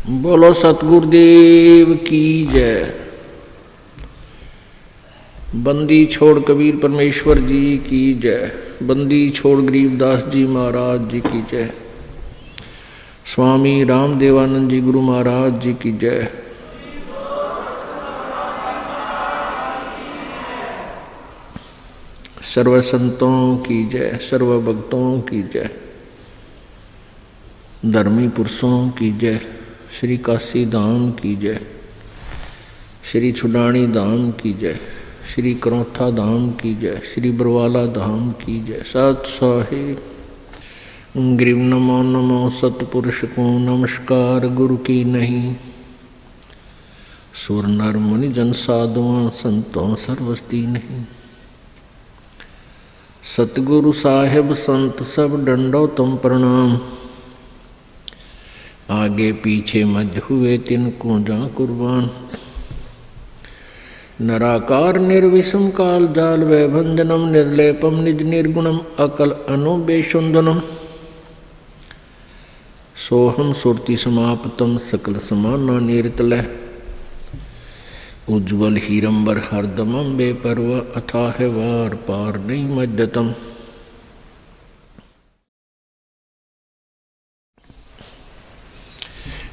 बोलो सतगुरुदेव की जय। बंदी छोड़ कबीर परमेश्वर जी की जय। बंदी छोड़ गरीबदास जी महाराज जी की जय। स्वामी रामदेवानंद जी गुरु महाराज जी की जय। सर्व संतों की जय, सर्व भक्तों की जय, धर्मी पुरुषों की जय। श्री काशी धाम की जय, श्री छुडानी धाम की जय, श्री करौथा धाम की जय, श्री बरवाला धाम की जय। सत साहिब ग्रीव नमो नमो सतपुरुष को नमस्कार गुरु की नहीं। सुर नर मुनि जन साधुओं संतों सर्वस्ती नहीं। सतगुरु साहेब संत सब डंडो तुम प्रणाम। आगे पीछे मध्य हुए तिनको जा कुर्बान। नराकार निर्विषम काल जाल वैभंजनम निर्लेपम निज निर्गुणम अकल अनुबेशुंदनम। सोहम सुरति समाप्तम सकल समाना निरतलय। उज्ज्वल हीरंबर हरदमम बेपरवा अथाह वार पार नहीं मध्यतम।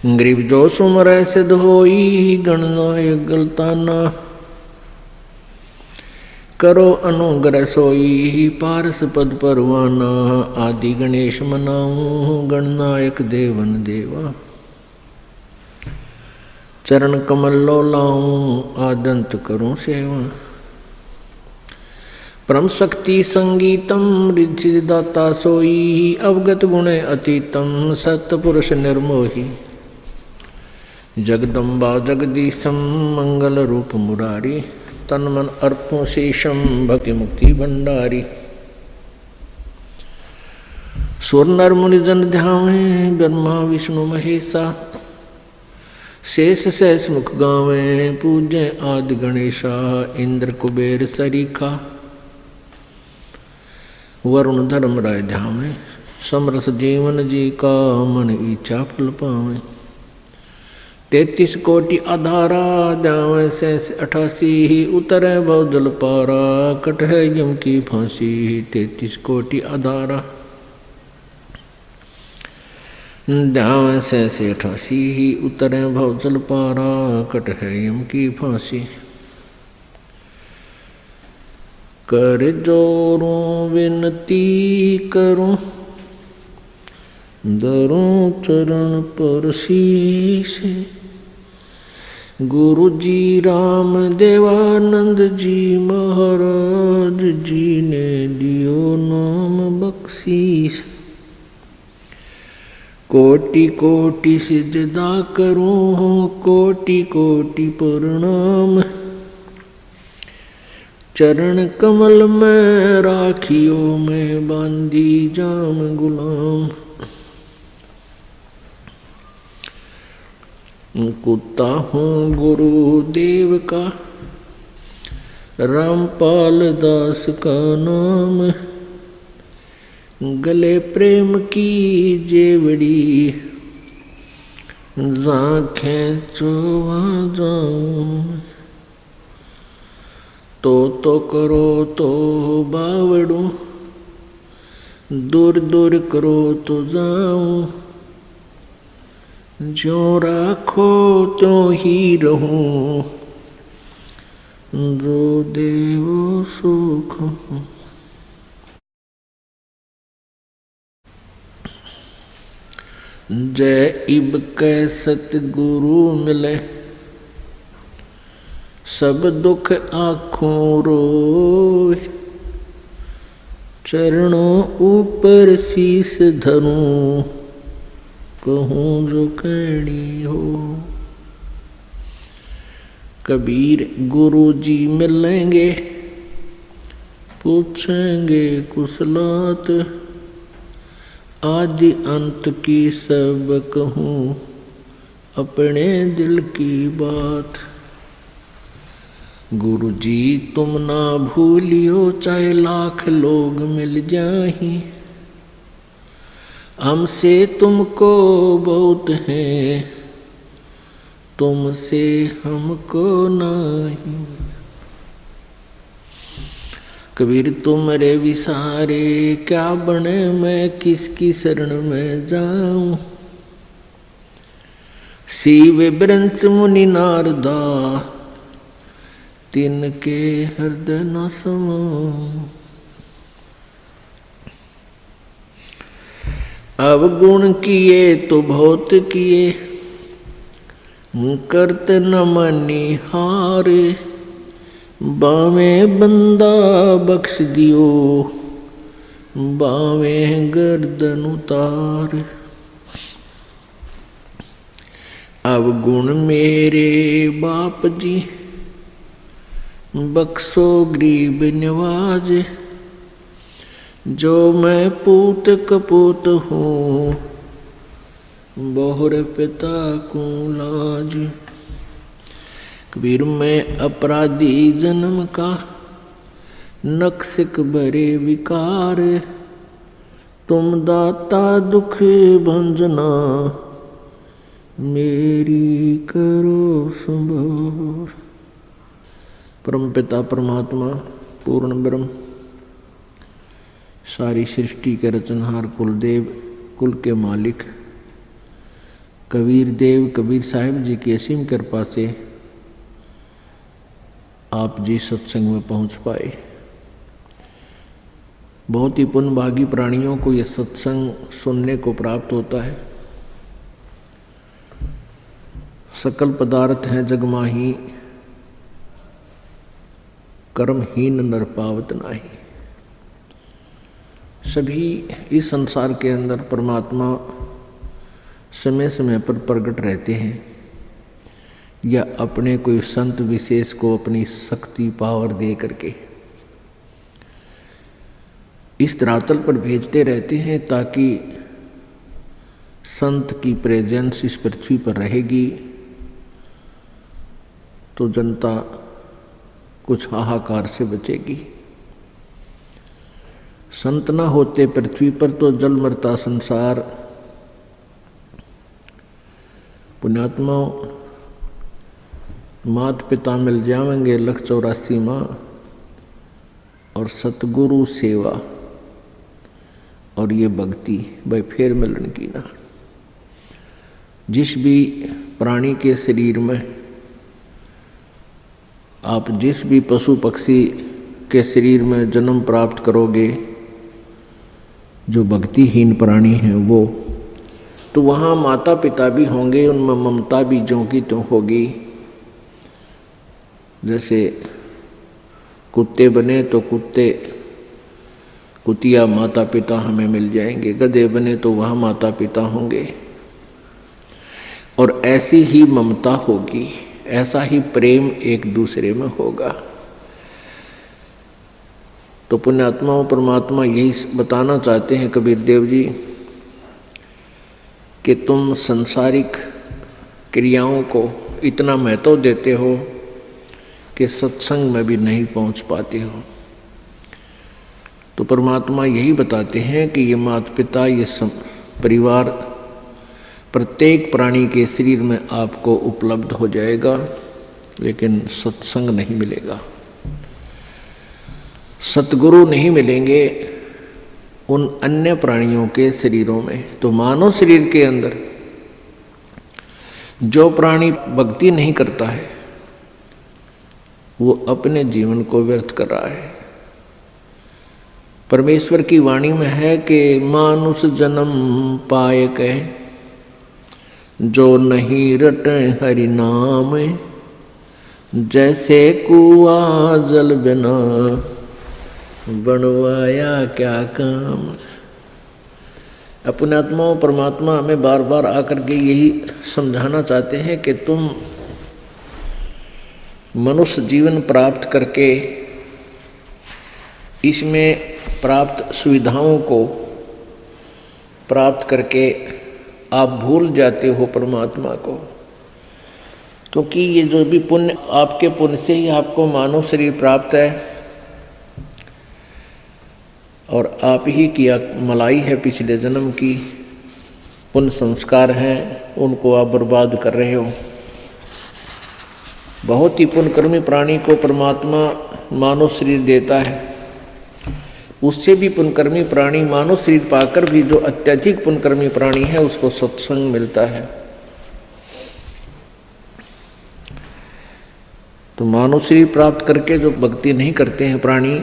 ग्रीव जो सुमर सिद्ध होई गणनायक गलताना। करो अनुग्रह सोई पारस पद परवाना। आदि गणेश मनाऊं गणनायक देवन देवा। चरण कमल लो लाऊं आदंत करूं सेवा। परम शक्ति संगीतम रिद्धि दाता सोई। अवगत गुणे अतीतम सतपुरुष निर्मोही। जगदम्बा जगदीशम मंगल रूप मुरारी। तन मन अर्पों शेषम भक्ति मुक्ति भंडारी। सुर नर मुनि जन ध्यावे ब्रह्मा विष्णु महेशा। शेष सहस मुख गावे पूजे आदि गणेशा। इंद्र कुबेर सरीखा वरुण धर्म राय ध्यावे। समरस जीवन जी का मन इच्छा फल पावे। 33 कोटि आधारा जावे सहस 88। उतरे भव जल पारा कट है यम की फांसी। 33 कोटि आधारा जावे सहस 88। उतरे भव जल पारा कट है यम की फांसी। कर जोरों विनती करूं दरों चरण पर शीश। गुरु जी राम देवानंद जी महाराज जी ने दियो नाम बख्शीश। कोटि कोटि सिजदा करूं कोटि कोटि प्रणाम। चरण कमल में राखियो में बांधी जाम गुलाम। कुत्ता हूँ गुरुदेव का रामपाल दास का नाम। गले प्रेम की जेवड़ी जाखें चोवा जाऊं। तो करो तो बावड़ू दूर दूर करो तो जाऊं। जो राखो तो ही रहूं जो देवो सुख। जय इब कै सतगुरु मिले। सब दुख आँखों रोए। चरणों ऊपर शीस धरूं कहूँ जो कहनी हो। कबीर गुरु जी मिलेंगे पूछेंगे कुशलात। आदि अंत की सब कहूँ अपने दिल की बात। गुरु जी तुम ना भूलियो चाहे लाख लोग मिल जाहीं। हमसे तुमको बहुत है तुमसे हमको नहीं। कबीर तुमरे विसारे क्या बने, मैं किसकी शरण में जाऊं। शिव ब्रंच मुनि नारदा तिनके हृदय न समाऊं। अवगुण किए तो बहुत किए, करत न मनी हारे। बावे बंदा बख्श दियो, बावे गर्दन उतार। अवगुण मेरे बाप जी, बख्शो गरीब नवाज। जो मैं पूत कपूत हूँ, बहुर पिता को लाज। कबीर मैं अपराधी जन्म का, नक्सिक बरे विकार। तुम दाता दुख भंजना, मेरी करो संभार। परम पिता परमात्मा पूर्ण ब्रह्म, सारी सृष्टि के रचनहार कुलदेव, कुल के मालिक कबीर देव कबीर साहिब जी की असीम कृपा से आप जी सत्संग में पहुंच पाए। बहुत ही पुण्यभागी प्राणियों को यह सत्संग सुनने को प्राप्त होता है। सकल पदार्थ हैं जगमाही, कर्महीन नर पावत नाही। सभी इस संसार के अंदर परमात्मा समय समय पर प्रकट रहते हैं, या अपने कोई संत विशेष को अपनी शक्ति पावर दे करके इस धरातल पर भेजते रहते हैं, ताकि संत की प्रेजेंस इस पृथ्वी पर रहेगी तो जनता कुछ हाहाकार से बचेगी। संत न होते पृथ्वी पर तो जल मरता संसार। पुण्यात्माओं, मात पिता मिल जाएंगे 184 माँ, और सतगुरु सेवा और ये भक्ति भाई फिर मिलन की ना। जिस भी प्राणी के शरीर में, आप जिस भी पशु पक्षी के शरीर में जन्म प्राप्त करोगे, जो भक्तिहीन प्राणी हैं वो, तो वहाँ माता पिता भी होंगे, उनमें ममता भी ज्यों की त्यों होगी। जैसे कुत्ते बने तो कुतिया माता पिता हमें मिल जाएंगे, गधे बने तो वहाँ माता पिता होंगे, और ऐसी ही ममता होगी, ऐसा ही प्रेम एक दूसरे में होगा। तो पुण्यात्माओं, परमात्मा यही बताना चाहते हैं कबीर देव जी कि तुम संसारिक क्रियाओं को इतना महत्व देते हो कि सत्संग में भी नहीं पहुंच पाते हो। तो परमात्मा यही बताते हैं कि ये माता पिता, ये परिवार प्रत्येक प्राणी के शरीर में आपको उपलब्ध हो जाएगा, लेकिन सत्संग नहीं मिलेगा, सतगुरु नहीं मिलेंगे उन अन्य प्राणियों के शरीरों में। तो मानव शरीर के अंदर जो प्राणी भक्ति नहीं करता है, वो अपने जीवन को व्यर्थ कर रहा है। परमेश्वर की वाणी में है कि मानुष जन्म पाए कह, जो नहीं रटे हरि नाम। जैसे कुआ जल बिना, बनवाया क्या काम। अपने आत्माओं, परमात्मा हमें बार बार आकर के यही समझाना चाहते हैं कि तुम मनुष्य जीवन प्राप्त करके इसमें प्राप्त सुविधाओं को प्राप्त करके आप भूल जाते हो परमात्मा को, क्योंकि ये जो भी पुण्य, आपके पुण्य से ही आपको मानव शरीर प्राप्त है, और आप ही की मलाई है पिछले जन्म की, पुण्य संस्कार हैं, उनको आप बर्बाद कर रहे हो। बहुत ही पुण्यकर्मी प्राणी को परमात्मा मानव शरीर देता है, उससे भी पुण्यकर्मी प्राणी मानव शरीर पाकर भी जो अत्यधिक पुण्यकर्मी प्राणी है उसको सत्संग मिलता है। तो मानव शरीर प्राप्त करके जो भक्ति नहीं करते हैं प्राणी,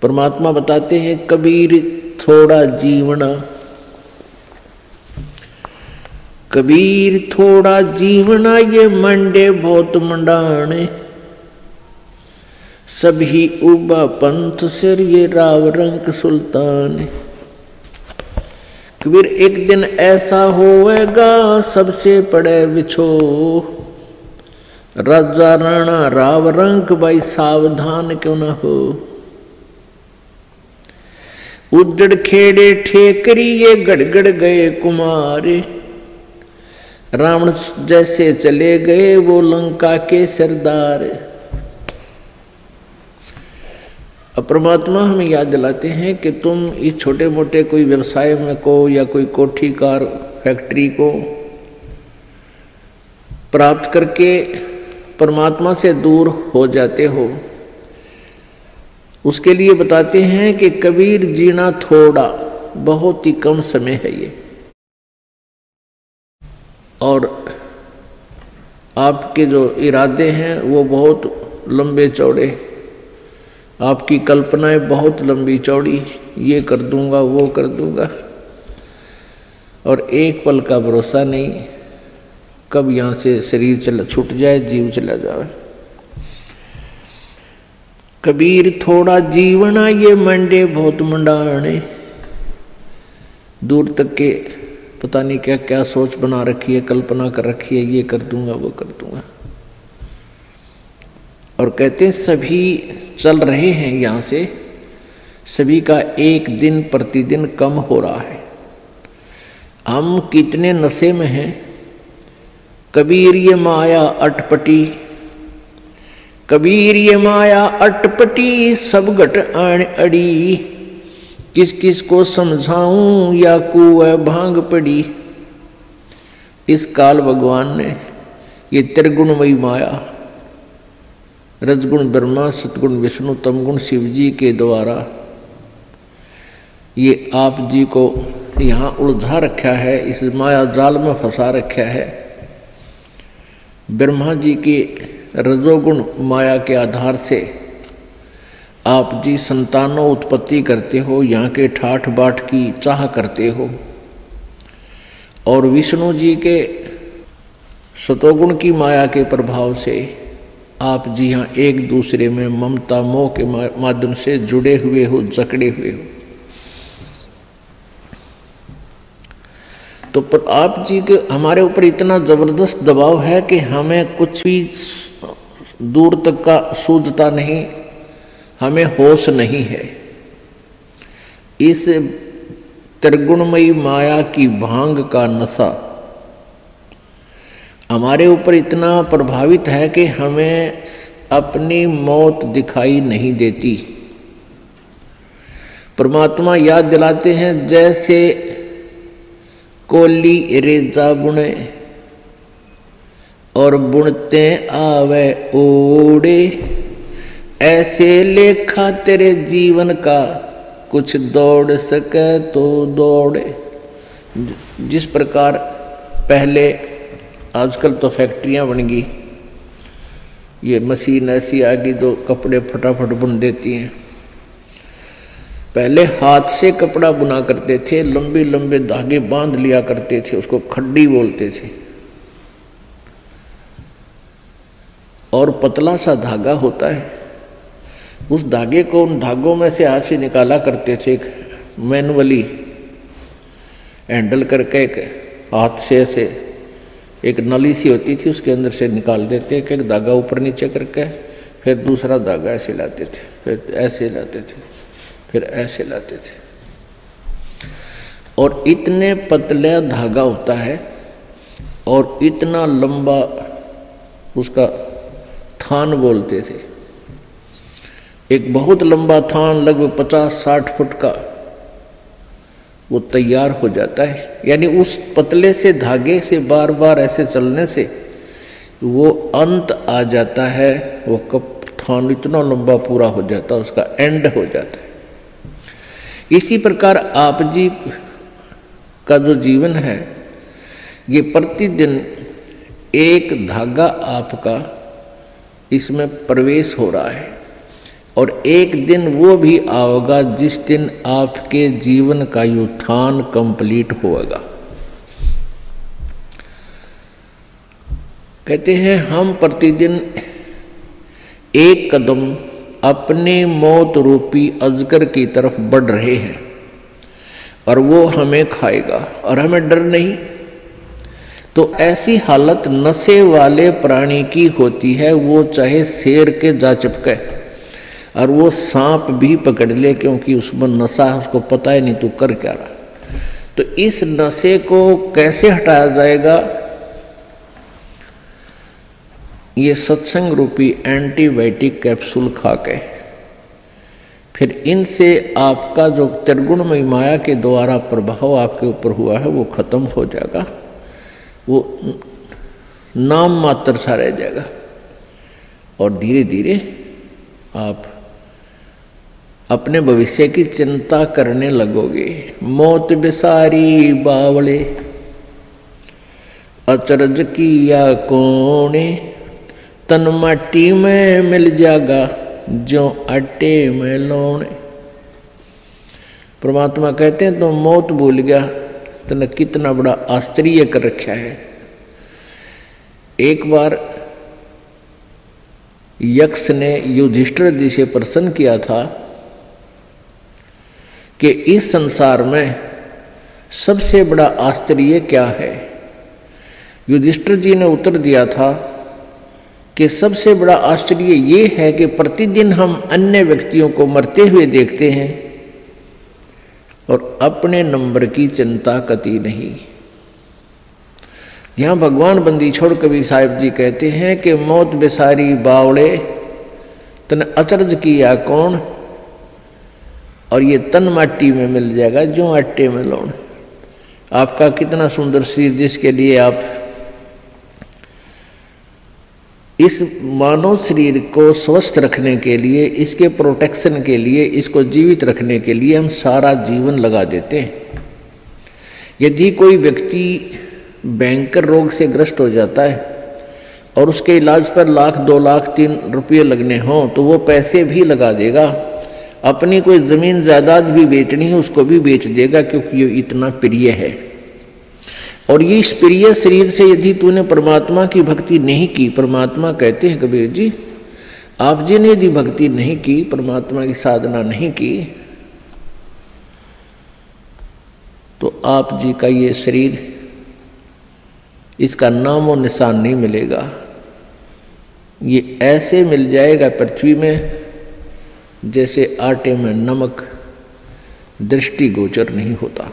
परमात्मा बताते हैं कबीर थोड़ा जीवना, कबीर थोड़ा जीवना ये मंडे बहुत मंडाने, सभी उबा पंथ सिर ये राव रंग सुल्तान। कबीर एक दिन ऐसा होएगा सबसे पड़े बिछो, राजा राणा राव रंग भाई सावधान क्यों न हो। उजड़ खेड़े ठेकरी ये गड़गड़ गए कुमारे, रावण जैसे चले गए वो लंका के सरदार। अब परमात्मा हमें याद दिलाते हैं कि तुम इस छोटे मोटे कोई व्यवसाय में को या कोई कोठी कार फैक्ट्री को प्राप्त करके परमात्मा से दूर हो जाते हो, उसके लिए बताते हैं कि कबीर जीना थोड़ा, बहुत ही कम समय है ये, और आपके जो इरादे हैं वो बहुत लंबे चौड़े, आपकी कल्पनाएं बहुत लंबी चौड़ी, ये कर दूंगा वो कर दूंगा, और एक पल का भरोसा नहीं, कब यहाँ से शरीर छूट जाए, जीव चला जाए। कबीर थोड़ा जीवना ये मंडे बहुत मंडाने, दूर तक के पता नहीं क्या क्या सोच बना रखी है, कल्पना कर रखी है, ये कर दूंगा वो कर दूंगा। और कहते हैं सभी चल रहे हैं यहाँ से, सभी का एक दिन प्रतिदिन कम हो रहा है। हम कितने नशे में हैं। कबीर ये माया अटपटी, कबीर ये माया अटपटी, सब घट आण अड़ी, किस किस को समझाऊं या कुएं भांग पड़ी। इस काल भगवान ने ये त्रिगुणमयी माया, रजगुण ब्रह्मा, सतगुण विष्णु, तमगुण शिव जी के द्वारा ये आप जी को यहाँ उलझा रखा है, इस माया जाल में फंसा रखा है। ब्रह्मा जी के रजोगुण माया के आधार से आप जी संतानों उत्पत्ति करते हो, यहाँ के ठाठ बाट की चाह करते हो, और विष्णु जी के सतोगुण की माया के प्रभाव से आप जी यहाँ एक दूसरे में ममता मोह के माध्यम से जुड़े हुए हो, जकड़े हुए हो। तो पर आप जी के हमारे ऊपर इतना जबरदस्त दबाव है कि हमें कुछ भी दूर तक का सूझता नहीं, हमें होश नहीं है। इस त्रिगुणमयी माया की भांग का नशा हमारे ऊपर इतना प्रभावित है कि हमें अपनी मौत दिखाई नहीं देती। परमात्मा याद दिलाते हैं जैसे कोली रेजा बुने और बुनते आवे ओड़े, ऐसे लेखा तेरे जीवन का कुछ दौड़ सके तो दौड़े। जिस प्रकार पहले, आजकल तो फैक्ट्रियां बन गई, ये मशीन ऐसी आ गई जो कपड़े फटाफट बुन देती हैं। पहले हाथ से कपड़ा बुना करते थे, लंबे लंबे धागे बांध लिया करते थे, उसको खड्डी बोलते थे, और पतला सा धागा होता है, उस धागे को उन धागों में से हाथ से निकाला करते थे, एक मैनुअली हैंडल करके एक हाथ से ऐसे एक नली सी होती थी, उसके अंदर से निकाल देते, एक एक धागा ऊपर नीचे करके, फिर दूसरा धागा ऐसे लाते थे, फिर ऐसे लाते थे, फिर ऐसे लाते थे, और इतने पतला धागा होता है और इतना लंबा उसका थान बोलते थे। एक बहुत लंबा थान लगभग 50-60 फुट का वो तैयार हो जाता है। यानी उस पतले से धागे से बार बार ऐसे चलने से वो अंत आ जाता है, वो कथान इतना लंबा पूरा हो जाता है, उसका एंड हो जाता है। इसी प्रकार आप जी का जो जीवन है, ये प्रतिदिन एक धागा आपका इसमें प्रवेश हो रहा है, और एक दिन वो भी आएगा जिस दिन आपके जीवन का उत्थान कंप्लीट होगा। कहते हैं हम प्रतिदिन एक कदम अपने मौत रूपी अजगर की तरफ बढ़ रहे हैं, और वो हमें खाएगा और हमें डर नहीं। तो ऐसी हालत नशे वाले प्राणी की होती है, वो चाहे शेर के जा चिपके और वो सांप भी पकड़ ले, क्योंकि उसमें नशा है, उसको पता ही नहीं तू कर क्या रहा। तो इस नशे को कैसे हटाया जाएगा? ये सत्संग रूपी एंटीबायोटिक कैप्सूल खा के, फिर इनसे आपका जो त्रिगुणमयी माया के द्वारा प्रभाव आपके ऊपर हुआ है वो खत्म हो जाएगा, वो नाम मात्र सा रह जाएगा, और धीरे धीरे आप अपने भविष्य की चिंता करने लगोगे। मौत बिसारी बावले अचरज किया कोने, तन माटी में मिल जाएगा जो आटे में लौने। परमात्मा कहते हैं तो मौत भूल गया, तने कितना बड़ा आश्चर्य कर रखा है। एक बार यक्ष ने युधिष्ठिर जी से प्रश्न किया था कि इस संसार में सबसे बड़ा आश्चर्य क्या है? युधिष्ठिर जी ने उत्तर दिया था कि सबसे बड़ा आश्चर्य ये है कि प्रतिदिन हम अन्य व्यक्तियों को मरते हुए देखते हैं और अपने नंबर की चिंता कती नहीं। यहाँ भगवान बंदी छोड़ कबीर साहिब जी कहते हैं कि मौत बेसारी बावड़े तन अचरज किया कौन, और ये तन माटी में मिल जाएगा जो आटे में लौन। आपका कितना सुंदर शरीर, जिसके लिए आप इस मानव शरीर को स्वस्थ रखने के लिए, इसके प्रोटेक्शन के लिए, इसको जीवित रखने के लिए हम सारा जीवन लगा देते हैं। यदि कोई व्यक्ति भयंकर रोग से ग्रस्त हो जाता है और उसके इलाज पर लाख 2 लाख 3 रुपये लगने हों तो वो पैसे भी लगा देगा। अपनी कोई ज़मीन जायदाद भी बेचनी है उसको भी बेच देगा, क्योंकि ये इतना प्रिय है। और ये इस प्रिय शरीर से यदि तूने परमात्मा की भक्ति नहीं की, परमात्मा कहते हैं कबीर जी, आप जी ने यदि भक्ति नहीं की, परमात्मा की साधना नहीं की, तो आप जी का ये शरीर, इसका नाम और निशान नहीं मिलेगा। ये ऐसे मिल जाएगा पृथ्वी में जैसे आटे में नमक, दृष्टिगोचर नहीं होता।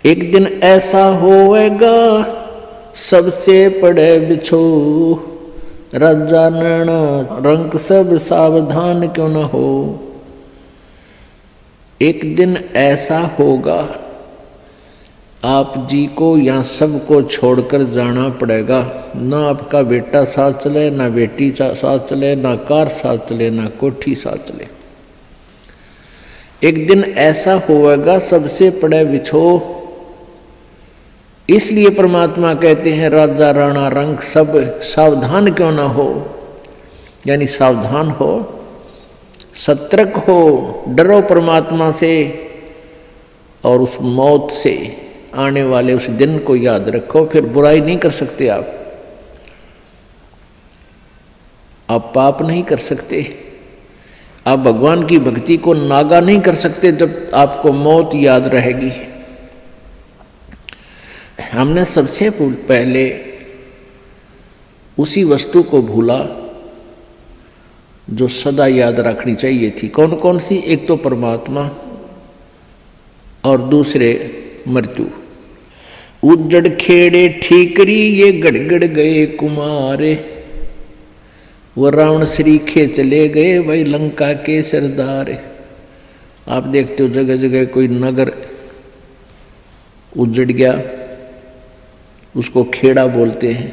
एक दिन ऐसा होएगा सबसे पड़े बिछो, राजा नैना रंक सब सावधान क्यों न हो। एक दिन ऐसा होगा आप जी को यहाँ सबको छोड़कर जाना पड़ेगा। ना आपका बेटा साथ चले, ना बेटी साथ चले, ना कार साथ चले, ना कोठी साथ चले। एक दिन ऐसा होगा सबसे पड़े बिछो। इसलिए परमात्मा कहते हैं राजा राणा रंग सब सावधान क्यों ना हो, यानी सावधान हो, सतर्क हो, डरो परमात्मा से और उस मौत से आने वाले उस दिन को याद रखो। फिर बुराई नहीं कर सकते आप पाप नहीं कर सकते, आप भगवान की भक्ति को नागा नहीं कर सकते जब आपको मौत याद रहेगी। हमने सबसे पहले उसी वस्तु को भूला जो सदा याद रखनी चाहिए थी। कौन कौन सी? एक तो परमात्मा और दूसरे मृत्यु। उजड़ खेड़े ठीकरी ये गड़गड़ गए कुमारे, वो रावण श्रीखे चले गए वही लंका के सरदार। आप देखते हो जगह जगह कोई नगर उजड़ गया, उसको खेड़ा बोलते हैं।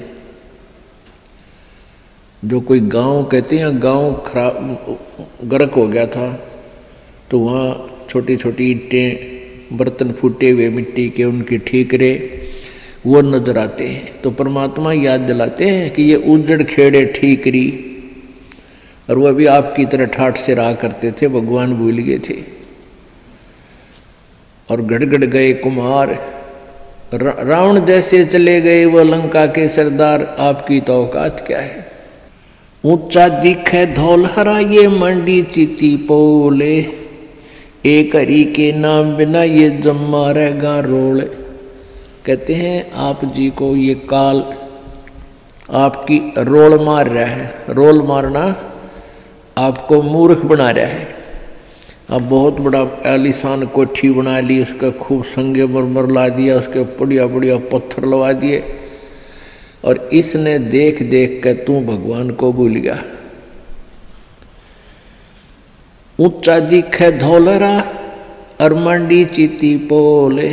जो कोई गांव कहते हैं, गांव खराब गर्क हो गया था तो वहाँ छोटी छोटी ईंटें, बर्तन फूटे हुए मिट्टी के, उनके ठीकरे वो नजर आते हैं। तो परमात्मा याद दिलाते हैं कि ये उजड़ खेड़े ठीकरी, और वह भी आपकी तरह ठाठ से रहा करते थे, भगवान भूल गए थे। और गड़गड़ गए कुम्हार, रावण जैसे चले गए वो लंका के सरदार, आपकी तो औकात क्या है। ऊंचा दिखे धौलहरा ये मंडी चिति पोले, एक हरि के नाम बिना ये जम्मा रहेगा रोल। कहते हैं आप जी को ये काल आपकी रोल मार रहा है। रोल मारना आपको मूर्ख बना रहा है। अब बहुत बड़ा आलीशान कोठी बना ली, उसका खूब संगे मरमर ला दिया, उसके बढ़िया बढ़िया पत्थर लगा दिए, और इसने देख देख कर तू भगवान को भूल गया। ऊंचा दिखे धौलरा और मंडी चिति पोले,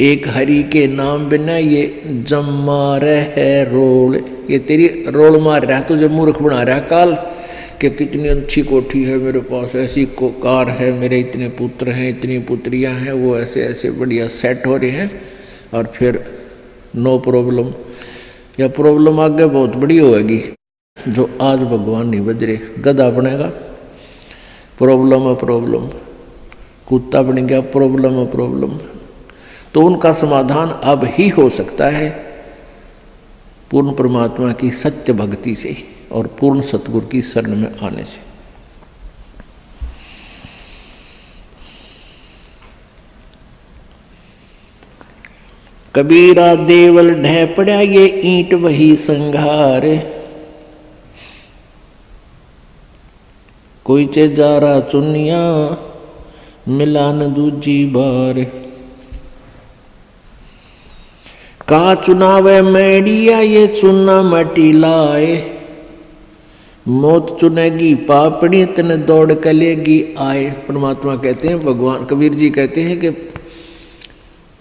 एक हरि के नाम बिना ये जम्मा रहे रोल। ये तेरी रोल मार रहा है, तुझे मूर्ख बना रहा है काल, कि कितनी अच्छी कोठी है मेरे पास, ऐसी कार है, मेरे इतने पुत्र हैं, इतनी पुत्रियां हैं, वो ऐसे ऐसे बढ़िया सेट हो रहे हैं, और फिर नो प्रॉब्लम, या प्रॉब्लम आगे बहुत बड़ी होगी जो आज भगवान नहीं बज रहे। गधा बनेगा प्रॉब्लम है प्रॉब्लम, कुत्ता बन गया प्रॉब्लम है प्रॉब्लम। तो उनका समाधान अब ही हो सकता है पूर्ण परमात्मा की सत्य भक्ति से और पूर्ण सतगुरु की शरण में आने से। कबीरा देवल ढह पड़ा ये ईंट वही संघार, कोई चे जा रहा चुनिया मिलान दूजी बार। कहा चुनावे मैडिया ये चुना मटी लाए, मौत चुनेगी पापड़ी तने दौड़ कलेगी आए। परमात्मा कहते हैं, भगवान कबीर जी कहते हैं कि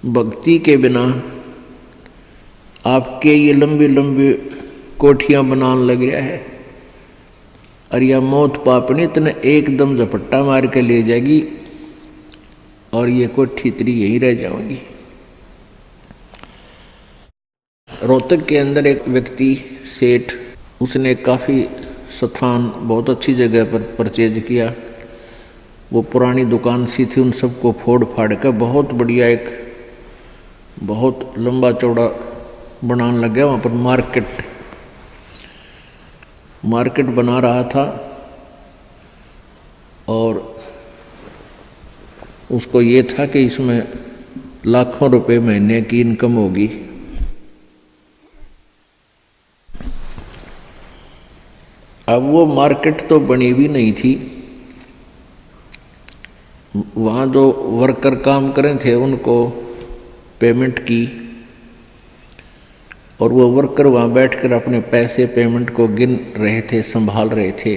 भक्ति के बिना आपके ये लंबी लंबी कोठियां बनाने लग रहा है, और यह मौत पापड़ी तने एकदम झपट्टा मार के ले जाएगी, और ये कोठी तेरी यही रह जाएगी। रोहतक के अंदर एक व्यक्ति सेठ, उसने काफ़ी स्थान बहुत अच्छी जगह पर परचेज किया। वो पुरानी दुकान सी थी, उन सबको फोड़ फाड़ कर बहुत बढ़िया एक बहुत लंबा चौड़ा बनाने लग गया। वहाँ पर मार्केट बना रहा था, और उसको ये था कि इसमें लाखों रुपए महीने की इनकम होगी। अब वो मार्केट तो बनी भी नहीं थी, वहाँ जो वर्कर काम करें थे उनको पेमेंट की, और वो वर्कर वहाँ बैठकर अपने पैसे पेमेंट को गिन रहे थे, संभाल रहे थे।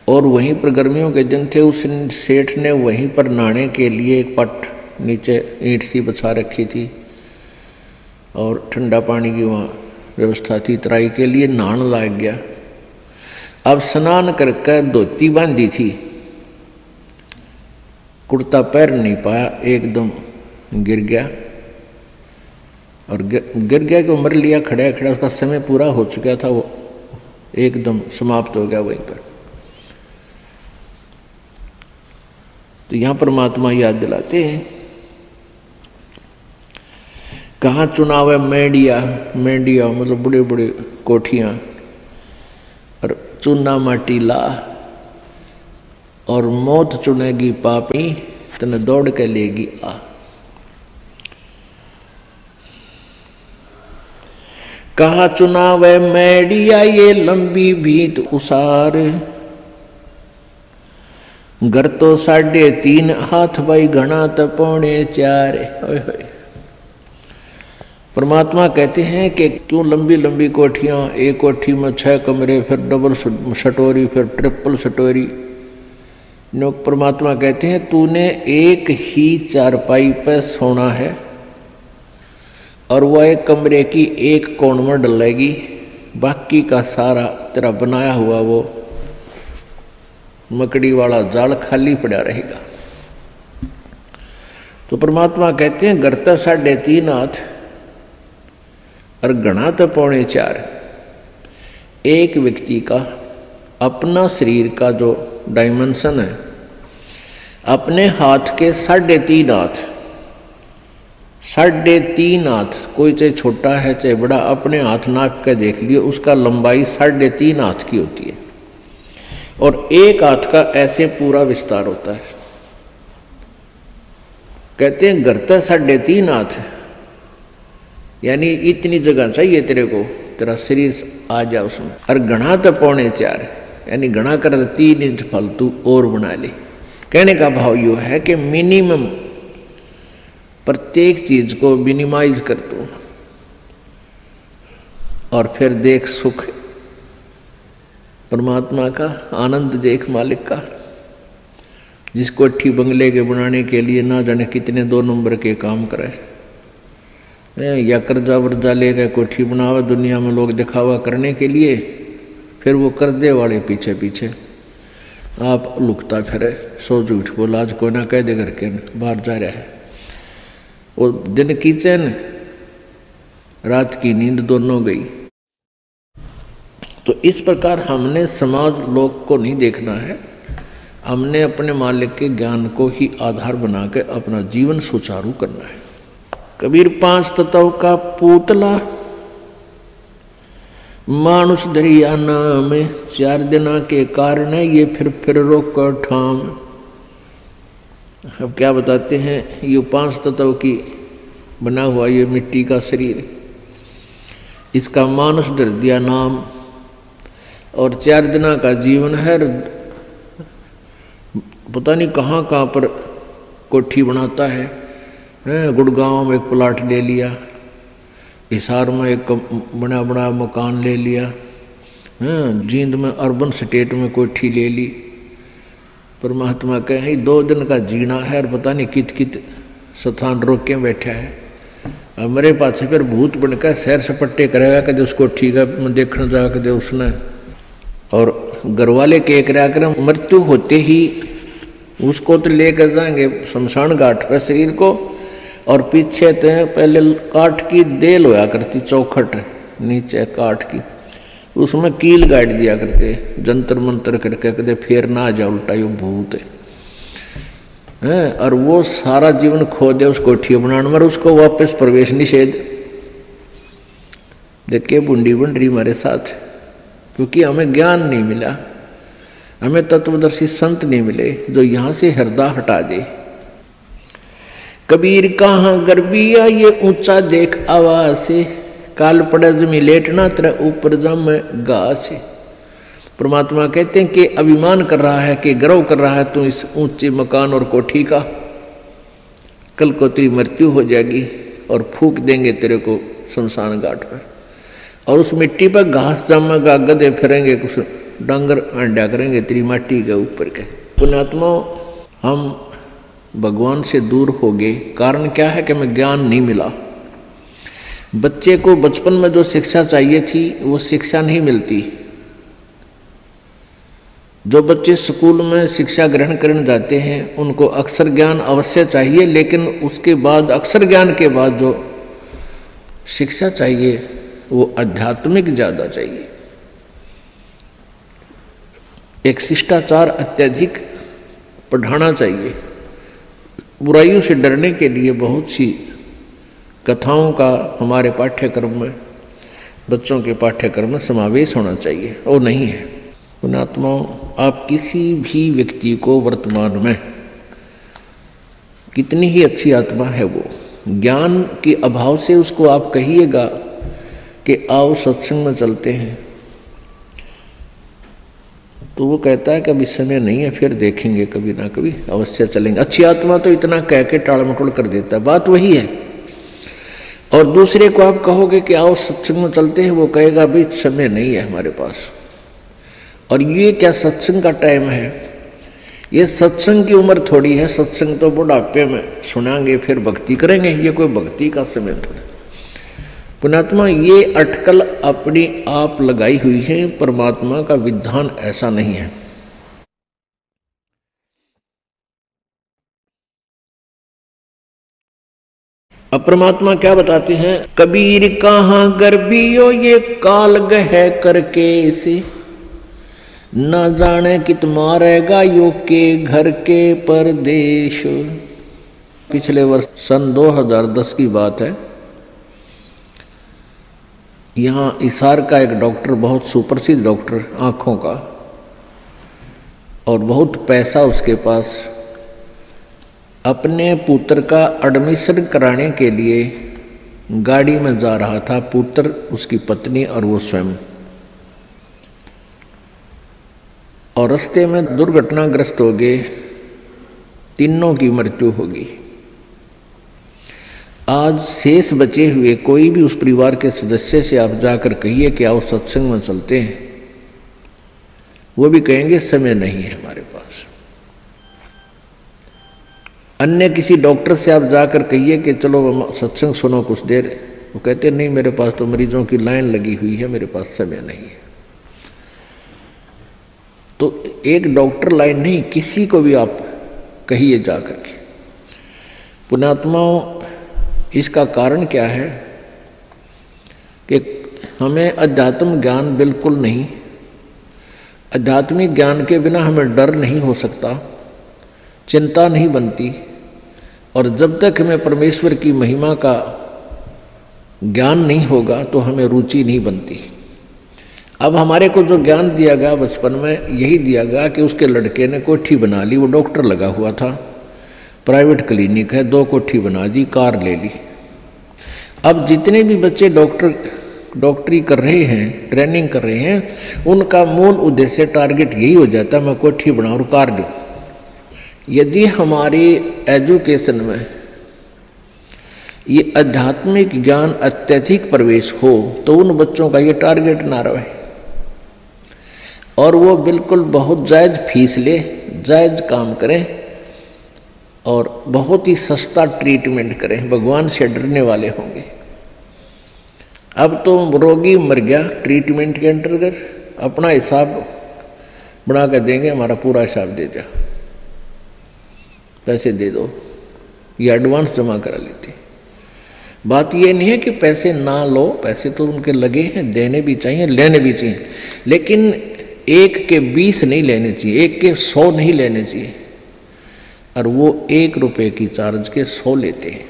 और वहीं पर गर्मियों के दिन थे, उस सेठ ने वहीं पर नहाने के लिए एक पट नीचे ईंट सी बिछा रखी थी, और ठंडा पानी की वहाँ व्यवस्था थी। तराई के लिए नहाने लग गया। अब स्नान करके धोती बांधी थी, कुर्ता पैर नहीं पाया, एकदम गिर गया, और गिर गया कि मर लिया खड़ा खड़ा। उसका समय पूरा हो चुका था, वो एकदम समाप्त हो गया वहीं पर। तो यहाँ परमात्मा याद दिलाते हैं, कहाँ चुनाव है मेंढिया मतलब बड़े बड़े कोठियाँ, और चुना माटी ला, और मौत चुनेगी पापी तने दौड़ के लेगी आ। कहा चुनाव है मैडिया ये लंबी भीत उसार, घर तो 3.5 हाथ भाई घना तो 4.25। परमात्मा कहते हैं कि क्यों लंबी लंबी कोठियाँ, एक कोठी में 6 कमरे, फिर डबल सटोरी, फिर ट्रिपल सटोरी। परमात्मा कहते हैं तूने एक ही चारपाई पर सोना है, और वह एक कमरे की एक कोण में डलेगी, बाकी का सारा तेरा बनाया हुआ वो मकड़ी वाला जाल खाली पड़ा रहेगा। तो परमात्मा कहते हैं गरता 3.5 हाथ और घना तो 4.25। एक व्यक्ति का अपना शरीर का जो डायमेंशन है, अपने हाथ के 3.5 हाथ, 3.5 हाथ, कोई चाहे छोटा है चाहे बड़ा, अपने हाथ नाप के देख लियो, उसका लंबाई 3.5 हाथ की होती है और एक हाथ का ऐसे पूरा विस्तार होता है। कहते हैं घरता 3.5 हाथ, यानी इतनी जगह चाहिए तेरे को, तेरा शरीर आ जाए उसमें। और घना तो 4.25, यानी घना कर 3 इंच फालतू और बना ले। कहने का भाव यो है कि मिनिमम प्रत्येक चीज को मिनिमाइज कर दो और फिर देख सुख परमात्मा का, आनंद देख मालिक का। जिस कोठी बंगले के बनाने के लिए ना जाने कितने 2 नंबर के काम करे, या कर्जा वर्जा लेकर कोठी बनावा दुनिया में लोग दिखावा करने के लिए, फिर वो कर्जे वाले पीछे पीछे आप लुकता फिरे, सो झूठ बोला, आज कोई ना कह दे करके बाहर जा रहा है। वो दिन की चैन रात की नींद दोनों गई। तो इस प्रकार हमने समाज लोग को नहीं देखना है, हमने अपने मालिक के ज्ञान को ही आधार बना के अपना जीवन सुचारू करना है। कबीर 5 तत्व का पूतला मानुष दरिया नाम, 4 दिना के कारण ये फिर रोक कर ठाम। अब क्या बताते हैं, ये 5 तत्व की बना हुआ ये मिट्टी का शरीर, इसका मानुष धर दिया नाम, और 4 दिना का जीवन है। पता नहीं कहाँ कहाँ पर कोठी बनाता है, गुड़गांव में एक प्लाट ले लिया, हिसार में एक बड़ा बड़ा मकान ले लिया, जींद में अर्बन स्टेट में कोठी ले ली। परमात्मा कहे 2 दिन का जीना है और पता नहीं कित कित स्थान रोक के बैठा है। और मेरे पास फिर भूत बनकर सैर सपट्टे करेगा कदे उसको ठीक है देखने जा कदे उसने, और घर वाले के कर मृत्यु होते ही उसको तो लेकर जाएंगे शमशान घाट पर शरीर को, और पीछे तो पहले काठ की देल होया करती, चौखट नीचे काठ की, उसमें कील गाड़ दिया करते, जंतर मंतर करके कदे फेर ना आ जाए उल्टा यो भूत है। और वो सारा जीवन खो दे उस कोठी बनाने में, उसको वापस प्रवेश निषेध। देखिए बुंडी बन रही हमारे साथ, क्योंकि हमें ज्ञान नहीं मिला, हमें तत्वदर्शी संत नहीं मिले जो यहाँ से हृदय हटा दे। कबीर कहाँ गर्बिया ये ऊंचा देख आवाज से, काल पड़े जमी लेटना तेरा ऊपर जम गा से। परमात्मा कहते हैं कि अभिमान कर रहा है, कि गर्व कर रहा है तू इस ऊंचे मकान और कोठी का, कल को तेरी मृत्यु हो जाएगी और फूंक देंगे तेरे को शमशान घाट पर, और उस मिट्टी पर घास जमेगा, गधे फिरेंगे, कुछ डांगर अंडा करेंगे तेरी माटी के ऊपर के। पुण्यात्मा हम भगवान से दूर हो गए, कारण क्या है कि हमें ज्ञान नहीं मिला। बच्चे को बचपन में जो शिक्षा चाहिए थी वो शिक्षा नहीं मिलती। जो बच्चे स्कूल में शिक्षा ग्रहण करने जाते हैं उनको अक्षर ज्ञान अवश्य चाहिए, लेकिन उसके बाद अक्षर ज्ञान के बाद जो शिक्षा चाहिए वो आध्यात्मिक ज़्यादा चाहिए। एक शिष्टाचार अत्यधिक पढ़ाना चाहिए। बुराइयों से डरने के लिए बहुत सी कथाओं का हमारे पाठ्यक्रम में, बच्चों के पाठ्यक्रम में समावेश होना चाहिए, और नहीं है। पुण्यात्माओं, आप किसी भी व्यक्ति को वर्तमान में कितनी ही अच्छी आत्मा है वो, ज्ञान के अभाव से उसको आप कहिएगा कि आओ सत्संग में चलते हैं, तो वो कहता है कि अभी समय नहीं है, फिर देखेंगे, कभी ना कभी अवश्य चलेंगे। अच्छी आत्मा तो इतना कह के टाल मटोल कर देता है, बात वही है। और दूसरे को आप कहोगे कि आओ सत्संग में चलते हैं, वो कहेगा अभी समय नहीं है हमारे पास। और ये क्या सत्संग का टाइम है? ये सत्संग की उम्र थोड़ी है, सत्संग तो बुढ़ापे में सुनाएंगे फिर भक्ति करेंगे, ये कोई भक्ति का समय थोड़ा। पुण्यात्मा, ये अटकल अपनी आप लगाई हुई है, परमात्मा का विधान ऐसा नहीं है। अब परमात्मा क्या बताते हैं? कबीर कहाँ गर्भियो ये काल गह करके से, न जाने कित मारेगा यो के घर के परदेश। पिछले वर्ष सन 2010 की बात है। यहाँ इसार का एक डॉक्टर, बहुत सुप्रसिद्ध डॉक्टर आँखों का, और बहुत पैसा उसके पास, अपने पुत्र का एडमिशन कराने के लिए गाड़ी में जा रहा था, पुत्र, उसकी पत्नी और वो स्वयं, और रास्ते में दुर्घटनाग्रस्त हो गए, तीनों की मृत्यु होगी। आज शेष बचे हुए कोई भी उस परिवार के सदस्य से आप जाकर कहिए कि आओ सत्संग में चलते हैं, वो भी कहेंगे समय नहीं है हमारे पास। अन्य किसी डॉक्टर से आप जाकर कहिए कि चलो सत्संग सुनो कुछ देर, वो कहते नहीं मेरे पास तो मरीजों की लाइन लगी हुई है, मेरे पास समय नहीं है। तो एक डॉक्टर लाइन नहीं, किसी को भी आप कहिए जाकर के। पुण्यात्माओं, इसका कारण क्या है कि हमें अध्यात्म ज्ञान बिल्कुल नहीं, आध्यात्मिक ज्ञान के बिना हमें डर नहीं हो सकता, चिंता नहीं बनती, और जब तक हमें परमेश्वर की महिमा का ज्ञान नहीं होगा तो हमें रुचि नहीं बनती। अब हमारे को जो ज्ञान दिया गया बचपन में, यही दिया गया कि उसके लड़के ने कोठी बना ली, वो डॉक्टर लगा हुआ था, प्राइवेट क्लिनिक है, 2 कोठी बना दी, कार ले ली। अब जितने भी बच्चे डॉक्टरी कर रहे हैं, ट्रेनिंग कर रहे हैं, उनका मूल उद्देश्य, टारगेट यही हो जाता है मैं कोठी बनाऊं और कार लूं। यदि हमारी एजुकेशन में ये आध्यात्मिक ज्ञान अत्यधिक प्रवेश हो तो उन बच्चों का ये टारगेट ना रहे, और वो बिल्कुल बहुत जायज़ फीस ले, जायज़ काम करें और बहुत ही सस्ता ट्रीटमेंट करें, भगवान से डरने वाले होंगे। अब तो रोगी मर गया, ट्रीटमेंट के अंतर्गत अपना हिसाब बना कर देंगे, हमारा पूरा हिसाब दे जा, पैसे दे दो, ये एडवांस जमा करा लेते। बात ये नहीं है कि पैसे ना लो, पैसे तो उनके लगे हैं, देने भी चाहिए, लेने भी चाहिए, लेकिन 1 के 20 नहीं लेने चाहिए, 1 के 100 नहीं लेने चाहिए, और वो 1 रुपये की चार्ज के 100 लेते हैं।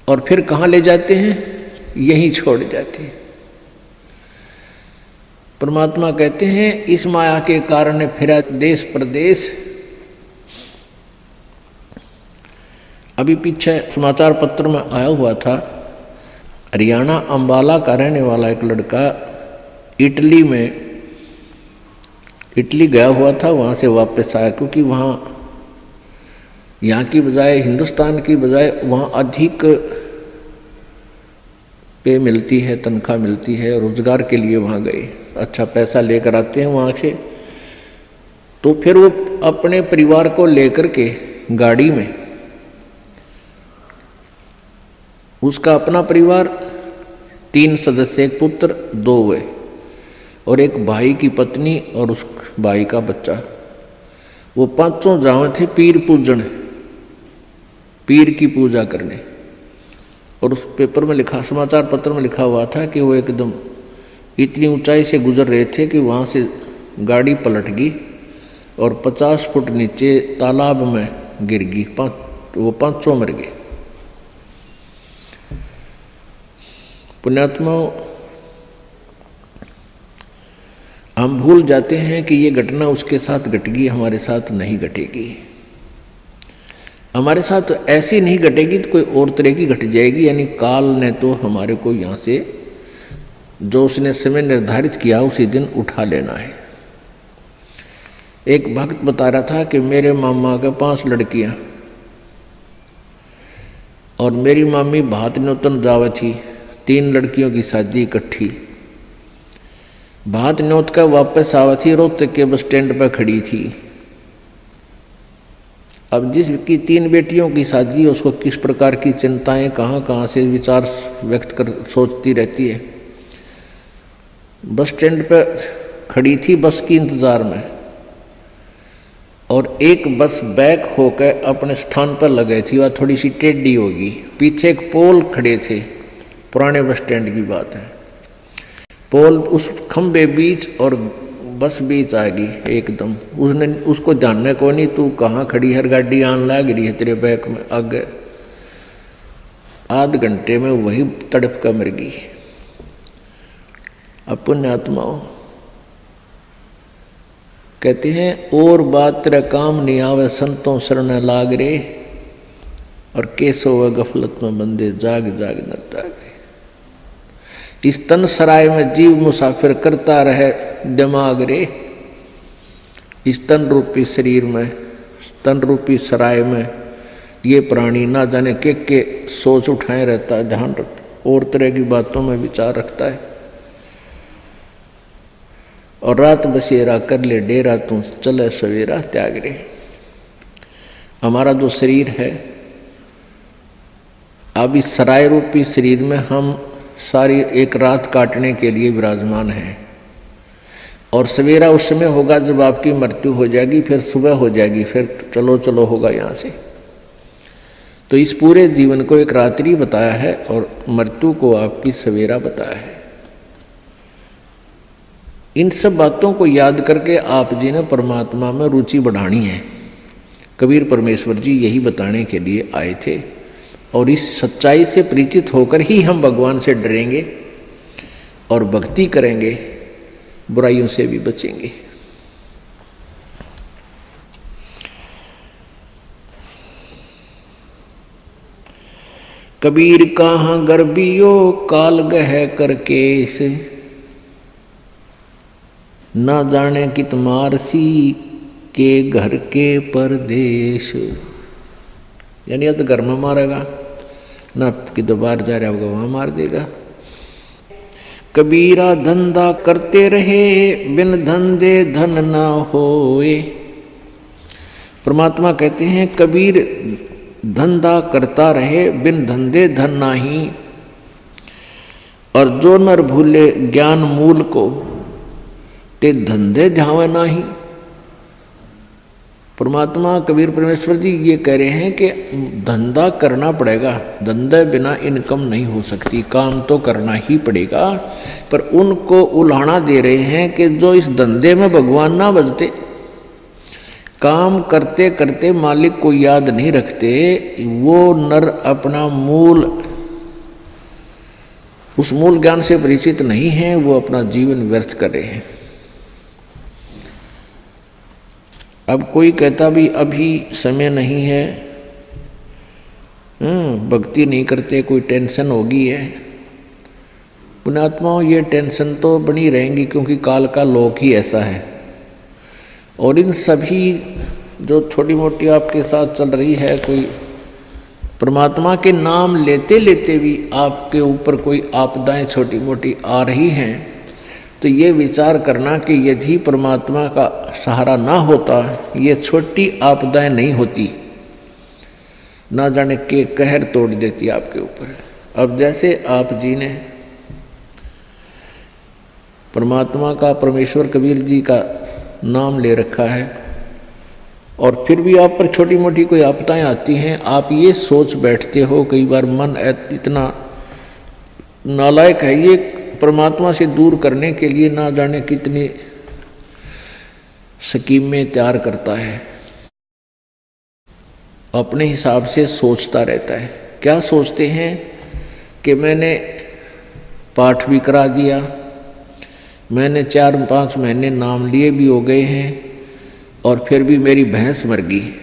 और फिर कहाँ ले जाते हैं? यही छोड़ जाते हैं। परमात्मा कहते हैं इस माया के कारण फिरा देश प्रदेश। अभी पीछे समाचार पत्र में आया हुआ था, हरियाणा अंबाला का रहने वाला एक लड़का इटली गया हुआ था, वहाँ से वापस आया, क्योंकि वहाँ यहाँ की बजाय, हिंदुस्तान की बजाय वहाँ अधिक पे मिलती है, तनख्वाह मिलती है, रोजगार के लिए वहाँ गए, अच्छा पैसा लेकर आते हैं वहाँ से। तो फिर वो अपने परिवार को लेकर के गाड़ी में, उसका अपना परिवार 3 सदस्य, एक पुत्र 2 हुए, और एक भाई की पत्नी और उस भाई का बच्चा, वो 5 जावे थे पीर पूजन, पीर की पूजा करने। और उस पेपर में लिखा, समाचार पत्र में लिखा हुआ था कि वो एकदम इतनी ऊंचाई से गुजर रहे थे कि वहाँ से गाड़ी पलट गई और 50 फुट नीचे तालाब में गिर गई, वो 5 मर गए। पुण्यात्माओं, हम भूल जाते हैं कि ये घटना उसके साथ घटेगी, हमारे साथ नहीं घटेगी। हमारे साथ ऐसी नहीं घटेगी तो कोई और तरह की घट जाएगी, यानी काल ने तो हमारे को यहाँ से जो उसने समय निर्धारित किया उसी दिन उठा लेना है। एक भक्त बता रहा था कि मेरे मामा के 5 लड़कियां और मेरी मामी भात न्योतन जावे थी, 3 लड़कियों की शादी इकट्ठी। भात न्योत का वापस आवा थी, रोहतक के बस स्टैंड पर खड़ी थी अब जिसकी 3 बेटियों की शादी है उसको किस प्रकार की चिंताएं कहाँ कहाँ से विचार व्यक्त कर सोचती रहती है। बस स्टैंड पर खड़ी थी बस की इंतज़ार में, और एक बस बैक होकर अपने स्थान पर लगी थी, वह थोड़ी सी टेढ़ी होगी। पीछे एक पोल खड़े थे, पुराने बस स्टैंड की बात है। पोल उस खंबे बीच और बस बीच आ गई एकदम। उसने उसको जानने को नहीं तू कहाँ खड़ी है, गाड़ी आन लग रही है तेरे बैक में, आगे। आध घंटे में वही तड़प कर मर गई। पुण्य आत्माओं कहते हैं और बात तेरा काम नहीं आवे संतों शरण लाग रे, और केसो व गफलत में बंदे जाग जाग न जागे। इस तन सराय में जीव मुसाफिर करता रहे दिमाग रे, इस तन रूपी शरीर में, तन रूपी सराय में ये प्राणी ना जाने के सोच उठाए रहता है, ध्यान रखता और तरह की बातों में विचार रखता है। और रात बसेरा कर ले डेरा तू चले सवेरा त्याग रे। हमारा जो शरीर है, अब इस सराय रूपी शरीर में हम सारी एक रात काटने के लिए विराजमान हैं, और सवेरा उस समय होगा जब आपकी मृत्यु हो जाएगी, फिर सुबह हो जाएगी, फिर चलो चलो होगा यहाँ से। तो इस पूरे जीवन को एक रात्रि बताया है और मृत्यु को आपकी सवेरा बताया है। इन सब बातों को याद करके आप जी ने परमात्मा में रुचि बढ़ानी है। कबीर परमेश्वर जी यही बताने के लिए आए थे, और इस सच्चाई से परिचित होकर ही हम भगवान से डरेंगे और भक्ति करेंगे, बुराइयों से भी बचेंगे। कबीर कहाँ गर्बियो काल गह करके से, ना जाने कित मारसी के घर के परदेश। यानी तो घर में मारेगा ना, कि दोबारा जा रहा होगा वहां मार देगा। कबीरा धंधा करते रहे बिन धंधे धन ना होए। परमात्मा कहते हैं कबीर धंधा करता रहे बिन धंधे धन नाही, और जो नर भूले ज्ञान मूल को ते धंधे ध्यावे नाही। परमात्मा कबीर परमेश्वर जी ये कह रहे हैं कि धंधा करना पड़ेगा, धंधे बिना इनकम नहीं हो सकती, काम तो करना ही पड़ेगा। पर उनको उल्हाना दे रहे हैं कि जो इस धंधे में भगवान ना बजते, काम करते करते मालिक को याद नहीं रखते, वो नर अपना मूल, उस मूल ज्ञान से परिचित नहीं है, वो अपना जीवन व्यर्थ कर रहे हैं। अब कोई कहता भी अभी समय नहीं है, भक्ति नहीं करते, कोई टेंशन होगी है। पुण्यात्माओं ये टेंशन तो बनी रहेंगी, क्योंकि काल का लोक ही ऐसा है। और इन सभी जो छोटी मोटी आपके साथ चल रही है, कोई परमात्मा के नाम लेते लेते भी आपके ऊपर कोई आपदाएं छोटी मोटी आ रही हैं, तो ये विचार करना कि यदि परमात्मा का सहारा ना होता, ये छोटी आपदाएं नहीं होती, ना जाने के कहर तोड़ देती आपके ऊपर। अब जैसे आप जी ने परमात्मा का, परमेश्वर कबीर जी का नाम ले रखा है, और फिर भी आप पर छोटी मोटी कोई आपदाएं आती हैं, आप ये सोच बैठते हो, कई बार मन इतना नालायक है, ये परमात्मा से दूर करने के लिए ना जाने कितनी स्कीमें तैयार करता है, अपने हिसाब से सोचता रहता है। क्या सोचते हैं कि मैंने पाठ भी करा दिया, मैंने 4-5 महीने नाम लिए भी हो गए हैं, और फिर भी मेरी भैंस मर गई।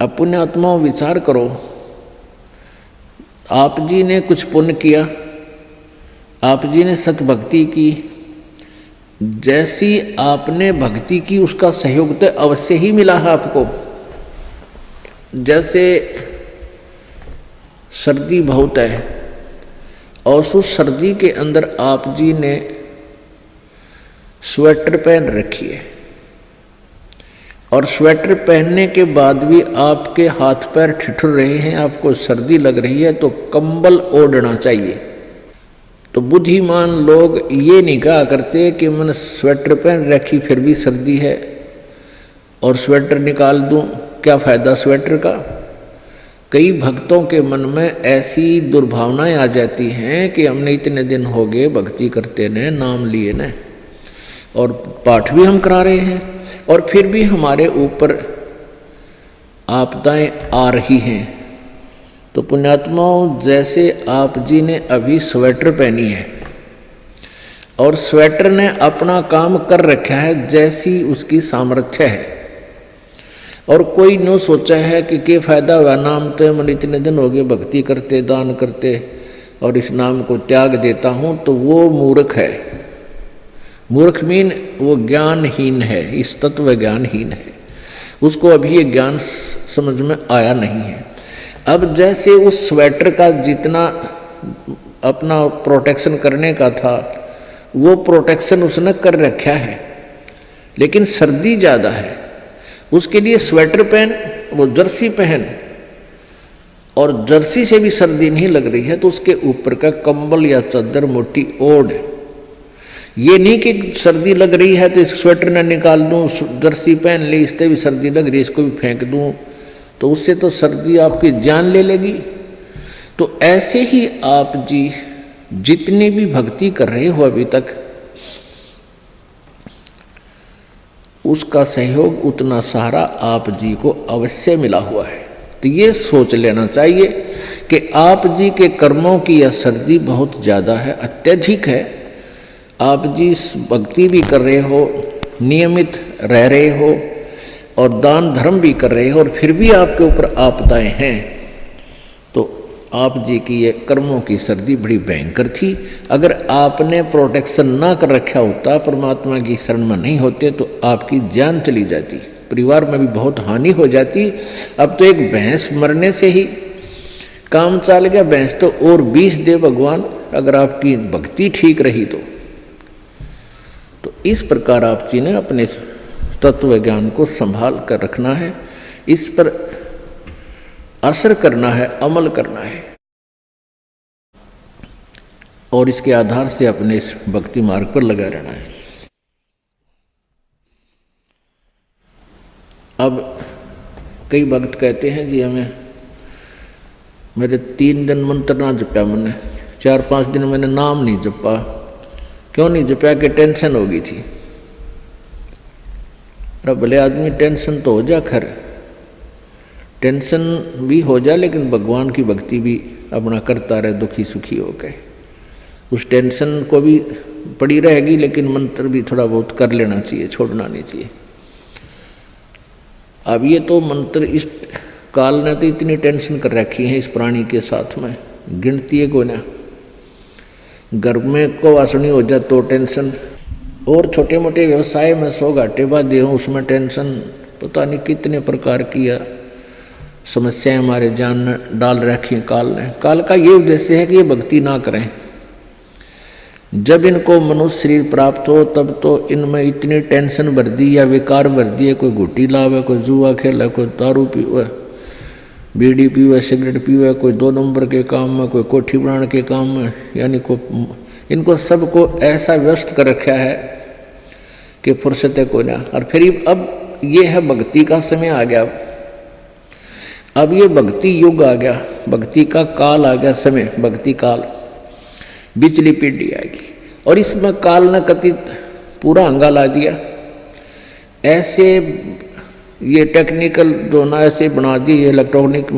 अब पुण्यात्माओं विचार करो, आप जी ने कुछ पुण्य किया, आप जी ने सत भक्ति की, जैसी आपने भक्ति की उसका सहयोग तो अवश्य ही मिला है आपको। जैसे सर्दी बहुत है, और उस सर्दी के अंदर आप जी ने स्वेटर पहन रखी है, और स्वेटर पहनने के बाद भी आपके हाथ पैर ठिठुर रहे हैं, आपको सर्दी लग रही है, तो कंबल ओढ़ना चाहिए। तो बुद्धिमान लोग ये नहीं कहा करते कि मैंने स्वेटर पहन रखी फिर भी सर्दी है और स्वेटर निकाल दूं, क्या फायदा स्वेटर का। कई भक्तों के मन में ऐसी दुर्भावनाएं आ जाती हैं कि हमने इतने दिन हो गए भक्ति करते ने, नाम लिए ने, और पाठ भी हम करा रहे हैं, और फिर भी हमारे ऊपर आपदाएं आ रही हैं। तो पुण्यात्माओं, जैसे आप जी ने अभी स्वेटर पहनी है और स्वेटर ने अपना काम कर रखा है जैसी उसकी सामर्थ्य है, और कोई न सोचा है कि क्या फायदा हुआ, नाम तो मन इतने दिन हो गए भक्ति करते, दान करते, और इस नाम को त्याग देता हूँ, तो वो मूर्ख है। मूर्ख मीन वो ज्ञानहीन है, इस तत्व ज्ञानहीन है, उसको अभी ये ज्ञान समझ में आया नहीं है। अब जैसे उस स्वेटर का जितना अपना प्रोटेक्शन करने का था वो प्रोटेक्शन उसने कर रखा है, लेकिन सर्दी ज़्यादा है, उसके लिए स्वेटर पहन, वो जर्सी पहन, और जर्सी से भी सर्दी नहीं लग रही है तो उसके ऊपर का कंबल या चादर मोटी ओढ़। ये नहीं कि सर्दी लग रही है तो इस स्वेटर न निकाल दूं, जर्सी पहन ली, इससे भी सर्दी लग रही है इसको भी फेंक दूं, तो उससे तो सर्दी आपकी जान ले लेगी। तो ऐसे ही आप जी जितनी भी भक्ति कर रहे हो अभी तक, उसका सहयोग उतना सहारा आप जी को अवश्य मिला हुआ है। तो ये सोच लेना चाहिए कि आप जी के कर्मों की यह सर्दी बहुत ज़्यादा है, अत्यधिक है। आप जी भक्ति भी कर रहे हो, नियमित रह रहे हो और दान धर्म भी कर रहे हो, और फिर भी आपके ऊपर आपदाएं हैं, तो आप जी की ये कर्मों की सर्दी बड़ी भयंकर थी। अगर आपने प्रोटेक्शन ना कर रखा होता, परमात्मा की शरण में नहीं होते, तो आपकी जान चली जाती, परिवार में भी बहुत हानि हो जाती। अब तो एक भैंस मरने से ही काम चल गया, भैंस तो और 20 दे भगवान, अगर आपकी भक्ति ठीक रही तो इस प्रकार आप जी ने अपने तत्व ज्ञान को संभाल कर रखना है, इस पर असर करना है, अमल करना है, और इसके आधार से अपने इस भक्ति मार्ग पर लगा रहना है। अब कई भक्त कहते हैं जी हमें, मेरे 3 दिन मंत्र ना जपा, मैंने 4-5 दिन मैंने नाम नहीं जपा। क्यों नहीं जपा? कि टेंशन हो गई थी। अरे भले आदमी टेंशन तो हो जा, खैर टेंशन भी हो जा, लेकिन भगवान की भक्ति भी अपना करता रहे, दुखी सुखी हो गए। उस टेंशन को भी पड़ी रहेगी, लेकिन मंत्र भी थोड़ा बहुत कर लेना चाहिए, छोड़ना नहीं चाहिए। अब ये तो मंत्र इस काल ने तो इतनी टेंशन कर रखी है इस प्राणी के साथ में, गिनती है को ना। घर में को वासनी हो जाए तो टेंशन, और छोटे मोटे व्यवसाय में 100 घाटे बाधे हों उसमें टेंशन, पता नहीं कितने प्रकार की समस्याएं हमारे जान में डाल रखी हैं काल ने। काल का ये उद्देश्य है कि ये भक्ति ना करें। जब इनको मनुष्य शरीर प्राप्त हो तब तो इनमें इतनी टेंशन भर दी या विकार भर दिए, कोई घुट्टी लावे, कोई जुआ खेले, कोई दारू पीवे, बीड़ी पीवे, सिगरेट पीवे, कोई 2 नंबर के काम में, कोई कोठी बनाने के काम में, यानी को इनको सबको ऐसा व्यस्त कर रखा है कि फुर्सत को ना। और फिर अब ये है भक्ति का समय आ गया, अब ये भक्ति युग आ गया, भक्ति का काल आ गया, समय भक्ति काल, बिचली पीढ़ी आएगी। और इसमें काल ने कति पूरा हंगा ला दिया। ऐसे ये टेक्निकल जो ना ऐसे बना दिए इलेक्ट्रॉनिक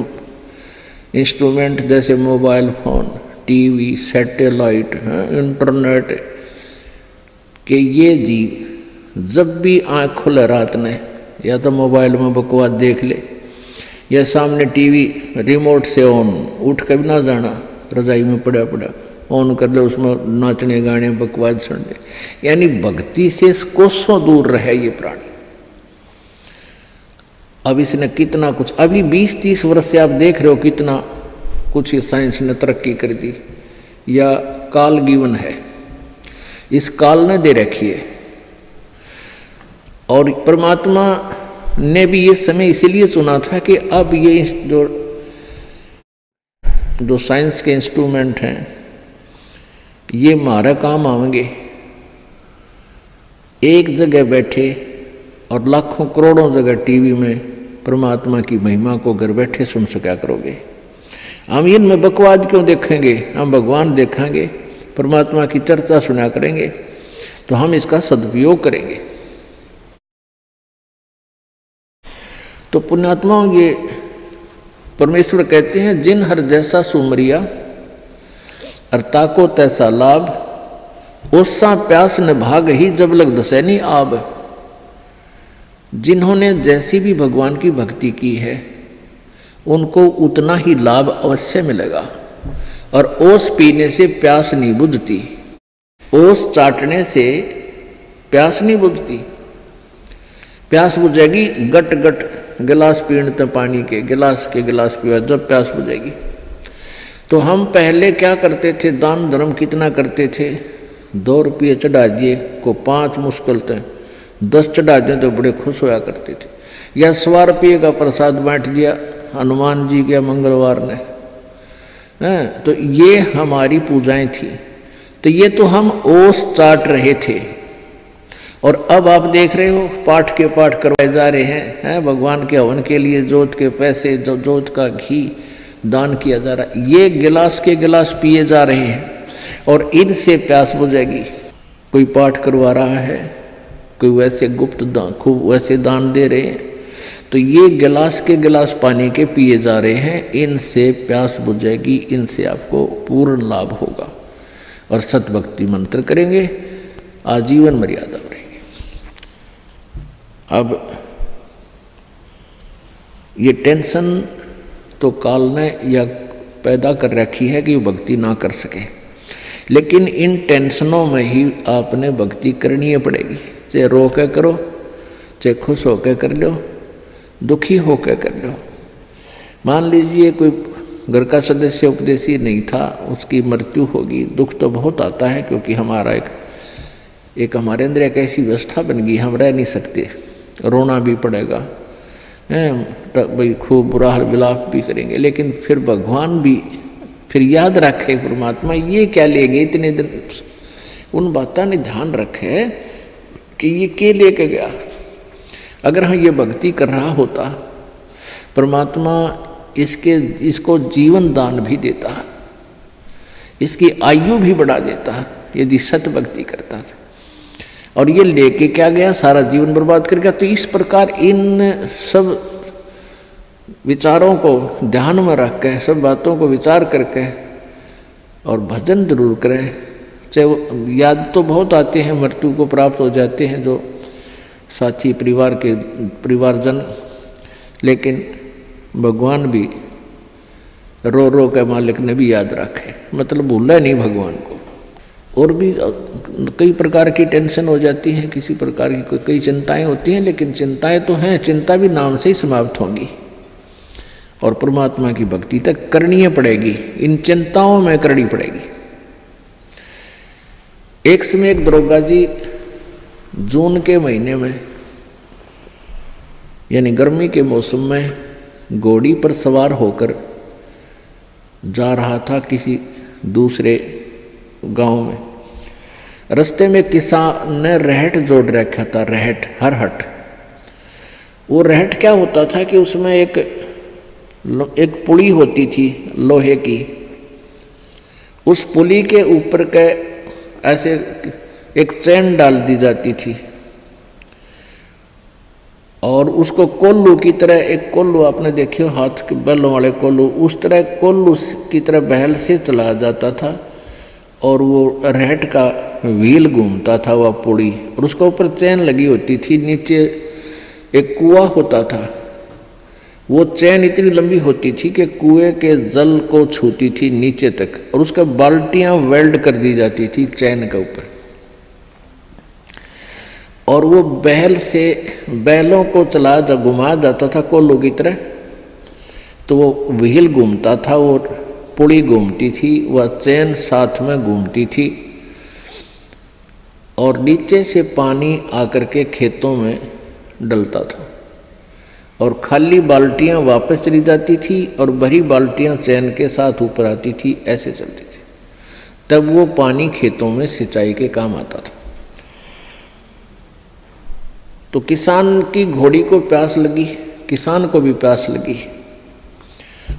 इंस्ट्रूमेंट, जैसे mobile phone, TV, satellite, internet, कि ये जीव जब भी आँख खुले रात में या तो मोबाइल में बकवास देख ले, या सामने टीवी रिमोट से ऑन, उठ कर भी ना जाना, रजाई में पड़ा पड़ा ऑन कर ले, उसमें नाचने गाने बकवास सुनने, यानी भक्ति से कोसों दूर रहे ये प्राणी। अब इसने कितना कुछ, अभी 20-30 वर्ष से आप देख रहे हो कितना कुछ साइंस ने तरक्की कर दी, या काल गिवन है, इस काल ने दे रखी है। और परमात्मा ने भी ये समय इसीलिए चुना था कि अब ये जो साइंस के इंस्ट्रूमेंट हैं ये हमारा काम आएंगे। एक जगह बैठे और लाखों करोड़ों जगह टीवी में परमात्मा की महिमा को घर बैठे सुन सका करोगे। हम इनमें बकवाद क्यों देखेंगे, हम भगवान देखेंगे, परमात्मा की चर्चा सुना करेंगे, तो हम इसका सदुपयोग करेंगे। तो पुण्यात्माओं, ये परमेश्वर कहते हैं जिन हर जैसा सुमरिया अर्ता को तैसा लाभ, ओसा प्यास न भाग ही जब लग दसैनी आब। जिन्होंने जैसी भी भगवान की भक्ति की है उनको उतना ही लाभ अवश्य मिलेगा। और ओस पीने से प्यास नहीं बुझती, ओस चाटने से प्यास नहीं बुझती। प्यास बुझेगी गट गट गिलास पीने पानी के गिलास पीवा जब प्यास बुझेगी। तो हम पहले क्या करते थे, दान धर्म कितना करते थे, 2 रुपये चढ़ा दिए को 5 मुश्किल थे, 10 चढ़ा दिए तो बड़े खुश होया करते थे। या 100 रुपये का प्रसाद बांट दिया हनुमान जी के मंगलवार ने, तो ये हमारी पूजाएं थी। तो ये तो हम ओस चाट रहे थे। और अब आप देख रहे हो पाठ के पाठ करवाए जा रहे हैं, भगवान के हवन के लिए जोत के पैसे, जोत का घी दान किया जा रहा है। ये गिलास के गिलास पिए जा रहे हैं और इनसे प्यास बुझेगी। कोई पाठ करवा रहा है, कोई वैसे गुप्त दान खूब वैसे दान दे रहे हैं, तो ये गिलास के गिलास पानी के पिए जा रहे हैं, इनसे प्यास बुझेगी, इनसे आपको पूर्ण लाभ होगा। और सतभक्ति मंत्र करेंगे, आजीवन मर्यादा बढ़ेगी। अब ये टेंशन तो काल ने या पैदा कर रखी है कि वो भक्ति ना कर सके, लेकिन इन टेंशनों में ही आपने भक्ति करनी पड़ेगी। चाहे रो के करो, चाहे खुश होकर कर लो, दुखी होकर कर लो। मान लीजिए कोई घर का सदस्य उपदेशी नहीं था, उसकी मृत्यु होगी, दुख तो बहुत आता है, क्योंकि हमारा एक हमारे अंदर एक ऐसी व्यवस्था बन गई, हम रह नहीं सकते, रोना भी पड़ेगा, भाई खूब बुरा हाल विलाप भी करेंगे। लेकिन फिर भगवान भी फिर याद रखे, परमात्मा ये क्या ले गए इतने दिन, उन बातों ने ध्यान रखे कि ये क्या लेके गया। अगर हम ये भक्ति कर रहा होता, परमात्मा इसको जीवन दान भी देता, इसकी आयु भी बढ़ा देता यदि सत भक्ति करता था। और ये लेके क्या गया, सारा जीवन बर्बाद कर गया। तो इस प्रकार इन सब विचारों को ध्यान में रख के, सब बातों को विचार करके और भजन जरूर करें। चाहे वो याद तो बहुत आते हैं, मृत्यु को प्राप्त हो जाते हैं जो साथी परिवारजन, लेकिन भगवान भी रो रो के मालिक ने भी याद रखे, मतलब भूला नहीं भगवान को। और भी कई प्रकार की टेंशन हो जाती है, किसी प्रकार की कई चिंताएं होती हैं, लेकिन चिंताएं तो हैं, चिंता भी नाम से ही समाप्त होंगी और परमात्मा की भक्ति तक करनी पड़ेगी, इन चिंताओं में करनी पड़ेगी। एक समय एक दरोगा जी जून के महीने में यानी गर्मी के मौसम में घोड़ी पर सवार होकर जा रहा था किसी दूसरे गांव में। रास्ते में किसान ने रहट जोड़ रखा था, रहट हरहट। वो रहट क्या होता था कि उसमें एक पुली होती थी लोहे की, उस पुली के ऊपर के ऐसे एक चैन डाल दी जाती थी और उसको कोल्लू की तरह, एक कोल्लू आपने देखे हाथ के बैलों वाले कोल्लू, उस तरह कोल्लू की तरह बहल से चलाया जाता था और वो रहट का व्हील घूमता था वह पुड़ी, और उसके ऊपर चैन लगी होती थी। नीचे एक कुआं होता था, वो चैन इतनी लंबी होती थी कि कुएं के जल को छूती थी नीचे तक, और उसका बाल्टियां वेल्ड कर दी जाती थी चैन के ऊपर। और वो बैल से बैलों को चला जब घुमाया जाता था कोल्लू की तरह, तो वो व्हील घूमता था, वो पुड़ी घूमती थी, वह चैन साथ में घूमती थी, और नीचे से पानी आकर के खेतों में डलता था। और खाली बाल्टियां वापस चली जाती थी और भरी बाल्टियां चैन के साथ ऊपर आती थी, ऐसे चलती थी। तब वो पानी खेतों में सिंचाई के काम आता था। तो किसान की घोड़ी को प्यास लगी, किसान को भी प्यास लगी।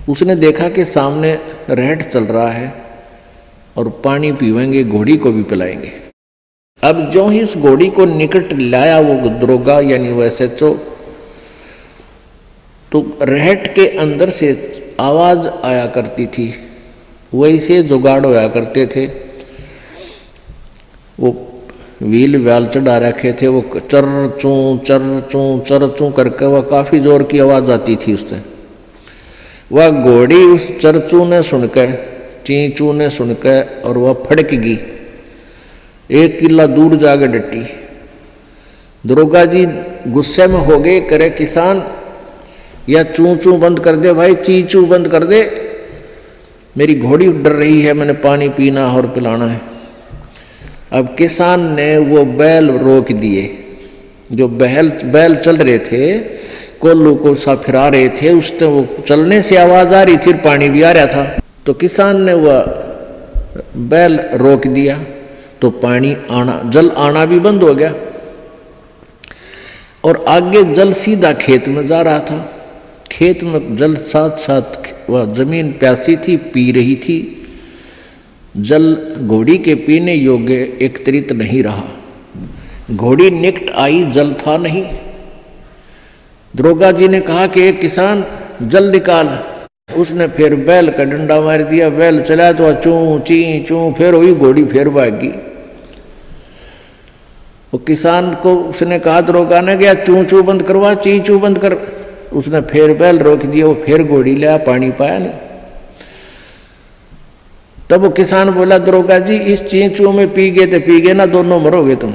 उसने देखा कि सामने रहट चल रहा है और पानी पीवेंगे, घोड़ी को भी पिलाएंगे। अब जो ही उस घोड़ी को निकट लाया वो दरोगा यानी वो SHO, तो रहट के अंदर से आवाज आया करती थी, वैसे जुगाड़ होया करते थे। वो व्हील व्याल चढ़ा रखे थे, वो चर चूं करके वह काफी जोर की आवाज आती थी उससे। वह घोड़ी उस चरचू ने सुनकर, चींचू ने सुनकर, और वह फड़क गई, 1 किला दूर जाके डटी। दरोगा जी गुस्से में हो गए, करे किसान या चू चू बंद कर दे भाई, ची चू बंद कर दे, मेरी घोड़ी डर रही है, मैंने पानी पीना और पिलाना है। अब किसान ने वो बैल रोक दिए, जो बैल चल रहे थे, कोल्लू को सा फिरा रहे थे, उससे वो चलने से आवाज आ रही थी, पानी भी आ रहा था। तो किसान ने वह बैल रोक दिया, तो पानी आना, जल आना भी बंद हो गया और आगे जल सीधा खेत में जा रहा था। खेत में जल साथ साथ वह जमीन प्यासी थी, पी रही थी। जल घोड़ी के पीने योग्य एकत्रित नहीं रहा। घोड़ी निकट आई, जल था नहीं। दरोगा जी ने कहा कि एक किसान जल निकाल। उसने फिर बैल का डंडा मार दिया, बैल चला तो चूं ची चूं, फिर वही घोड़ी फिर भागी। वो किसान को उसने कहा, दरोगा ने गया चूं चूं बंद करवा, ची चू बंद कर। उसने फिर बैल रोक दिया, वो फिर घोड़ी लिया, पानी पाया नहीं। तब वो किसान बोला, दरोगा जी इस ची चू में पी गए तो पी गए ना, दोनों मरोगे तुम।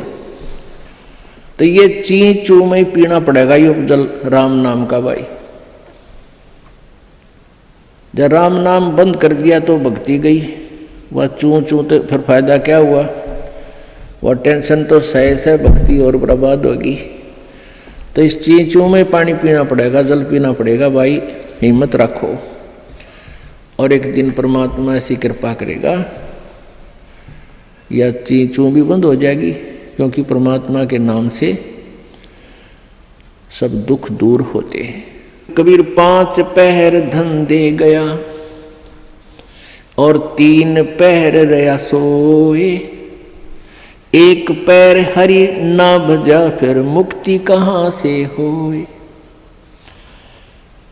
तो ये ची चू में ही पीना पड़ेगा ये जल, राम नाम का भाई। जब राम नाम बंद कर दिया तो भक्ति गई, वह चू चू तो फिर फायदा क्या हुआ, वह टेंशन तो सहे से भक्ति और बर्बाद होगी। तो इस चींचू में पानी पीना पड़ेगा, जल पीना पड़ेगा भाई, हिम्मत रखो। और एक दिन परमात्मा ऐसी कृपा करेगा, या चींचू भी बंद हो जाएगी, क्योंकि परमात्मा के नाम से सब दुख दूर होते हैं। कबीर 5 पहर धन दे गया और 3 पहर रया सोए, 1 पैर हरि ना भजा फिर मुक्ति कहाँ से होए।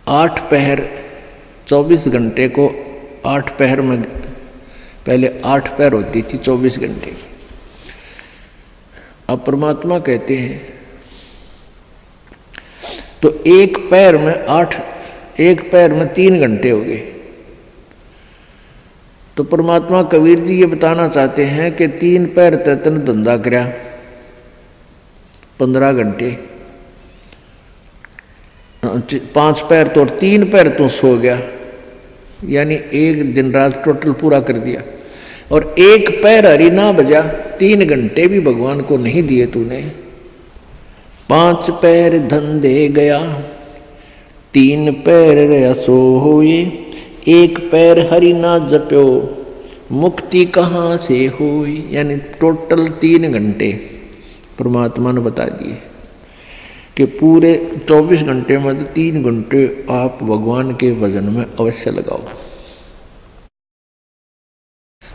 8 पहर 24 घंटे को 8 पहर में, पहले 8 पहर होती थी 24 घंटे की। अब परमात्मा कहते हैं तो 1 पैर में 3 घंटे हो गए। तो परमात्मा कबीर जी ये बताना चाहते हैं कि 3 पैर तन धंधा करया 15 घंटे, 5 पैर तो 3 पैर तो सो गया, यानी 1 दिन रात टोटल पूरा कर दिया। और 1 पैर हरि ना बजा, 3 घंटे भी भगवान को नहीं दिए तूने। 5 पैर धन दे गया, 3 पैर रया सोए, 1 पैर हरि ना जप्यो मुक्ति कहाँ से होई। यानी टोटल 3 घंटे परमात्मा ने बता दिए कि पूरे 24 घंटे में 3 घंटे आप भगवान के भजन में अवश्य लगाओ।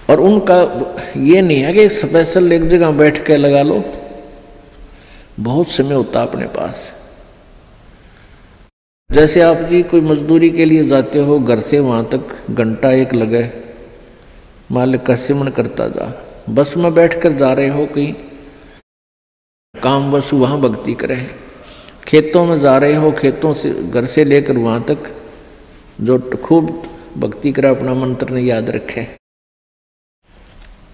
और उनका ये नहीं है कि स्पेशल एक जगह बैठ के लगा लो, बहुत समय होता अपने पास। जैसे आप जी कोई मजदूरी के लिए जाते हो, घर से वहाँ तक घंटा 1 लगे, मालिक का सिमरण करता जा। बस में बैठकर जा रहे हो कहीं काम, बस वहाँ भक्ति करें। खेतों में जा रहे हो, खेतों से घर से लेकर वहाँ तक जो खूब भक्ति करे, अपना मंत्र ने याद रखे।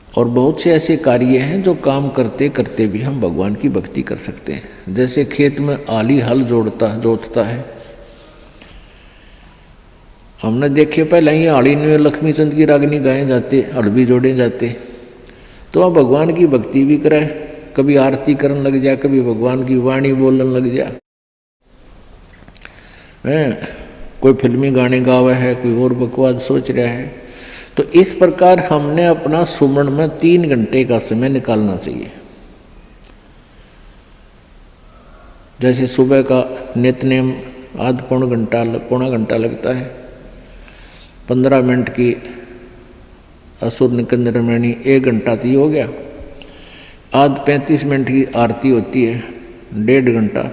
और बहुत से ऐसे कार्य हैं जो काम करते करते भी हम भगवान की भक्ति कर सकते हैं। जैसे खेत में आली हल जोतता है, हमने देखे पहले ही आली में लक्ष्मी चंद की रागनी गाए जाते, हल भी जोड़े जाते। तो आप भगवान की भक्ति भी करे, कभी आरती करने लग जा, कभी भगवान की वाणी बोलने लग जा। कोई फिल्मी गाने गावा है, कोई और बकवास सोच रहा है। तो इस प्रकार हमने अपना सुमरण में 3 घंटे का समय निकालना चाहिए। जैसे सुबह का नित्यनेम आध पौना घंटा लगता है, 15 मिनट की असुर निकंदन रामायणी 1 घंटा तो हो गया। आध 35 मिनट की आरती होती है, 1.5 घंटा।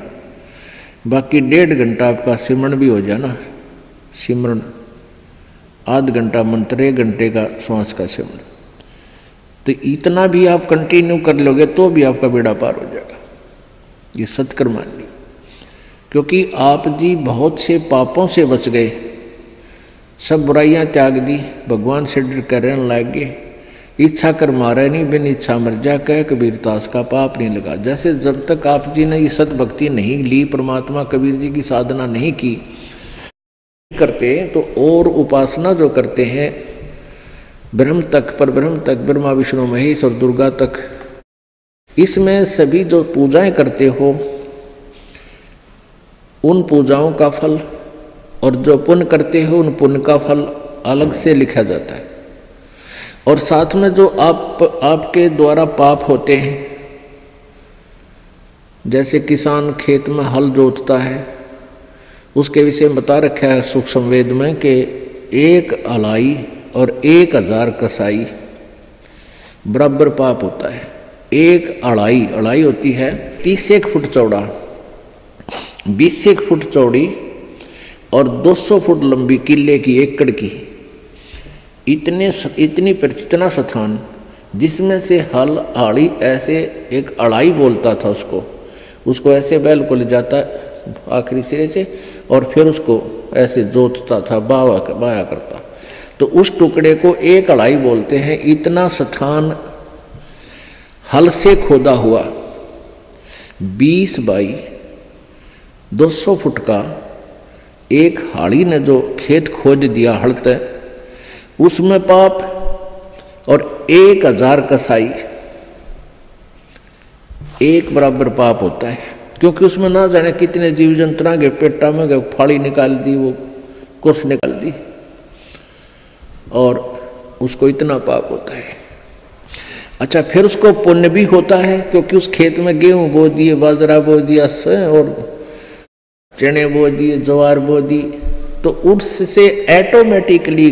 बाकी 1.5 घंटा आपका सिमरन भी हो जाए ना, सिमरन आध घंटा मंत्र, 1 घंटे का श्वास का सिमरन। तो इतना भी आप कंटिन्यू कर लोगे तो भी आपका बेड़ा पार हो जाएगा। ये सत्कर्म मान ली, क्योंकि आप जी बहुत से पापों से बच गए, सब बुराइयां त्याग दी, भगवान से डर कर रहने लग गए। इच्छा कर मारे नहीं, बिन इच्छा मर जा, कह कबीर दास का पाप नहीं लगा। जैसे जब तक आप जी ने ये सत भक्ति नहीं ली, परमात्मा कबीर जी की साधना नहीं की करते, तो और उपासना जो करते हैं ब्रह्म तक, पर ब्रह्म तक, ब्रह्मा विष्णु महेश और दुर्गा तक, इसमें सभी जो पूजाएं करते हो उन पूजाओं का फल और जो पुण्य करते हो उन पुण्य का फल अलग से लिखा जाता है। और साथ में जो आपके द्वारा पाप होते हैं, जैसे किसान खेत में हल जोतता है, उसके विषय में बता रखा है सूक्ष्म वेद में कि 1 अलाई और 1000 कसाई बराबर पाप होता है। 1 अड़ाई होती है 30 फुट चौड़ा, 20 फुट चौड़ी और 200 फुट लंबी, किले की, एकड़ की, इतना स्थान जिसमें से हल आड़ी ऐसे एक अड़ाई बोलता था उसको ऐसे बैल को ले जाता आखिरी सिरे से और फिर उसको ऐसे जोतता था, बाया करता। तो उस टुकड़े को 1 अड़ाई बोलते हैं। इतना स्थान हल से खोदा हुआ 20 बाई 200 फुट का एक हाड़ी ने जो खेत खोद दिया हड़ते, उसमें पाप, और 1000 कसाई 1 बराबर पाप होता है। क्योंकि उसमें ना जाने कितने जीव जंतुओं के पेटा में गए, फाड़ी निकाल दी, वो कुछ निकाल दी, और उसको इतना पाप होता है। अच्छा, फिर उसको पुण्य भी होता है, क्योंकि उस खेत में गेहूं बो दिए, बाजरा बो दिया और चने बो दिए, ज्वार बो दी, तो उससे ऑटोमेटिकली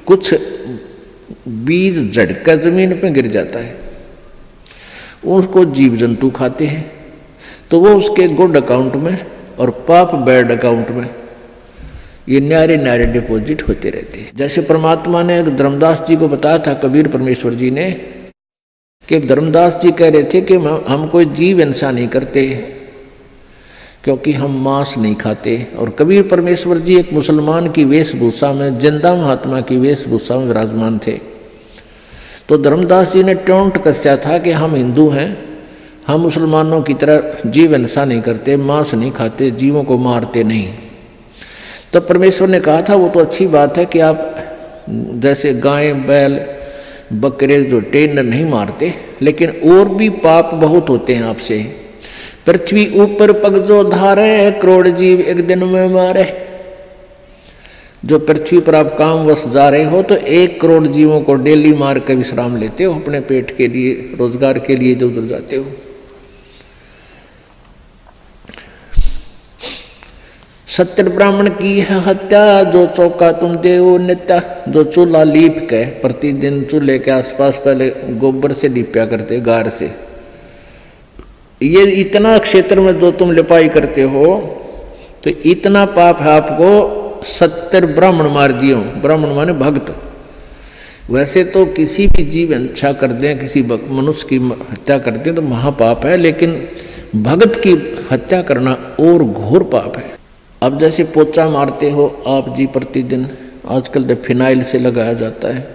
कुछ बीज झटका जमीन पे गिर जाता है, उसको जीव जंतु खाते हैं, तो वो उसके गुड अकाउंट में और पाप बैड अकाउंट में ये न्यारे न्यारे डिपॉजिट होते रहते हैं। जैसे परमात्मा ने धर्मदास जी को बताया था, कबीर परमेश्वर जी ने, कि धर्मदास जी कह रहे थे कि हम कोई जीव हिंसा नहीं करते क्योंकि हम मांस नहीं खाते। और कबीर परमेश्वर जी एक मुसलमान की वेशभूषा में, जिंदा महात्मा की वेशभूषा में विराजमान थे। तो धर्मदास जी ने टोंट कसया था कि हम हिंदू हैं, हम मुसलमानों की तरह जीव हिंसा नहीं करते, मांस नहीं खाते, जीवों को मारते नहीं। तब परमेश्वर ने कहा था, वो तो अच्छी बात है कि आप जैसे गाय, बैल, बकरे जो टेंडर नहीं मारते, लेकिन और भी पाप बहुत होते हैं आपसे। पृथ्वी ऊपर पग जो धारे, करोड़ जीव एक दिन में मारे। जो पृथ्वी पर आप कामवश जा रहे हो तो 1 करोड़ जीवों को डेली मार कर विश्राम लेते हो, अपने पेट के लिए, रोजगार के लिए जो उधर जाते हो। सत्तर ब्राह्मण की है हत्या, जो चौका तुम देव नित्या। जो चूल्हा लीप के प्रतिदिन चूल्हे के आसपास पहले गोबर से लीपया करते, गार से, ये इतना क्षेत्र में जो तुम लिपाई करते हो, तो इतना पाप है आपको 70 ब्राह्मण मार दियो। ब्राह्मण माने भक्त। वैसे तो किसी भी जीव हिंसा कर दें, किसी मनुष्य की हत्या कर दें तो महापाप है, लेकिन भक्त की हत्या करना और घोर पाप है। अब जैसे पोचा मारते हो आप जी प्रतिदिन, आजकल तो फिनाइल से लगाया जाता है।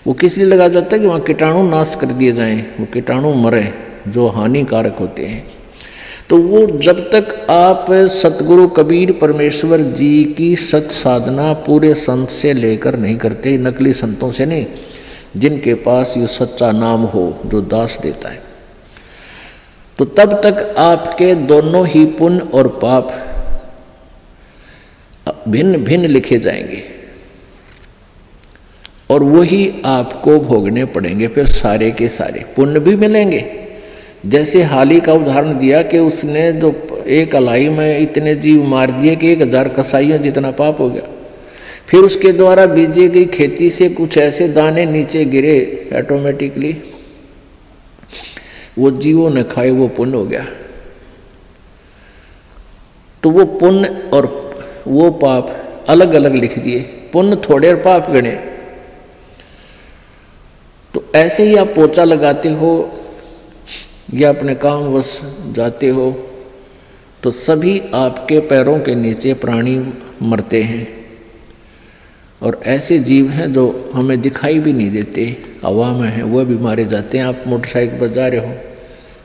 वो किस लिए लगाया जाता है कि वहाँ कीटाणु नाश कर दिए जाएं, वो कीटाणु मरे जो हानिकारक होते हैं। तो वो जब तक आप सतगुरु कबीर परमेश्वर जी की सत साधना पूरे संत से लेकर नहीं करते, नकली संतों से नहीं, जिनके पास ये सच्चा नाम हो जो दास देता है, तो तब तक आपके दोनों ही पुण्य और पाप भिन्न भिन्न लिखे जाएंगे और वही आपको भोगने पड़ेंगे फिर सारे के सारे। पुण्य भी मिलेंगे, जैसे हाली का उदाहरण दिया कि उसने जो एक अलाई में इतने जीव मार दिए कि 1000 कसाईयों जितना पाप हो गया। फिर उसके द्वारा बीजी गई खेती से कुछ ऐसे दाने नीचे गिरे, ऑटोमेटिकली वो जीवों ने खाए, वो पुण्य हो गया। तो वो पुण्य और वो पाप अलग अलग लिख दिए, पुण्य थोड़े और पाप गणे। तो ऐसे ही आप पोछा लगाते हो या अपने काम वश जाते हो तो सभी आपके पैरों के नीचे प्राणी मरते हैं। और ऐसे जीव हैं जो हमें दिखाई भी नहीं देते, हवा में हैं, वह भी मारे जाते हैं। आप मोटरसाइकिल पर जा रहे हो,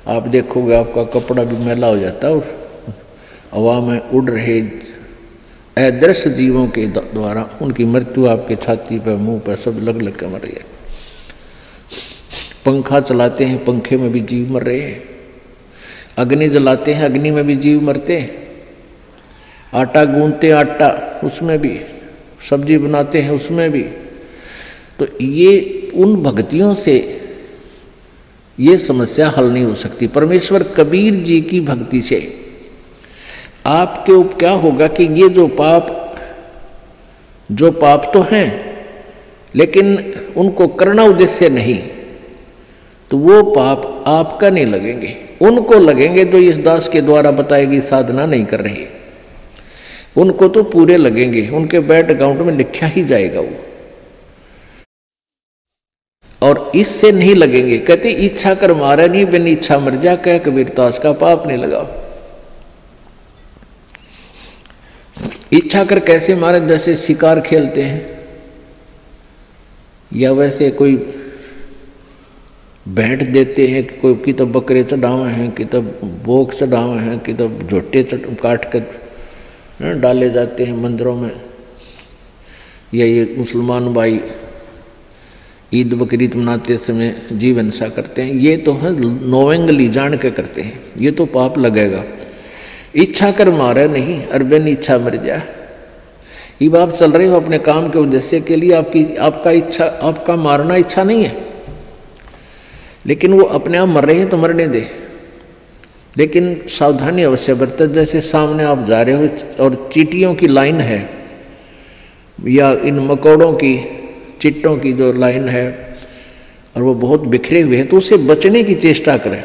आप देखोगे आपका कपड़ा भी मैला हो जाता है और हवा में उड़ रहे अदृश्य जीवों के द्वारा उनकी मृत्यु आपके छाती पर, मुंह पर सब लग लग कर मर रही है। पंखा चलाते हैं, पंखे में भी जीव मर रहे हैं। अग्नि जलाते हैं, अग्नि में भी जीव मरते हैं। आटा गूंथते, आटा उसमें भी, सब्जी बनाते हैं उसमें भी। तो ये उन भक्तियों से ये समस्या हल नहीं हो सकती। परमेश्वर कबीर जी की भक्ति से आपके ऊपर क्या होगा कि ये जो पाप तो हैं लेकिन उनको करना उद्देश्य नहीं, तो वो पाप आपका नहीं लगेंगे, उनको लगेंगे जो इस दास के द्वारा बताई गई साधना नहीं कर रहे, उनको तो पूरे लगेंगे, उनके बैंक अकाउंट में लिखा ही जाएगा वो। और इससे नहीं लगेंगे, कहते इच्छा कर मारा नहीं बिन इच्छा मर जा, कह कबीरदास का पाप नहीं लगा। इच्छा कर कैसे मारे, जैसे शिकार खेलते हैं या वैसे कोई भेंट देते हैं, कोई की तो बकरे चढ़ावे हैं, कि तो बोक चढ़ावे हैं, कि तो झोटे काट कर डाले जाते हैं मंदिरों में। या ये मुसलमान भाई ईद बकरीद मनाते समय जीव हिंसा करते हैं, ये तो है नोवेंगली जान के करते हैं, ये तो पाप लगेगा। इच्छा कर मारे नहीं, अरबन इच्छा मर जा। अब आप चल रहे हो अपने काम के उद्देश्य के लिए, आपका मारना इच्छा नहीं है, लेकिन वो अपने आप मर रहे हैं तो मरने दे, लेकिन सावधानी अवश्य बरते। जैसे सामने आप जा रहे हो और चींटियों की लाइन है या इन मकोड़ों की, चिट्टों की जो लाइन है और वो बहुत बिखरे हुए हैं, तो उससे बचने की चेष्टा करें।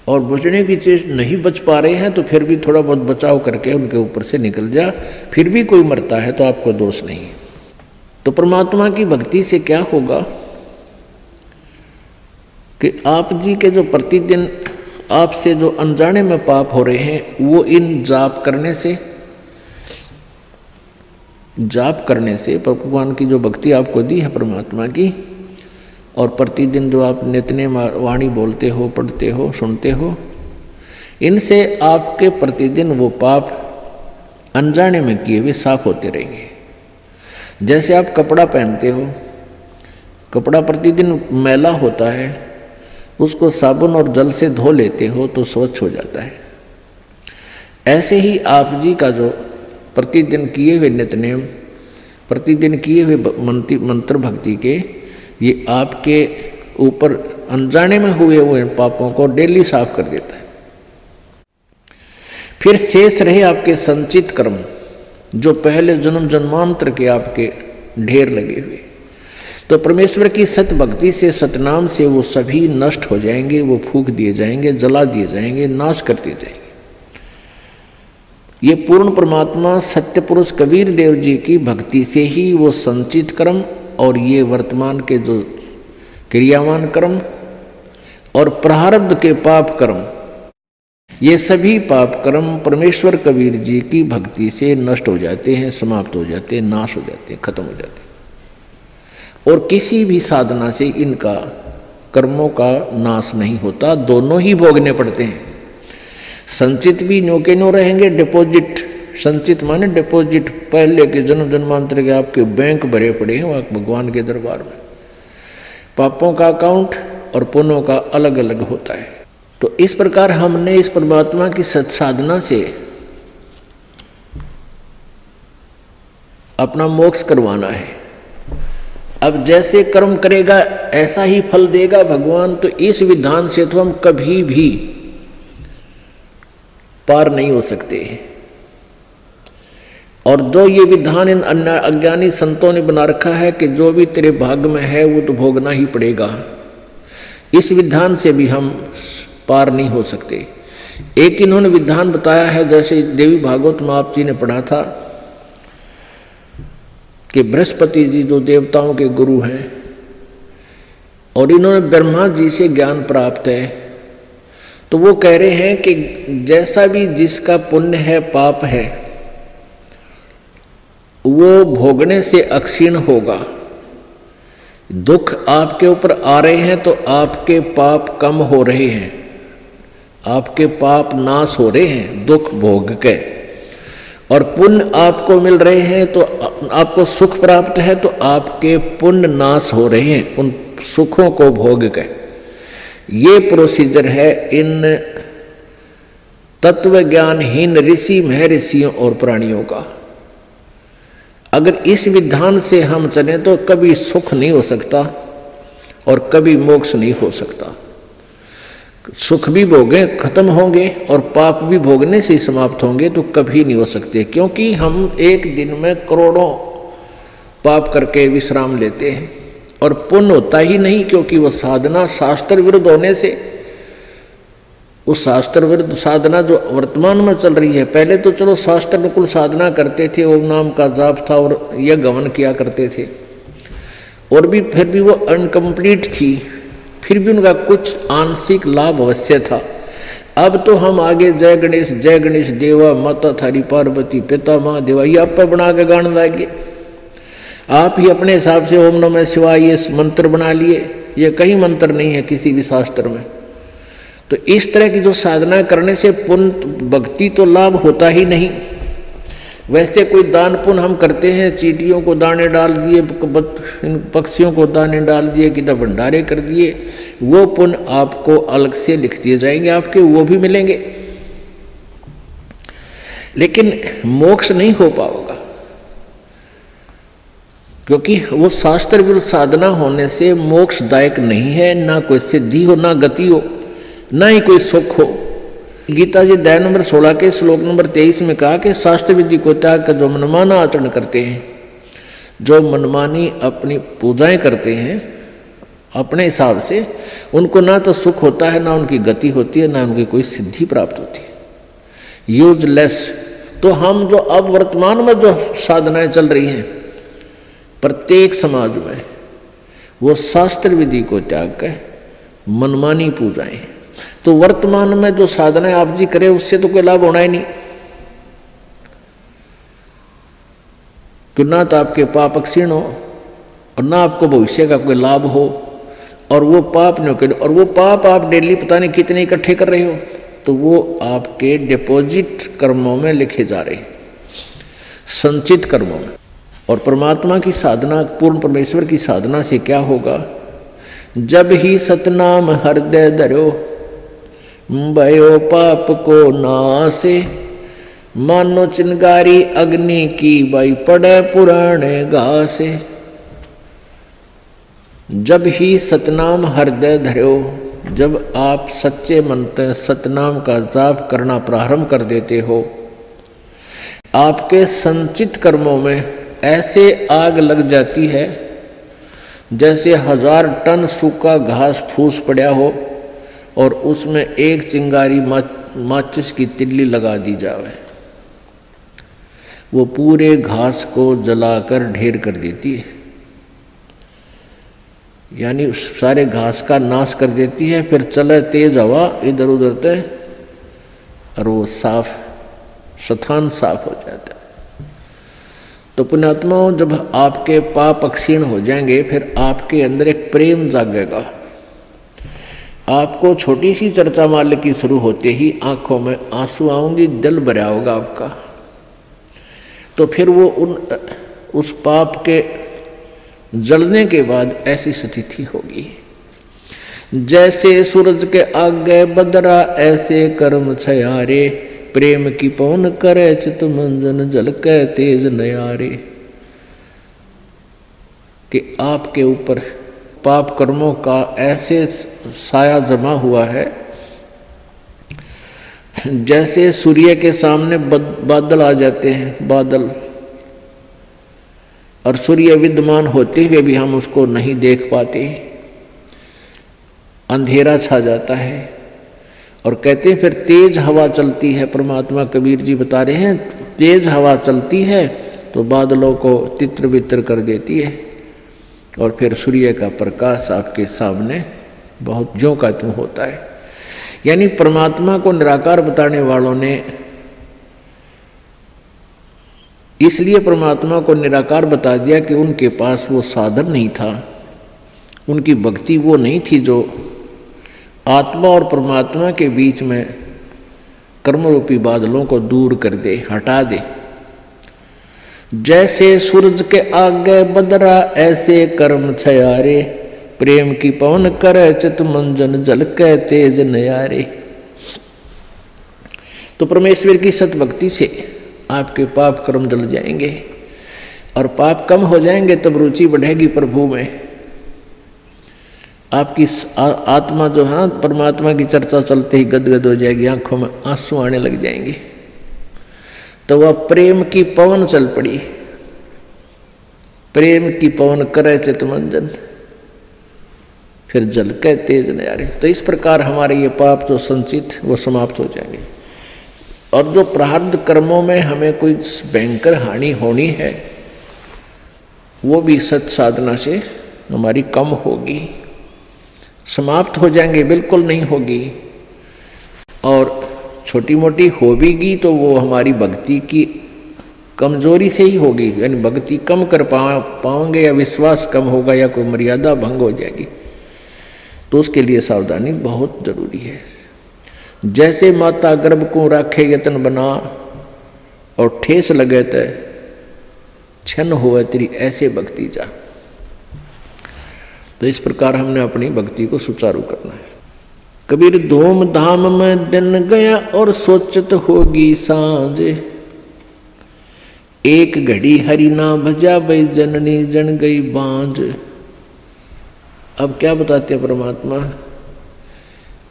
और बचने की चेष्टा नहीं बच पा रहे हैं तो फिर भी थोड़ा बहुत बचाव करके उनके ऊपर से निकल जा, फिर भी कोई मरता है तो आपको दोष नहीं। तो परमात्मा की भक्ति से क्या होगा कि आप जी के जो प्रतिदिन आपसे जो अनजाने में पाप हो रहे हैं, वो इन जाप करने से भगवान की जो भक्ति आपको दी है परमात्मा की, और प्रतिदिन जो आप नित्य वाणी बोलते हो, पढ़ते हो, सुनते हो, इनसे आपके प्रतिदिन वो पाप अनजाने में किए हुए साफ होते रहेंगे। जैसे आप कपड़ा पहनते हो, कपड़ा प्रतिदिन मैला होता है, उसको साबुन और जल से धो लेते हो तो स्वच्छ हो जाता है। ऐसे ही आप जी का जो प्रतिदिन किए हुए नित्य नेम, प्रतिदिन किए हुए मंत्र भक्ति के, ये आपके ऊपर अनजाने में हुए पापों को डेली साफ कर देता है। फिर शेष रहे आपके संचित कर्म, जो पहले जन्म जन्मांतर के आपके ढेर लगे हुए, तो परमेश्वर की सत भक्ति से, सतनाम से वो सभी नष्ट हो जाएंगे, वो फूंक दिए जाएंगे, जला दिए जाएंगे, नाश कर दिए जाएंगे। ये पूर्ण परमात्मा सत्य पुरुष कबीर देव जी की भक्ति से ही वो संचित कर्म और ये वर्तमान के जो क्रियावान कर्म और प्रारब्ध के पाप कर्म, ये सभी पाप कर्म परमेश्वर कबीर जी की भक्ति से नष्ट हो जाते हैं, समाप्त हो जाते हैं, नाश हो जाते हैं, खत्म हो जाते हैं। और किसी भी साधना से इनका कर्मों का नाश नहीं होता, दोनों ही भोगने पड़ते हैं। संचित भी न्यो के न्यो रहेंगे, डिपॉजिट, संचित माने डिपॉजिट, पहले के जन्म जन्मांतर के आपके बैंक भरे पड़े हैं वहाँ भगवान के दरबार में। पापों का अकाउंट और पुण्यों का अलग अलग होता है। तो इस प्रकार हमने इस परमात्मा की सत्साधना से अपना मोक्ष करवाना है। अब जैसे कर्म करेगा ऐसा ही फल देगा भगवान। तो इस विधान से तो हम कभी भी पार नहीं हो सकते। और जो ये विधान इन अन्य अज्ञानी संतों ने बना रखा है कि जो भी तेरे भाग्य में है वो तो भोगना ही पड़ेगा, इस विधान से भी हम पार नहीं हो सकते। एक इन्होंने विधान बताया है, जैसे देवी भागवत में आप जी ने पढ़ा था कि बृहस्पति जी जो देवताओं के गुरु हैं और इन्होंने ब्रह्मा जी से ज्ञान प्राप्त है, तो वो कह रहे हैं कि जैसा भी जिसका पुण्य है पाप है वो भोगने से अक्षीण होगा। दुख आपके ऊपर आ रहे हैं तो आपके पाप कम हो रहे हैं, आपके पाप नाश हो रहे हैं दुख भोग के। और पुण्य आपको मिल रहे हैं तो आपको सुख प्राप्त है तो आपके पुण्य नाश हो रहे हैं उन सुखों को भोग के। ये प्रोसीजर है इन तत्व ज्ञानहीन ऋषि महर्षियों और प्राणियों का। अगर इस विधान से हम चलें तो कभी सुख नहीं हो सकता और कभी मोक्ष नहीं हो सकता। सुख भी भोगे खत्म होंगे और पाप भी भोगने से समाप्त होंगे तो कभी नहीं हो सकते, क्योंकि हम एक दिन में करोड़ों पाप करके विश्राम लेते हैं और पुण्य होता ही नहीं, क्योंकि वो साधना शास्त्र विरुद्ध होने से, उस शास्त्र विरुद्ध साधना जो वर्तमान में चल रही है, पहले तो चलो शास्त्र अनुकूल साधना करते थे, ओम नाम का जाप था और यह गमन किया करते थे और भी फिर भी वो अनकम्प्लीट थी, फिर भी उनका कुछ आंशिक लाभ अवश्य था। अब तो हम आगे जय गणेश देवा माता थारी पार्वती पिता माँ देवा ये आप बना के गाने लाएंगे। आप ही अपने हिसाब से ओम नमः शिवाय ये मंत्र बना लिए, ये कहीं मंत्र नहीं है किसी भी शास्त्र में। तो इस तरह की जो साधना करने से पुण्य भक्ति तो लाभ होता ही नहीं। वैसे कोई दान पुण्य हम करते हैं, चींटियों को दाने डाल दिए, पक्षियों को दाने डाल दिए, किधर भंडारे कर दिए, वो पुण्य आपको अलग से लिख दिए जाएंगे, आपके वो भी मिलेंगे, लेकिन मोक्ष नहीं हो पाएगा, क्योंकि वो शास्त्र विरुद्ध साधना होने से मोक्षदायक नहीं है। ना कोई सिद्धि हो, ना गति हो, ना ही कोई सुख हो। गीता जी अध्याय नंबर 16 के श्लोक नंबर 23 में कहा कि शास्त्र विधि को त्याग कर जो मनमाना आचरण करते हैं, जो मनमानी अपनी पूजाएं करते हैं अपने हिसाब से, उनको ना तो सुख होता है, ना उनकी गति होती है, ना उनकी कोई सिद्धि प्राप्त होती है, यूजलेस। तो हम जो अब वर्तमान में जो साधनाएं चल रही हैं प्रत्येक समाज में, वो शास्त्र विधि को त्याग कर मनमानी पूजाएं। तो वर्तमान में जो साधनाएं आप जी करें उससे तो कोई लाभ होना ही नहीं, क्यों ना तो आपके पाप क्षीण हो और ना आपको भविष्य का कोई लाभ हो, और वो पाप नहीं करे, और वो पाप आप डेली पता नहीं कितने इकट्ठे कर रहे हो, तो वो आपके डिपॉजिट कर्मों में लिखे जा रहे हैं, संचित कर्मों में। और परमात्मा की साधना, पूर्ण परमेश्वर की साधना से क्या होगा? जब ही सतनाम हृदय धरो भयो पाप को नासे, मानो चिंगारी अग्नि की बाई पड़े पुराने घासे। जब ही सतनाम हृदय धरो, जब आप सच्चे मन से सतनाम का जाप करना प्रारंभ कर देते हो, आपके संचित कर्मों में ऐसे आग लग जाती है जैसे 1000 टन सूखा घास फूस पड़ा हो और उसमें एक चिंगारी माचिस की तिल्ली लगा दी जावे, वो पूरे घास को जलाकर ढेर कर देती है, यानी सारे घास का नाश कर देती है। फिर चले तेज हवा इधर उधर तय और वो साफ स्थान साफ हो जाता है। तो पुण्यात्माओं, जब आपके पाप क्षीण हो जाएंगे, फिर आपके अंदर एक प्रेम जागेगा। आपको छोटी सी चर्चा माल की शुरू होते ही आंखों में आंसू आऊंगी, दिल भरा होगा आपका। तो फिर वो उस पाप के जलने के बाद ऐसी स्थिति होगी, जैसे सूरज के आगे बदरा ऐसे कर्म छयारे, प्रेम की पवन करे चित मंजन जल के तेज नयारे। कि आपके ऊपर पाप कर्मों का ऐसे साया जमा हुआ है जैसे सूर्य के सामने बादल आ जाते हैं, बादल, और सूर्य विद्यमान होते हुए भी हम उसको नहीं देख पाते, अंधेरा छा जाता है। और कहते हैं फिर तेज हवा चलती है, परमात्मा कबीर जी बता रहे हैं तेज हवा चलती है तो बादलों को तितर बितर कर देती है और फिर सूर्य का प्रकाश आपके सामने बहुत ज्यों का त्यों होता है। यानी परमात्मा को निराकार बताने वालों ने इसलिए परमात्मा को निराकार बता दिया कि उनके पास वो साधन नहीं था, उनकी भक्ति वो नहीं थी जो आत्मा और परमात्मा के बीच में कर्मरूपी बादलों को दूर कर दे, हटा दे। जैसे सूरज के आगे बदरा ऐसे कर्म छयारे, प्रेम की पवन करे चित मंजन झलके तेज नयारे। तो परमेश्वर की सत भक्ति से आपके पाप कर्म जल जाएंगे और पाप कम हो जाएंगे, तब रुचि बढ़ेगी प्रभु में। आपकी आत्मा जो है परमात्मा की चर्चा चलते ही गदगद हो जाएगी, आंखों में आंसू आने लग जाएंगे। तो वह प्रेम की पवन चल पड़ी, प्रेम की पवन करे चित मंजन, फिर जल के तेज नयारे। तो इस प्रकार हमारे ये पाप जो संचित वो समाप्त हो जाएंगे। और जो प्रारब्ध कर्मों में हमें कोई भयंकर हानि होनी है वो भी सत साधना से हमारी कम होगी, समाप्त हो जाएंगे, बिल्कुल नहीं होगी। और छोटी मोटी हो भी तो वो हमारी भक्ति की कमजोरी से ही होगी, यानी भक्ति कम कर पाओगे या विश्वास कम होगा या कोई मर्यादा भंग हो जाएगी। तो उसके लिए सावधानी बहुत जरूरी है। जैसे माता गर्भ को राखे यतन बना और ठेस लगे तो छन होवे तेरी ऐसे भक्ति जा। तो इस प्रकार हमने अपनी भक्ति को सुचारू करना है। कबीर धूम धाम में दिन गया और सोचत होगी सांझ, एक घड़ी हरि ना भजा भई जननी जन गई बांझ। अब क्या बताते हैं परमात्मा?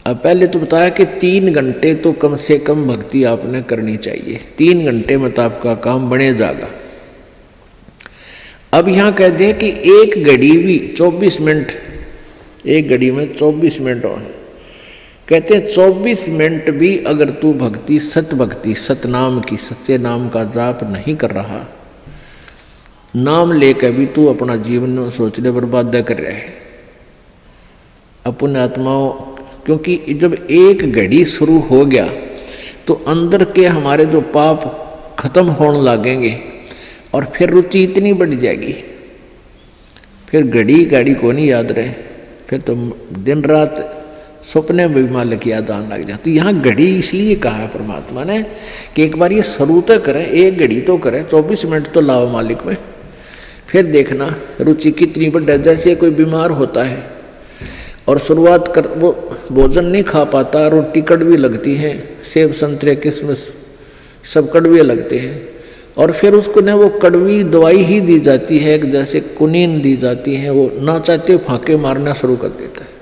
अब पहले तो बताया कि 3 घंटे तो कम से कम भक्ति आपने करनी चाहिए, 3 घंटे में तो आपका काम बने जाएगा। अब यहाँ कह दे कि एक घड़ी भी 24 मिनट, एक घड़ी में 24 मिनट और कहते हैं 24 मिनट भी अगर तू भक्ति, सत भक्ति, सतनाम की, सच्चे नाम का जाप नहीं कर रहा, नाम लेकर भी तू अपना जीवन सोच ले बर्बाद कर रहा है अपने आत्माओं। क्योंकि जब एक घड़ी शुरू हो गया तो अंदर के हमारे जो पाप खत्म होने लगेंगे और फिर रुचि इतनी बढ़ जाएगी, फिर घड़ी को नहीं याद रहे, फिर तो दिन रात सपने में भी मालिक याद आने लग जाती। यहाँ घड़ी इसलिए कहा है परमात्मा ने कि एक बार ये शुरू तो करें, एक घड़ी तो करें, 24 मिनट तो लाओ मालिक में, फिर देखना रुचि कितनी बढ़ है। जैसे कोई बीमार होता है और शुरुआत कर वो भोजन नहीं खा पाता, रोटी कड़वी लगती है, सेब संतरे किशमिश सब कड़वे लगते हैं, और फिर उसको न वो कड़वी दवाई ही दी जाती है, जैसे कुनीन दी जाती है, वो ना चाहते फाके मारना शुरू कर देता है।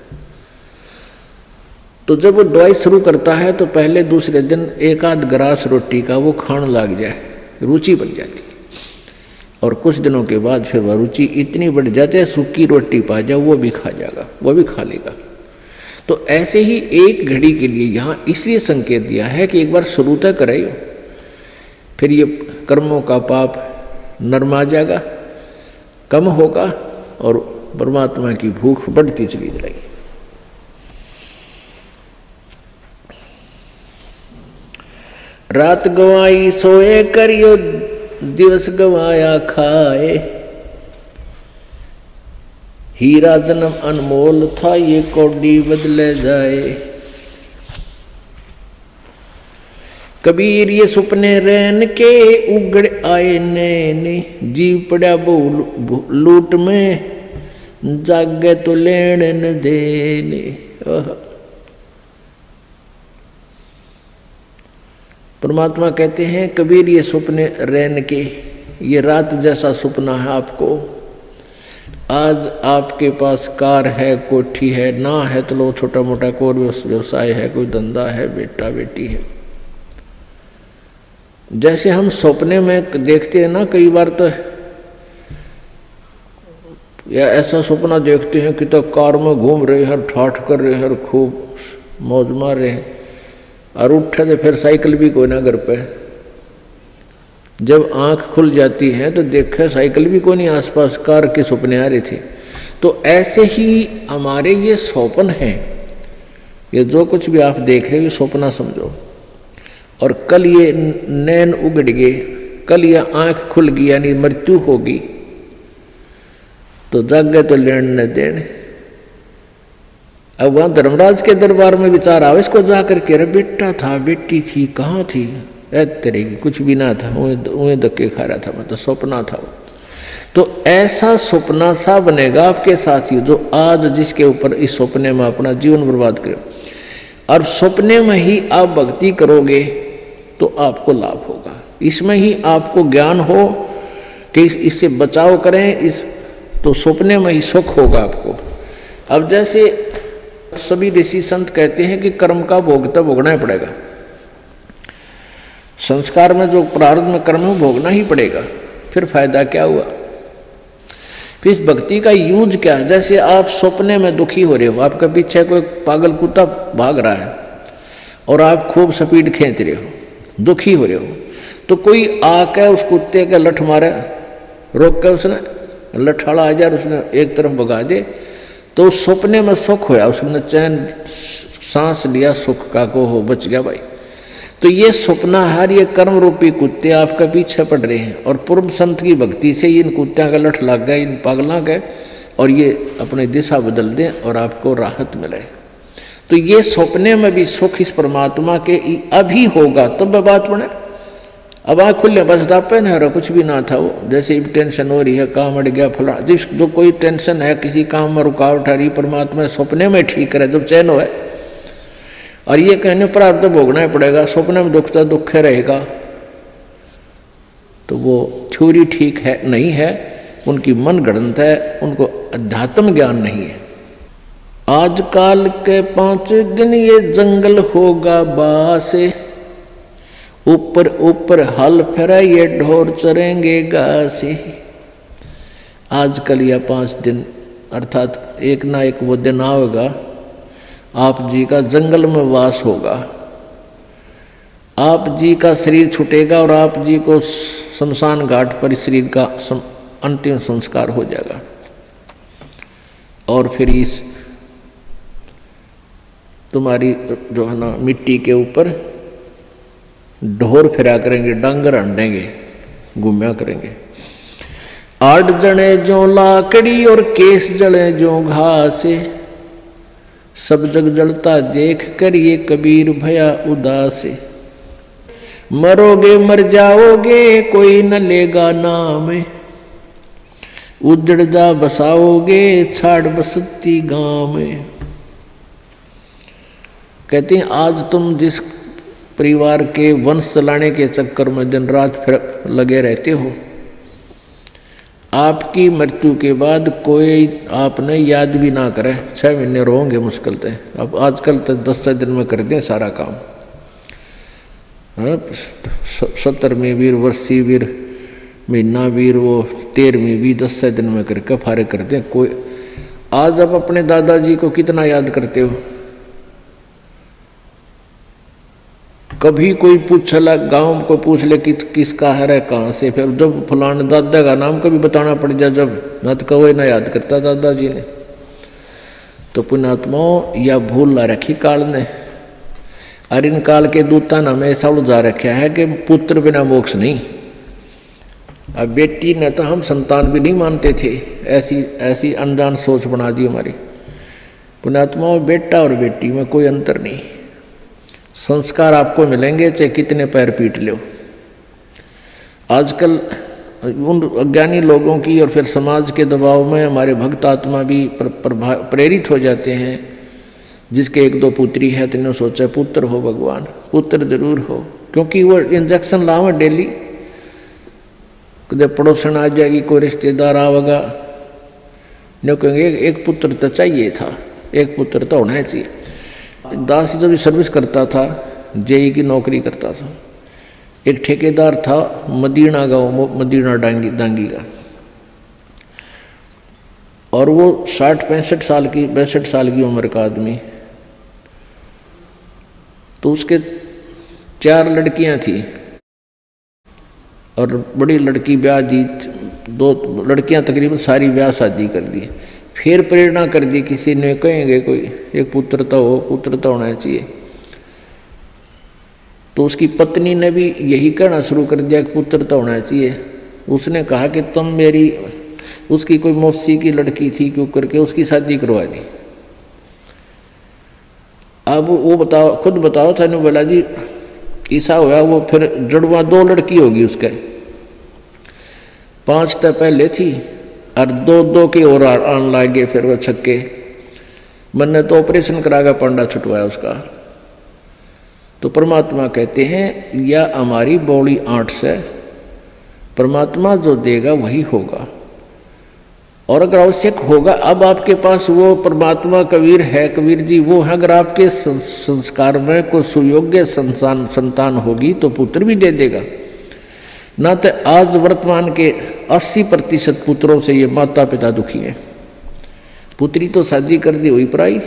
तो जब वो दवाई शुरू करता है तो पहले दूसरे दिन एक आध ग्रास रोटी का वो खाने लग जाए, रुचि बन जाती है, और कुछ दिनों के बाद फिर वह रुचि इतनी बढ़ जाती है, सूखी रोटी पा जाए वो भी खा जाएगा, वो भी खा लेगा। तो ऐसे ही एक घड़ी के लिए यहाँ इसलिए संकेत दिया है कि एक बार शुरू तक करे, फिर ये कर्मों का पाप नरमा जाएगा, कम होगा और परमात्मा की भूख बढ़ती चली जाएगी। रात गवाई सोए करियो, दिवस गवाया खाए, हीरा जन्म अनमोल था ये कौड़ी बदले जाए। कबीर ये सुपने रैन के उगड़ आए नैने, जीव पड़ा बहु लूट में जागे तो लेन न देने। परमात्मा कहते हैं कबीर ये सुपने रैन के, ये रात जैसा सुपना है आपको, आज आपके पास कार है, कोठी है, ना है तो लो छोटा मोटा कोई व्यवसाय है, कोई धंधा है, बेटा बेटी है। जैसे हम सपने में देखते हैं ना, कई बार तो या ऐसा सपना देखते हैं कि तो कार में घूम रहे हैं, ठाठ कर रहे हैं, खूब मौज मार रहे हैं, और उठे तो फिर साइकिल भी कोई ना घर पे। जब आंख खुल जाती है तो देखा साइकिल भी कोई नहीं आसपास, कार के सपने आ रहे थे। तो ऐसे ही हमारे ये स्वप्न हैं, ये जो कुछ भी आप देख रहे हो ये सपना समझो। और कल ये नैन उगड़ गए, कल ये आंख खुल गई, यानी मृत्यु होगी, तो जागे तो लेन न देन। अब वहां धर्मराज के दरबार में विचार आवे इसको जाकर के, अरे बेटा था, बेटी थी, कहाँ थी, तेरे की कुछ भी ना था, उन्हें धक्के खा रहा था, मतलब सपना था वो। तो ऐसा सपना सा बनेगा आपके साथ ही, जो आज जिसके ऊपर इस सपने में अपना जीवन बर्बाद करे, और सपने में ही आप भक्ति करोगे तो आपको लाभ होगा। इसमें ही आपको ज्ञान हो कि इससे बचाव करें, इस तो सपने में ही सुख होगा आपको। अब जैसे सभी ऋषि संत कहते हैं कि कर्म का भोग तो भोगना ही पड़ेगा, संस्कार में जो प्रारब्ध में कर्म है भोगना ही पड़ेगा, फिर फायदा क्या हुआ। फिर इस भक्ति का यूज क्या है। जैसे आप सपने में दुखी हो रहे हो, आपके पीछे कोई पागल कुत्ता भाग रहा है और आप खूब स्पीड खींच रहे हो, दुखी हो रहे हो, तो कोई आके उस कुत्ते के लठ मारे, रोक के उसने लठाड़ा आ जाए, उसने एक तरफ भगा दे, तो सपने में सुख होया, उसने चैन सांस लिया सुख का, को हो बच गया भाई। तो ये सपना हर ये कर्म रूपी कुत्ते आपका पीछे पड़ रहे हैं, और पूर्व संत की भक्ति से इन कुत्तियों का लठ लग गए, इन पागलों के, और ये अपनी दिशा बदल दें और आपको राहत मिले। तो ये सपने में भी सुख इस परमात्मा के अभी होगा, तब बात बने। अब आँख खुले बस दापे न रहा, कुछ भी ना था वो, जैसे भी टेंशन हो रही है, काम अड़ गया फला, जिस जो कोई टेंशन है, किसी काम में रुकावट आ रही, परमात्मा सपने में ठीक करे, जब चैन हो। और ये कहने पर आप तो भोगना ही पड़ेगा, सपने में दुख तो दुख रहेगा, तो वो थ्योरी ठीक है नहीं है, उनकी मन गणत है, उनको अध्यात्म ज्ञान नहीं है। आजकल के 5 दिन ये जंगल होगा बासे, ऊपर ऊपर हल फिरा ये ढोर चरेंगे घासे। आजकल या 5 दिन अर्थात एक ना एक वो दिन आएगा, आप जी का जंगल में वास होगा, आप जी का शरीर छूटेगा और आप जी को शमशान घाट पर शरीर का अंतिम संस्कार हो जाएगा। और फिर इस तुम्हारी जो है ना मिट्टी के ऊपर ढोर फिरा करेंगे, डांगर अंडेंगे, घूमया करेंगे। 8 जने जो लाकड़ी और केस जले जो घासे, सब जग जलता देख कर ये कबीर भया उदास। मरोगे मर जाओगे कोई न लेगा नाम, उजड़ जा बसाओगे छाड़ बसती गांव में। कहते हैं आज तुम जिस परिवार के वंश चलाने के चक्कर में दिन रात फिर लगे रहते हो, आपकी मृत्यु के बाद कोई आपने याद भी ना करे, 6 महीने रहोगे मुश्किल से। अब आजकल तो 10 दिन में कर दें सारा काम, 70वीं वीर, वर्षी वीर, महीना वीर, वो 13वीं भी 10 दिन में करके फारे कर दें। कोई आज आप अपने दादाजी को कितना याद करते हो? कभी कोई पूछला, गांव को पूछ ले कि किसका है कहाँ से, फिर जब फलाने दादा का नाम कभी बताना पड़ जाए, जब न तो कभी ना याद करता दादाजी ने। तो पुण्यात्माओं या भूल ला रखी काल ने, और इन काल के दूता ने हमें ऐसा उलझा रखा है कि पुत्र बिना मोक्ष नहीं। अब बेटी ने तो हम संतान भी नहीं मानते थे, ऐसी अनजान सोच बना दी हमारी। पुण्यात्माओं बेटा और बेटी में कोई अंतर नहीं, संस्कार आपको मिलेंगे चाहे कितने पैर पीट लो। आजकल उन अज्ञानी लोगों की और फिर समाज के दबाव में हमारे भक्त आत्मा भी प्रेरित हो जाते हैं। जिसके 1-2 पुत्री है तो इन्होंने सोचा पुत्र हो भगवान, पुत्र जरूर हो, क्योंकि वो इंजेक्शन लाओ डेली, कदे पड़ोसन आ जाएगी, कोई रिश्तेदार आवेगा, नहीं कहेंगे एक पुत्र तो चाहिए था, एक पुत्र तो होना चाहिए। दास जब सर्विस करता था, जेई की नौकरी करता था, एक ठेकेदार था मदीना गाँव, मदीना दांगी का, और वो 60-65 साल की 62 साल की उम्र का आदमी। तो उसके 4 लड़कियां थी और बड़ी लड़की ब्याह दी, 2 लड़कियां तकरीबन सारी ब्याह शादी कर दी। फिर प्रेरणा कर दी, किसी ने कहेंगे कोई एक पुत्र तो हो, पुत्र तो होना चाहिए। तो उसकी पत्नी ने भी यही कहना शुरू कर दिया कि पुत्र तो होना चाहिए। उसने कहा कि तुम मेरी, उसकी कोई मौसी की लड़की थी, क्यों करके उसकी शादी करवा दी। अब वो बताओ, खुद बताओ था, ने बोला जी ऐसा हुआ, वो फिर जड़वा 2 लड़की होगी उसके, 5 तो पहले थी और 2 के और आन लागे। फिर वो छक्के, मैंने तो ऑपरेशन करागा, पांडा छुटवाया उसका। तो परमात्मा कहते हैं या हमारी बॉडी 8 से, परमात्मा जो देगा वही होगा, और अगर आवश्यक होगा, अब आपके पास वो परमात्मा कबीर है, कबीर जी वो है, अगर आपके संस्कार में कोई सुयोग्य संतान होगी तो पुत्र भी दे देगा। ना तो आज वर्तमान के 80% पुत्रों से ये माता पिता दुखी हैं। पुत्री तो शादी कर दी हुई पराई,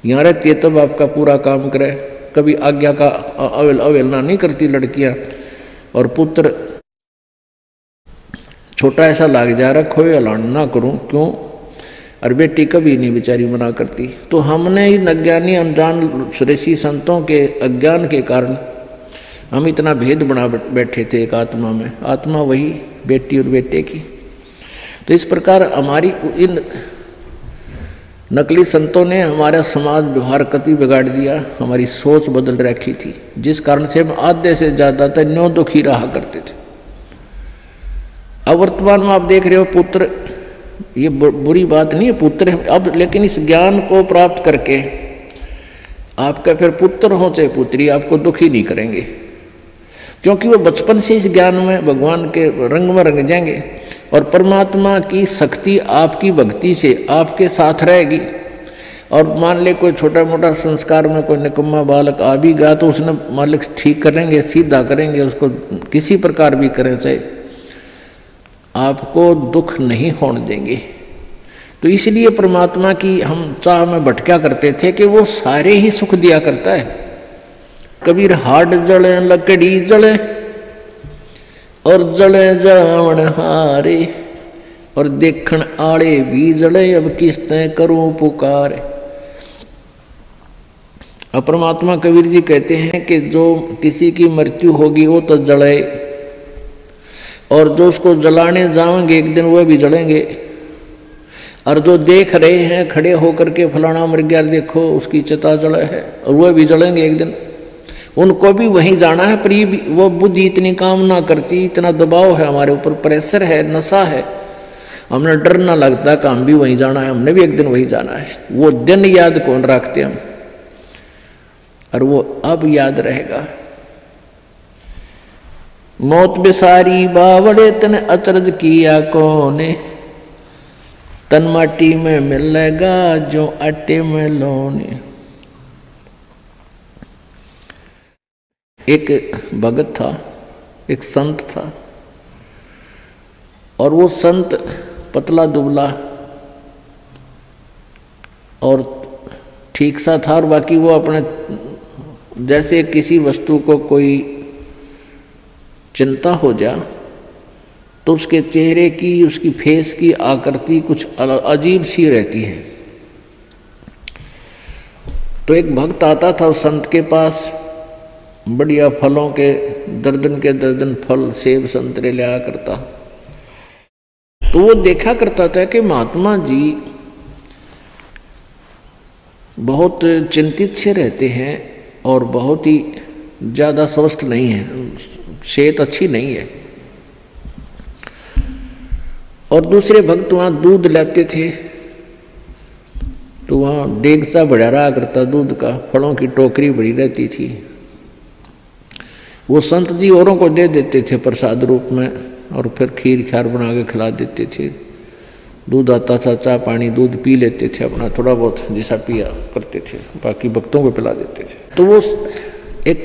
यहाँ रहती है तब आपका पूरा काम करे, कभी आज्ञा का अवहेलना नहीं करती लड़कियाँ, और पुत्र छोटा ऐसा लाग जा रहा, खोए अलान ना करूं क्यों, और बेटी कभी नहीं बेचारी मना करती। तो हमने इन अज्ञानी अनजान ऋषि संतों के अज्ञान के कारण हम इतना भेद बना बैठे थे एक आत्मा में, आत्मा वही बेटी और बेटे की। तो इस प्रकार हमारी इन नकली संतों ने हमारा समाज व्यवहार कति बिगाड़ दिया, हमारी सोच बदल रखी थी, जिस कारण से हम आधे से ज़्यादातर न्यों दुखी रहा करते थे। अब वर्तमान में आप देख रहे हो पुत्र, ये बुरी बात नहीं है पुत्र अब, लेकिन इस ज्ञान को प्राप्त करके आपका फिर पुत्र हो चाहे पुत्री आपको दुखी नहीं करेंगे, क्योंकि वो बचपन से इस ज्ञान में भगवान के रंग में रंग जाएंगे, और परमात्मा की शक्ति आपकी भक्ति से आपके साथ रहेगी। और मान ले कोई छोटा मोटा संस्कार में कोई निकम्मा बालक आ भी गया तो उसने मालिक ठीक करेंगे, सीधा करेंगे, उसको किसी प्रकार भी करें, चाहे आपको दुख नहीं होने देंगे। तो इसलिए परमात्मा की हम चाह में भटका करते थे कि वो सारे ही सुख दिया करता है। कबीर हाड जले लकड़ी जले और जले जावन हारे, और देखण आड़े भी जले, अब किस्ते करूं पुकार। अब परमात्मा कबीर जी कहते हैं कि जो किसी की मृत्यु होगी वो तो जले, और जो उसको जलाने जाएंगे एक दिन वह भी जलेंगे, और जो देख रहे हैं खड़े होकर के फलाना मर गया देखो उसकी चिता जले है, और वह भी जलेंगे एक दिन, उनको भी वहीं जाना है। पर ये वो बुद्धि इतनी काम ना करती, इतना दबाव है हमारे ऊपर, प्रेशर है, नशा है, हमने डर ना लगता कि हम भी वहीं जाना है, हमने भी एक दिन वहीं जाना है। वो दिन याद कौन रखते हम, और वो अब याद रहेगा। मौत बिसारी बावड़े तन अचरज किया कोने, तन माटी में मिलेगा जो आटे में लोने। एक भगत था, एक संत था, और वो संत पतला दुबला और ठीक सा था, और बाकी वो अपने जैसे किसी वस्तु को कोई चिंता हो जा तो उसके चेहरे की, उसकी फेस की आकृति कुछ अजीब सी रहती है। तो एक भक्त आता था उस संत के पास, बढ़िया फलों के दर्जन फल, सेब संतरे लिया करता। तो वो देखा करता था कि महात्मा जी बहुत चिंतित से रहते हैं और बहुत ही ज़्यादा स्वस्थ नहीं है, सेहत अच्छी नहीं है। और दूसरे भक्त वहाँ दूध लाते थे तो वहाँ डेग सा बढ़ा रहा करता दूध का, फलों की टोकरी बड़ी रहती थी। वो संत जी औरों को दे देते थे प्रसाद रूप में, और फिर खीर खार बना के खिला देते थे। दूध आता था, चाय पानी दूध पी लेते थे अपना, थोड़ा बहुत जैसा पिया करते थे, बाकी भक्तों को पिला देते थे। तो वो एक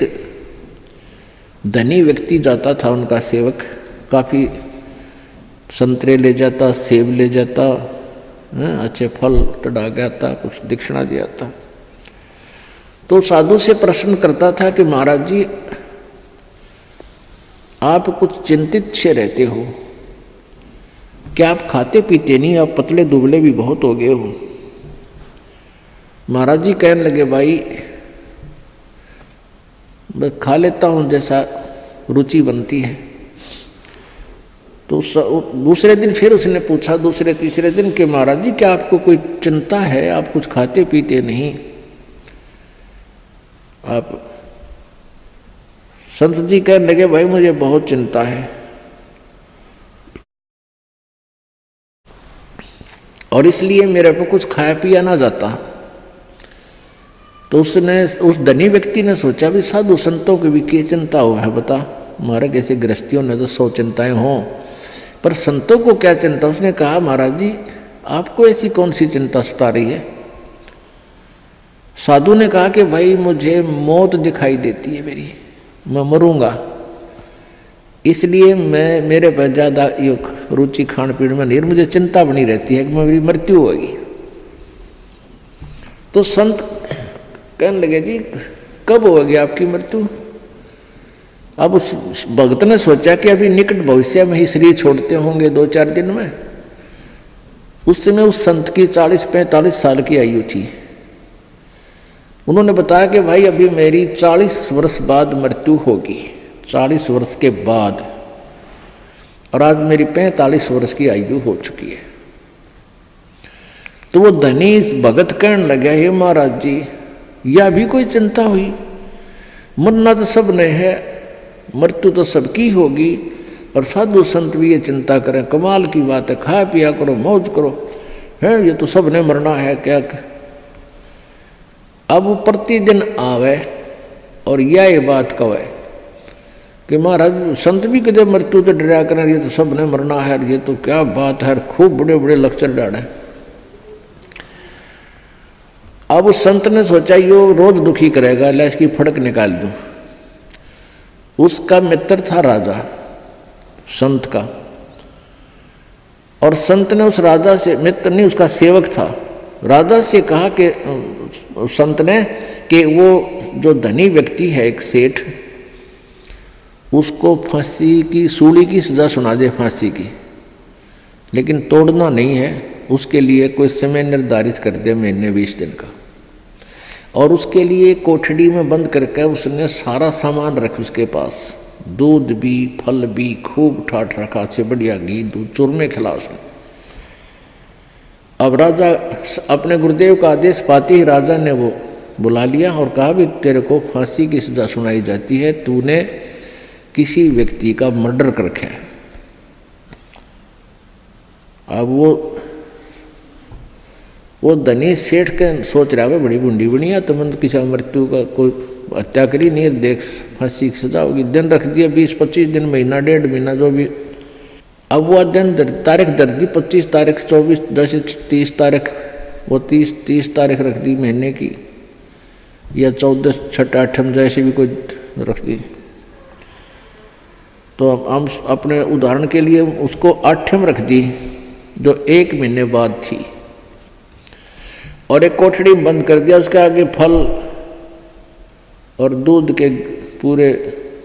धनी व्यक्ति जाता था, उनका सेवक, काफ़ी संतरे ले जाता, सेब ले जाता, अच्छे फल चढ़ा के आता, कुछ दक्षिणा दिया था। तो साधु से प्रश्न करता था कि महाराज जी आप कुछ चिंतित से रहते हो, क्या आप खाते पीते नहीं, आप पतले दुबले भी बहुत हो गए हो। महाराज जी कहने लगे भाई मैं खा लेता हूँ जैसा रुचि बनती है। तो दूसरे दिन फिर उसने पूछा, दूसरे तीसरे दिन कि महाराज जी क्या आपको कोई चिंता है, आप कुछ खाते पीते नहीं। आप संत जी कहने लगे भाई मुझे बहुत चिंता है, और इसलिए मेरे को कुछ खाया पिया ना जाता। तो उसने, उस धनी व्यक्ति ने सोचा भी साधु संतों की भी क्या चिंता हो है बता, हमारे कैसे गृहस्थियों ने तो 100 चिंताएं हों, पर संतों को क्या चिंता। उसने कहा महाराज जी आपको ऐसी कौन सी चिंता सता रही है। साधु ने कहा कि भाई मुझे मौत दिखाई देती है मेरी, मैं मरूंगा, इसलिए मेरे पर ज़्यादा रुचि खान पीन में नहीं, मुझे चिंता बनी रहती है कि मेरी मृत्यु होगी। तो संत कहने लगे जी कब होगी आपकी मृत्यु। अब उस भक्त ने सोचा कि अभी निकट भविष्य में ही शरीर छोड़ते होंगे 2-4 दिन में। उस समय उस संत की 40-45 साल की आयु थी। उन्होंने बताया कि भाई अभी मेरी 40 वर्ष बाद मृत्यु होगी, 40 वर्ष के बाद, और आज मेरी 45 वर्ष की आयु हो चुकी है। तो वो धनी भगत कहने लगा हे महाराज जी यह भी कोई चिंता हुई, मरना तो सब ने है, मृत्यु तो सबकी होगी, और साधु संत भी ये चिंता करें, कमाल की बात है, खा पिया करो, मौज करो, है ये तो सब ने मरना है क्या। अब वो प्रतिदिन आवे और यह बात कहे कि महाराज संत भी कदे मृत्यु तो डरा करें, ये तो सब ने मरना है, ये तो क्या बात है, खूब बड़े बड़े लेक्चर डाले। अब उस संत ने सोचा यो रोज दुखी करेगा, ला इसकी फड़क निकाल दूं। उसका मित्र था राजा संत का, और संत ने उस राजा से, मित्र नहीं उसका सेवक था, राजा से कहा कि संत ने कि वो जो धनी व्यक्ति है एक सेठ, उसको फांसी की सूली की सजा सुना दे, फांसी की, लेकिन तोड़ना नहीं है, उसके लिए कोई समय निर्धारित कर दे, महीने 20 दिन का, और उसके लिए कोठड़ी में बंद करके उसने सारा सामान रख उसके पास, दूध भी फल भी खूब ठाठ रखा, अच्छे बढ़िया घी दूध चूरमे खिला उसने। अब राजा अपने गुरुदेव का आदेश पाते ही राजा ने वो बुला लिया और कहा भी तेरे को फांसी की सजा सुनाई जाती है, तूने किसी व्यक्ति का मर्डर कर रखा है। अब वो धनी सेठ के सोच रहा है बड़ी बुंडी बनिया, तो मन किसी मृत्यु का कोई हत्या करी नहीं, देख फांसी की सजा होगी, दिन रख दिया 20-25 दिन, महीना 1.5 महीना जो भी। अब वो दिन तारीख दर दी, 25 तारीख 24 10 30 तारीख, वो 30 तारीख रख दी महीने की, या 14 6 8 जैसे भी कोई रख दी। तो हम अपने उदाहरण के लिए उसको 8 रख दी जो 1 महीने बाद थी, और एक कोठड़ी में बंद कर दिया, उसके आगे फल और दूध के पूरे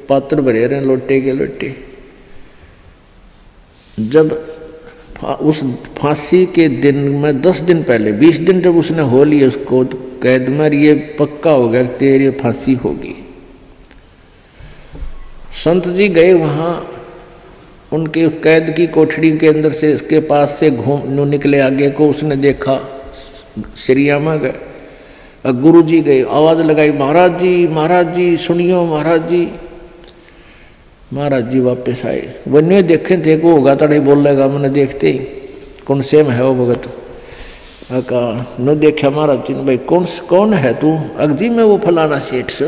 पात्र भरे रहे, लोटे के लोटे। जब उस फांसी के दिन में 10 दिन पहले, 20 दिन जब उसने हो लिया उसको कैद में, ये पक्का हो गया तेरी फांसी होगी। संत जी गए वहाँ, उनके कैद की कोठड़ी के अंदर से इसके पास से घूम निकले, आगे को उसने देखा, श्रीयामा गए, गुरु जी गए, आवाज़ लगाई महाराज जी सुनियो महाराज जी। महाराज जी वापस आए, वन्य देखे थे को होगा तड़े बोल लेगा, मैंने देखते ही कौन से में है वो भगत, कहा न देखा महाराज जी ने, भाई कौन है तू। अगजी में वो फलाना सेठ से,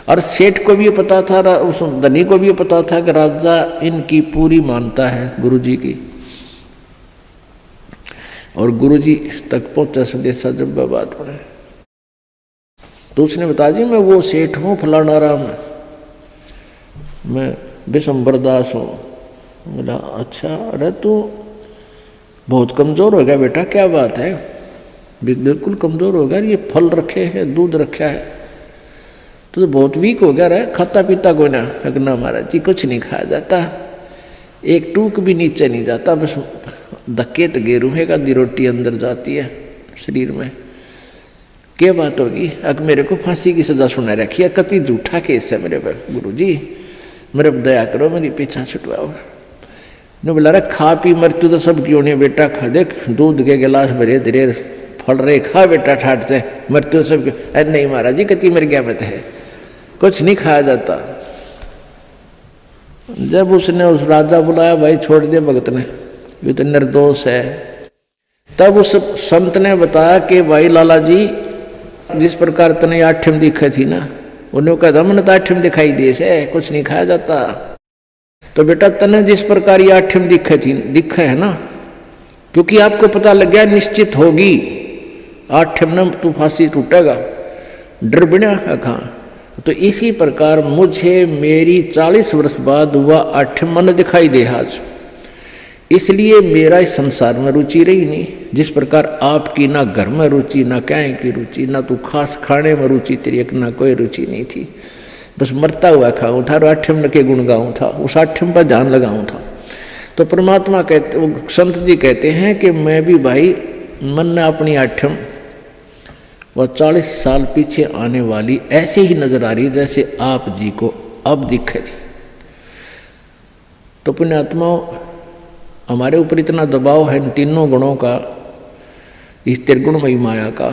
और सेठ को भी पता था, उस धनी को भी पता था कि राजा इनकी पूरी मानता है गुरु जी की। और गुरुजी तक पहुंचा संदेशा जब बात पड़े तो उसने बता दी मैं वो सेठ हूँ फलाना राम, मैं विशंबर दास हूँ। बोला अच्छा, अरे तू बहुत कमज़ोर हो गया बेटा, क्या बात है? बिल्कुल कमज़ोर हो गया, ये फल रखे हैं, दूध रखा है, तो बहुत वीक हो गया रहा, खाता पीता कोई ना। ना महाराज जी कुछ नहीं खाया जाता, एक टूक भी नीचे नहीं जाता, बस धक्के तो गेरू है का दी रोटी अंदर जाती है शरीर में। क्या बात होगी? अब मेरे को फांसी की सजा सुना रखी है, कति झूठा केस है मेरे पर, गुरु जी मेरे पर दया करो, मेरी पीछा छुटवाओ। ने बोला अरे खा पी मृत्यु तो सब क्यों नहीं बेटा, खा देख दूध के गिलास भरे धीरे फल रहे, खा बेटा ठाट से, मृत्यु सब क्यों? अरे नहीं महाराज जी कति मेरी ज्ञामत है, कुछ नहीं खाया जाता। जब उसने उस राजा बुलाया, भाई छोड़ दिया भगत ने, ये तो निर्दोष है। तब उस संत ने बताया कि भाई लाला जी जिस प्रकार तने आठम दिखे थी ना, उन्होंने कहा था मैंने तो आठम दिखाई दिए से, कुछ नहीं खाया जाता। तो बेटा तने जिस प्रकार ये आठम दिखे है ना, क्योंकि आपको पता लग गया निश्चित होगी आठम न तू फांसी टूटेगा, डर बिना कहाँ। तो इसी प्रकार मुझे मेरी 40 वर्ष बाद हुआ आठम मन दिखाई दे आज, इसलिए मेरा इस संसार में रुचि रही नहीं। जिस प्रकार आपकी ना घर में रुचि, ना कहीं की रुचि, ना तू खास खाने में रुचि तेरी, एक ना कोई रुचि नहीं थी, बस मरता हुआ खाऊं था और आठम के गुण गाऊं था, उस आठम पर ध्यान लगाऊं था। तो परमात्मा कहते, संत जी कहते हैं कि मैं भी भाई मन ने अपनी आठम वह 40 साल पीछे आने वाली ऐसे ही नजर आ रही जैसे आप जी को अब दिखे थी। तो पुण्यात्माओं हमारे ऊपर इतना दबाव है इन तीनों गुणों का, इस त्रिगुणमयी माया का,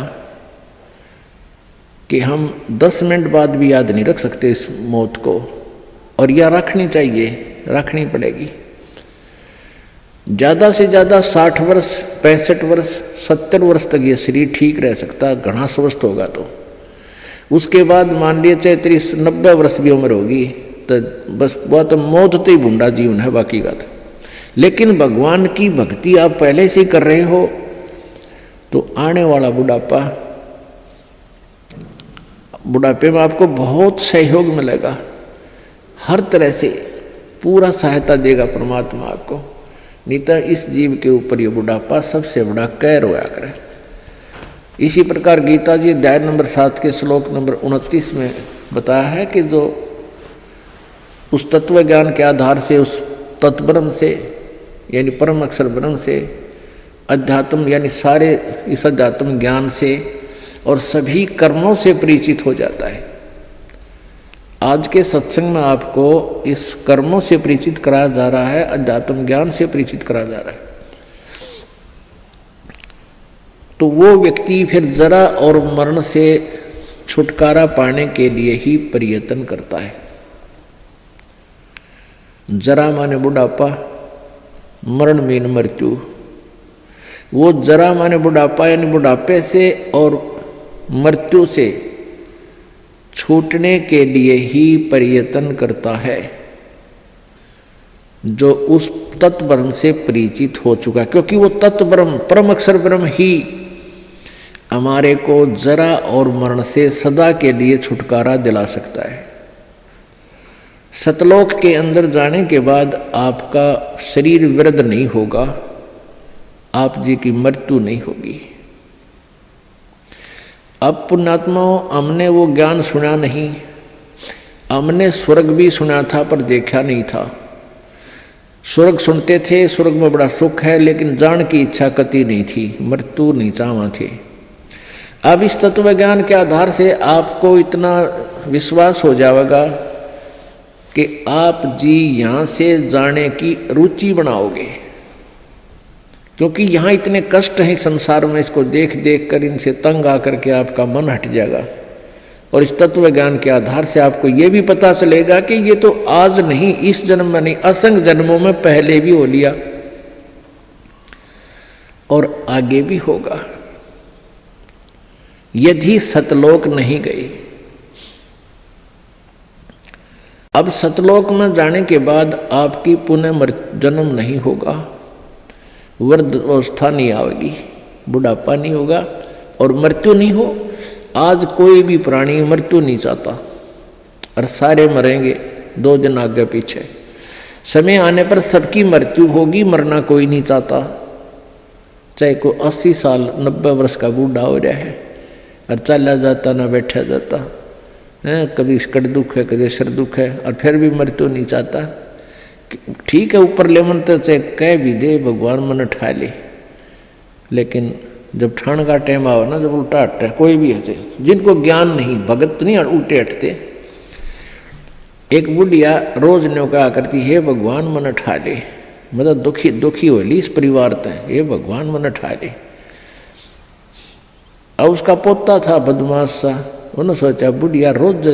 कि हम 10 मिनट बाद भी याद नहीं रख सकते इस मौत को, और यह रखनी चाहिए, रखनी पड़ेगी। ज़्यादा से ज़्यादा 60 वर्ष, 65 वर्ष, 70 वर्ष तक ये शरीर ठीक रह सकता, घना स्वस्थ होगा। तो उसके बाद मान लिया चाहे 90 वर्ष भी उम्र होगी तो बस वह तो मौत तो ही भूंडा जीवन है, बाकी का। लेकिन भगवान की भक्ति आप पहले से ही कर रहे हो तो आने वाला बुढ़ापे में आपको बहुत सहयोग मिलेगा, हर तरह से पूरा सहायता देगा परमात्मा आपको। नहीं तो इस जीव के ऊपर ये बुढ़ापा सबसे बड़ा कहर होया करे। इसी प्रकार गीता जी अध्याय नंबर 7 के श्लोक नंबर 29 में बताया है कि जो उस तत्व ज्ञान के आधार से, उस तत्ब्रह्म से यानी परम अक्षर ब्रह्म से, अध्यात्म यानी सारे इस अध्यात्म ज्ञान से और सभी कर्मों से परिचित हो जाता है। आज के सत्संग में आपको इस कर्मों से परिचित कराया जा रहा है, अध्यात्म ज्ञान से परिचित कराया जा रहा है। तो वो व्यक्ति फिर जरा और मरण से छुटकारा पाने के लिए ही प्रयत्न करता है। जरा माने बुढ़ापा, मरण मीन मृत्यु। वो जरा माने बुढ़ापा यानी बुढ़ापे से और मृत्यु से छूटने के लिए ही प्रयत्न करता है जो उस तत्व ब्रह्म से परिचित हो चुका, क्योंकि वो तत्व ब्रह्म परम अक्षर ब्रह्म ही हमारे को जरा और मरण से सदा के लिए छुटकारा दिला सकता है। सतलोक के अंदर जाने के बाद आपका शरीर वृद्ध नहीं होगा, आप जी की मृत्यु नहीं होगी। अब पुण्यात्माओं हमने वो ज्ञान सुना नहीं, हमने स्वर्ग भी सुना था पर देखा नहीं था। स्वर्ग सुनते थे, स्वर्ग में बड़ा सुख है, लेकिन जान की इच्छा कति नहीं थी, मृत्यु नहीं चाहवा थे। अब इस तत्व ज्ञान के आधार से आपको इतना विश्वास हो जाएगा कि आप जी यहाँ से जाने की रुचि बनाओगे, क्योंकि यहाँ इतने कष्ट हैं संसार में, इसको देख देख कर इनसे तंग आकर के आपका मन हट जाएगा। और इस तत्व ज्ञान के आधार से आपको ये भी पता चलेगा कि ये तो आज नहीं, इस जन्म में नहीं, असंख्य जन्मों में पहले भी हो लिया और आगे भी होगा, यदि सतलोक नहीं गए। अब सतलोक में जाने के बाद आपकी पुनः जन्म नहीं होगा, वृद्ध अवस्था नहीं आएगी, बुढ़ापा नहीं होगा और मृत्यु नहीं हो। आज कोई भी प्राणी मृत्यु नहीं चाहता और सारे मरेंगे 2 दिन आगे पीछे। समय आने पर सबकी मृत्यु होगी, मरना कोई नहीं चाहता। चाहे कोई 80 साल 90 वर्ष का बूढ़ा हो रहा है और चला जाता ना बैठा जाता है, कभी कट दुख है कभी सिर दुख है और फिर भी मृत्यु नहीं चाहता। ठीक है ऊपर ले मन तो चाहे कह भी दे भगवान मन उठा ले, लेकिन जब ठाण का टाइम आवा ना, जब उल्टा हटता है कोई भी हटे, जिनको ज्ञान नहीं भगत नहीं उल्टे हटते। एक बुढ़िया रोज ने कहा करती हे भगवान मन उठा ले, मतलब दुखी हो ली इस परिवार तय, हे भगवान मन उठा ले। अब उसका पोता था बदमाश सा, उन्होंने सोचा बुढ़िया रोज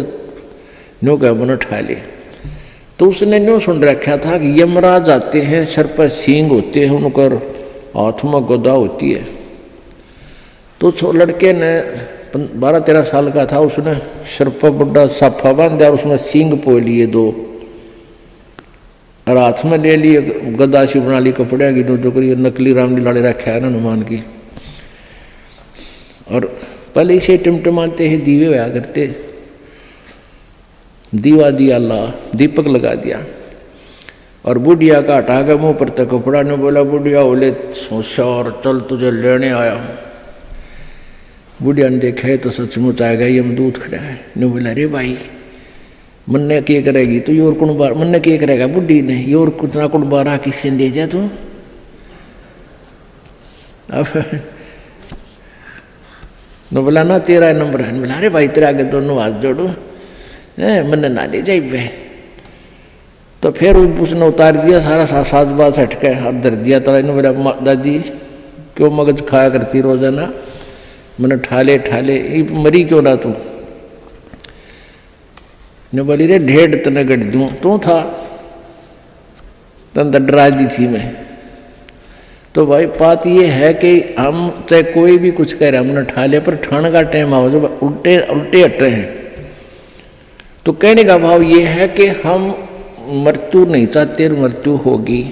न्यो का मन उठा ले, तो उसने न्यो सुन रखा था कि यमराज आते हैं, सर पर सींग होते हैं, उनकर हाथ में गदा होती है। तो लड़के ने 12-13 साल का था, उसने सर पर बड़ा साफा बांध दिया, उसमें सींग पो लिए 2 और हाथ में ले लिए गदा सी बना ली कपड़े की, जो करिए नकली रामलीला रखा है ना हनुमान की। और पहले इसे टिमटिमाते हैं दीवे होया करते, दीवा दिया ला, दीपक लगा दिया और बुढ़िया का हटा के मुँह पर तक कपड़ा ने बोला बुढ़िया बोले होशियार चल तुझे लेने आया। बुढ़िया ने देखा तो सचमुच आएगा यमदूत खड़ा है। ने बोला अरे भाई मन ने क्या करेगी तो योर कुण बार मन ने क्या करेगा बुढ़ी ने योर कुछ ना कुण बारह किसी ने दे जा तू। अब न बोला ना तेरा नंबर है, बोला अरे भाई तेरा आगे दोनों हाथ जोड़ो मन ना ले जाए वे। तो फिर उसने उतार दिया सारा साज बाज हटके और धर दिया। तो इन्होंने बोला दादी क्यों मगज खाया करती रोजाना, मैंने ठाले ठाले मरी क्यों ना तू। ने बोली रे ढेड़ तने गढ़ दूँ तू था तन डरा दी थी मैं। तो भाई बात ये है कि हम चाहे कोई भी कुछ कह रहे हमने ठाले, पर ठाने का टाइम आओ जब उल्टे उल्टे हटे हैं। तो कहने का भाव ये है कि हम मृत्यु नहीं चाहते, मृत्यु होगी।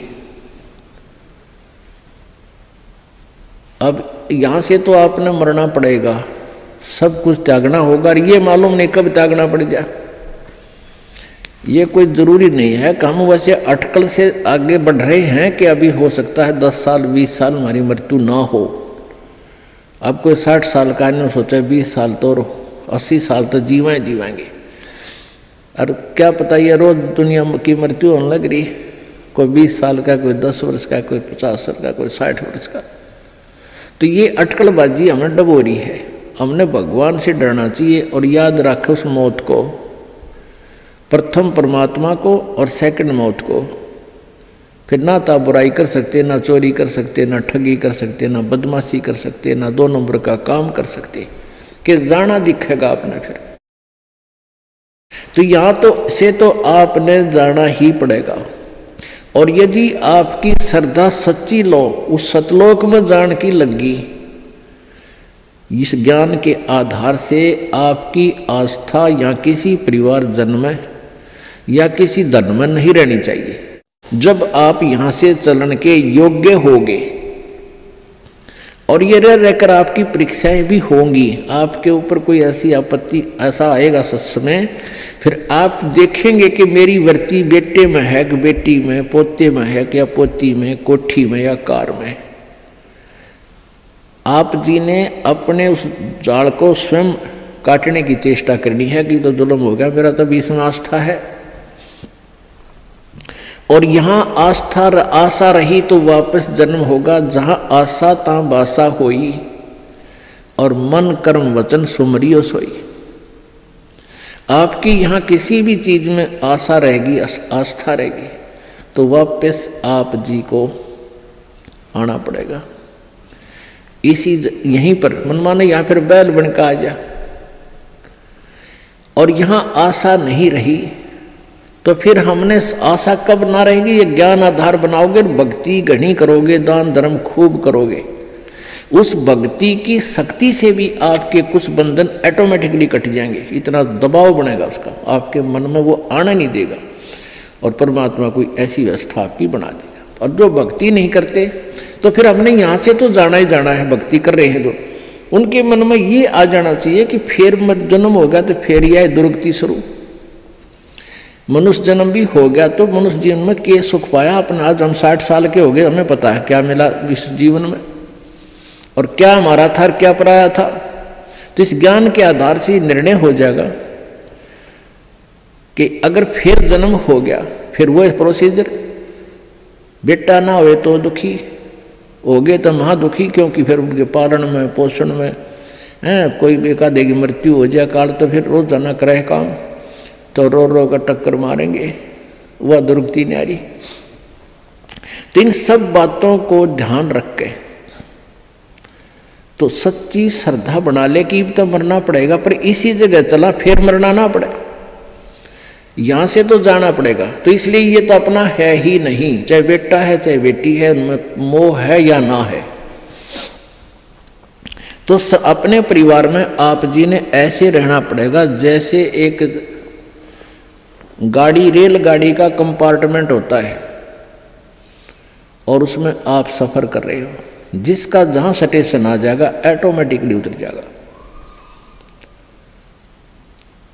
अब यहां से तो आपने मरना पड़ेगा, सब कुछ त्यागना होगा और ये मालूम नहीं कब त्यागना पड़ जाए। ये कोई जरूरी नहीं है कि हम वैसे अटकल से आगे बढ़ रहे हैं कि अभी हो सकता है 10 साल 20 साल हमारी मृत्यु ना हो। अब कोई 60 साल का नहीं सोचा 20 साल तो 80 साल तो जीवेंगे। और क्या पता ये रोज दुनिया की मृत्यु होने लग रही, कोई 20 साल का, कोई 10 वर्ष का, कोई 50 वर्ष का, कोई 60 वर्ष का। तो ये अटकलबाजी हमें डबोरी है। हमने भगवान से डरना चाहिए और याद रखे उस मौत को, प्रथम परमात्मा को और सेकंड मौत को। फिर ना तो बुराई कर सकते, ना चोरी कर सकते, ना ठगी कर सकते, ना बदमाशी कर सकते, ना 2 नंबर का काम कर सकते कि जाना दिखेगा आपने। फिर तो यहाँ तो से तो आपने जाना ही पड़ेगा। और यदि आपकी श्रद्धा सच्ची लो उस सतलोक में जान की लगी, इस ज्ञान के आधार से आपकी आस्था या किसी परिवार जन्म में या किसी धन में नहीं रहनी चाहिए। जब आप यहाँ से चलन के योग्य होंगे और ये रहकर आपकी परीक्षाएं भी होंगी, आपके ऊपर कोई ऐसी आपत्ति ऐसा आएगा समय, फिर आप देखेंगे कि मेरी वृत्ति बेटे में है कि बेटी में, पोते में है कि या पोती में, कोठी में या कार में। आप जी ने अपने उस जाल को स्वयं काटने की चेष्टा करनी है कि तो जुल्म हो गया, मेरा तो बीच में आस्था है। और यहाँ आशा रही तो वापस जन्म होगा, जहाँ आशा ता बासा होई और मन कर्म वचन सुमरियो सोई। आपकी यहाँ किसी भी चीज में आशा रहेगी, आस्था रहेगी, तो वापस आप जी को आना पड़ेगा। इसी यहीं पर मन माने यहाँ फिर बैल बनकर आ जा। और यहाँ आशा नहीं रही तो फिर हमने आशा कब ना रहेगी, ये ज्ञान आधार बनाओगे, भक्ति घनी करोगे, दान धर्म खूब करोगे, उस भक्ति की शक्ति से भी आपके कुछ बंधन ऑटोमेटिकली कट जाएंगे। इतना दबाव बनेगा उसका, आपके मन में वो आना नहीं देगा और परमात्मा कोई ऐसी व्यवस्था आपकी बना देगा। और जो भक्ति नहीं करते तो फिर हमने यहाँ से तो जाना ही जाना है, भक्ति कर रहे हैं जो, उनके मन में ये आ जाना चाहिए कि फिर जन्म होगा तो फिर यह दुर्गति शुरू। मनुष्य जन्म भी हो गया तो मनुष्य जीवन में क्या सुख पाया अपना। आज हम 60 साल के हो गए, हमें पता है क्या मिला इस जीवन में और क्या हमारा था और क्या पराया था। तो इस ज्ञान के आधार से निर्णय हो जाएगा कि अगर फिर जन्म हो गया फिर वो प्रोसीजर, बेटा ना हुए तो दुखी हो गए तो महा दुखी, क्योंकि फिर उनके पालन में पोषण में कोई एकाधे की मृत्यु हो जाए काल तो फिर रोजाना करे काम, तो रो रो कर टक्कर मारेंगे, वह दुर्गति न्यारी। तो इन सब बातों को ध्यान रख के तो सच्ची श्रद्धा बना ले कि तो मरना पड़ेगा, पर इसी जगह चला फिर मरना ना पड़े, यहां से तो जाना पड़ेगा। तो इसलिए ये तो अपना है ही नहीं, चाहे बेटा है चाहे बेटी है, उनमें मोह है या ना है। तो अपने परिवार में आप जी ने ऐसे रहना पड़ेगा जैसे एक गाड़ी, रेलगाड़ी का कंपार्टमेंट होता है और उसमें आप सफर कर रहे हो, जिसका जहां स्टेशन आ जाएगा ऑटोमेटिकली उतर जाएगा।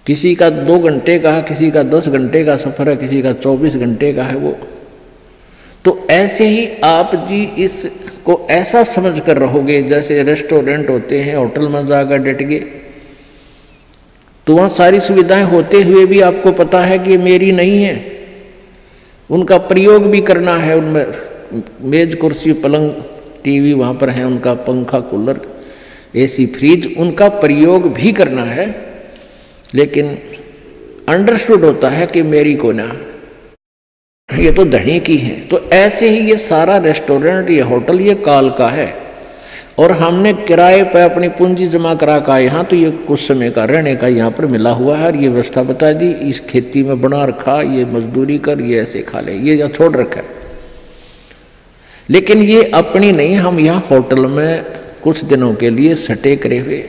किसी का 2 घंटे का है, किसी का 10 घंटे का सफर है, किसी का 24 घंटे का है वो। तो ऐसे ही आप जी इसको ऐसा समझ कर रहोगे जैसे रेस्टोरेंट होते हैं, होटल में जाकर डट गए तो वहाँ सारी सुविधाएं होते हुए भी आपको पता है कि मेरी नहीं है, उनका प्रयोग भी करना है। उनमें मेज कुर्सी पलंग टीवी वहाँ पर है, उनका पंखा कूलर एसी फ्रिज उनका प्रयोग भी करना है, लेकिन अंडरस्टूड होता है कि मेरी को ना, ये तो धनी की है। तो ऐसे ही ये सारा रेस्टोरेंट, ये होटल, ये काल का है और हमने किराए पर अपनी पूंजी जमा करा का यहाँ, तो ये कुछ समय का रहने का यहाँ पर मिला हुआ है और ये व्यवस्था बता दी, इस खेती में बना रखा, ये मजदूरी कर, ये ऐसे खा ले, ये यहाँ छोड़ रखा है। लेकिन ये अपनी नहीं, हम यहाँ होटल में कुछ दिनों के लिए सटे करे हुए।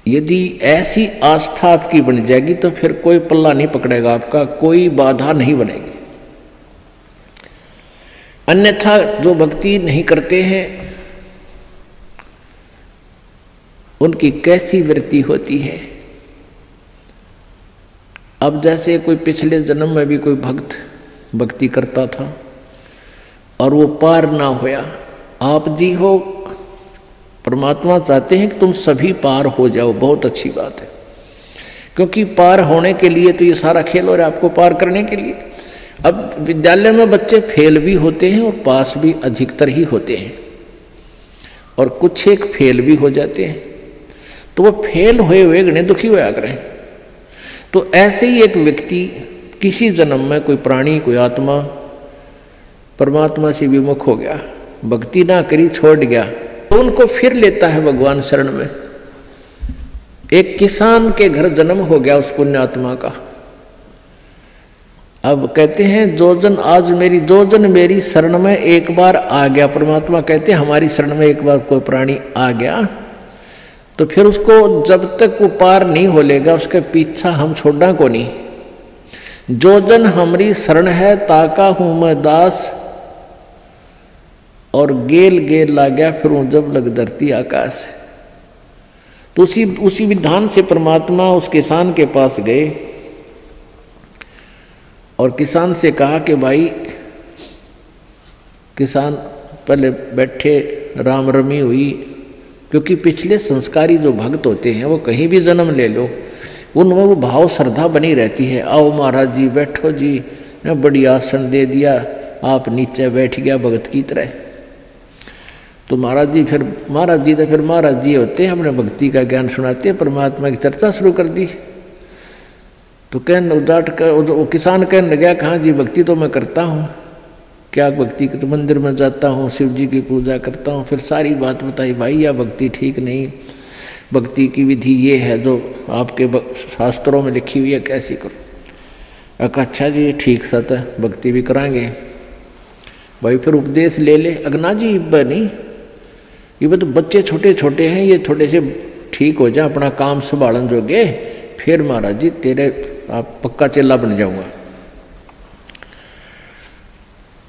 यदि ऐसी आस्था आपकी बन जाएगी तो फिर कोई पल्ला नहीं पकड़ेगा आपका, कोई बाधा नहीं बनेगी। अन्यथा जो भक्ति नहीं करते हैं उनकी कैसी वृत्ति होती है। अब जैसे कोई पिछले जन्म में भी कोई भक्त भक्ति करता था और वो पार ना होया, आप जी हो, परमात्मा चाहते हैं कि तुम सभी पार हो जाओ, बहुत अच्छी बात है, क्योंकि पार होने के लिए तो ये सारा खेल हो रहा है आपको पार करने के लिए। अब विद्यालय में बच्चे फेल भी होते हैं और पास भी अधिकतर ही होते हैं, और कुछ एक फेल भी हो जाते हैं, तो वो फेल हुए हुए गणे दुखी होया करें। तो ऐसे ही एक व्यक्ति किसी जन्म में कोई प्राणी, कोई आत्मा परमात्मा से विमुख हो गया, भक्ति ना करी, छोड़ गया, तो उनको फिर लेता है भगवान शरण में। एक किसान के घर जन्म हो गया उस पुण्यात्मा का। अब कहते हैं जो जन मेरी शरण में एक बार आ गया, परमात्मा कहते हैं हमारी शरण में एक बार कोई प्राणी आ गया तो फिर उसको जब तक वो पार नहीं हो लेगा उसके पीछा हम छोड़ना को नहीं। जो जन हमारी शरण है ताका हूं मैं दास, और गेल गेल ला गया फिर जब लग धरती आकाश। तो उसी विधान से परमात्मा उस किसान के पास गए और किसान से कहा कि भाई, किसान पहले बैठे, राम रमी हुई, क्योंकि पिछले संस्कारी जो भक्त होते हैं वो कहीं भी जन्म ले लो उनमें वो भाव श्रद्धा बनी रहती है। आओ महाराज जी बैठो जी, बड़ी आसन दे दिया, आप नीचे बैठ गया भगत की तरह। तो महाराज जी तो महाराज जी होते हैं, हमने भक्ति का ज्ञान सुनाते हैं, परमात्मा की चर्चा शुरू कर दी। तो वो किसान कहने लगा, कहाँ जी भक्ति तो मैं करता हूँ, क्या भक्ति तो मंदिर में जाता हूँ, शिव जी की पूजा करता हूँ। फिर सारी बात बताई, भाई यह भक्ति ठीक नहीं, भक्ति की विधि ये है जो आपके शास्त्रों में लिखी हुई है, कैसी करो। अच्छा जी ठीक सत है, भक्ति भी कराएंगे भाई, फिर उपदेश ले ले। अगना जी इब्बा नहीं, ये तो बच्चे छोटे छोटे हैं, ये थोड़े से ठीक हो जाए, अपना काम संभालन जोगे, फिर महाराज जी तेरे आप पक्का चेला बन जाऊंगा।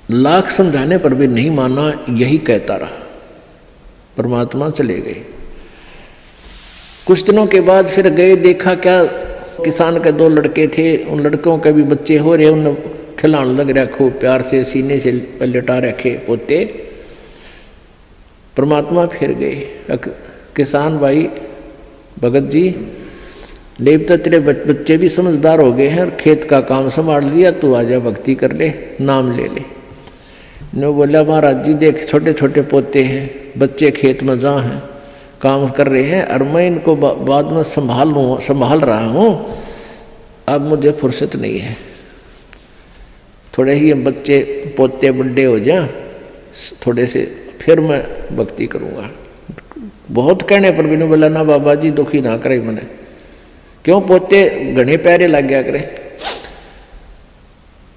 लाख समझाने पर भी नहीं माना, यही कहता रहा। परमात्मा चले गए। कुछ दिनों के बाद फिर गए, देखा क्या किसान के 2 लड़के थे, उन लड़कों के भी बच्चे हो रहे, उन खिलाने लग रहा खूब प्यार से, सीने से लटा रखे पोते। परमात्मा फिर गए, किसान भाई भगत जी, देवता तेरे बच्चे भी समझदार हो गए हैं और खेत का काम संभाल लिया, तू आजा भक्ति कर ले, नाम ले ले। ने बोला महाराज जी देख छोटे छोटे पोते हैं, बच्चे खेत में जहाँ हैं काम कर रहे हैं और मैं इनको बाद में संभाल रहा हूँ, अब मुझे फुर्सत नहीं है, थोड़े ही बच्चे पोते बड़े हो जाए थोड़े से, फिर मैं भक्ति करूँगा। बहुत कहने पर भी नहीं बोला ना बाबा जी दुखी ना करे मैंने, क्यों पोते घने प्यारे लग गया करे।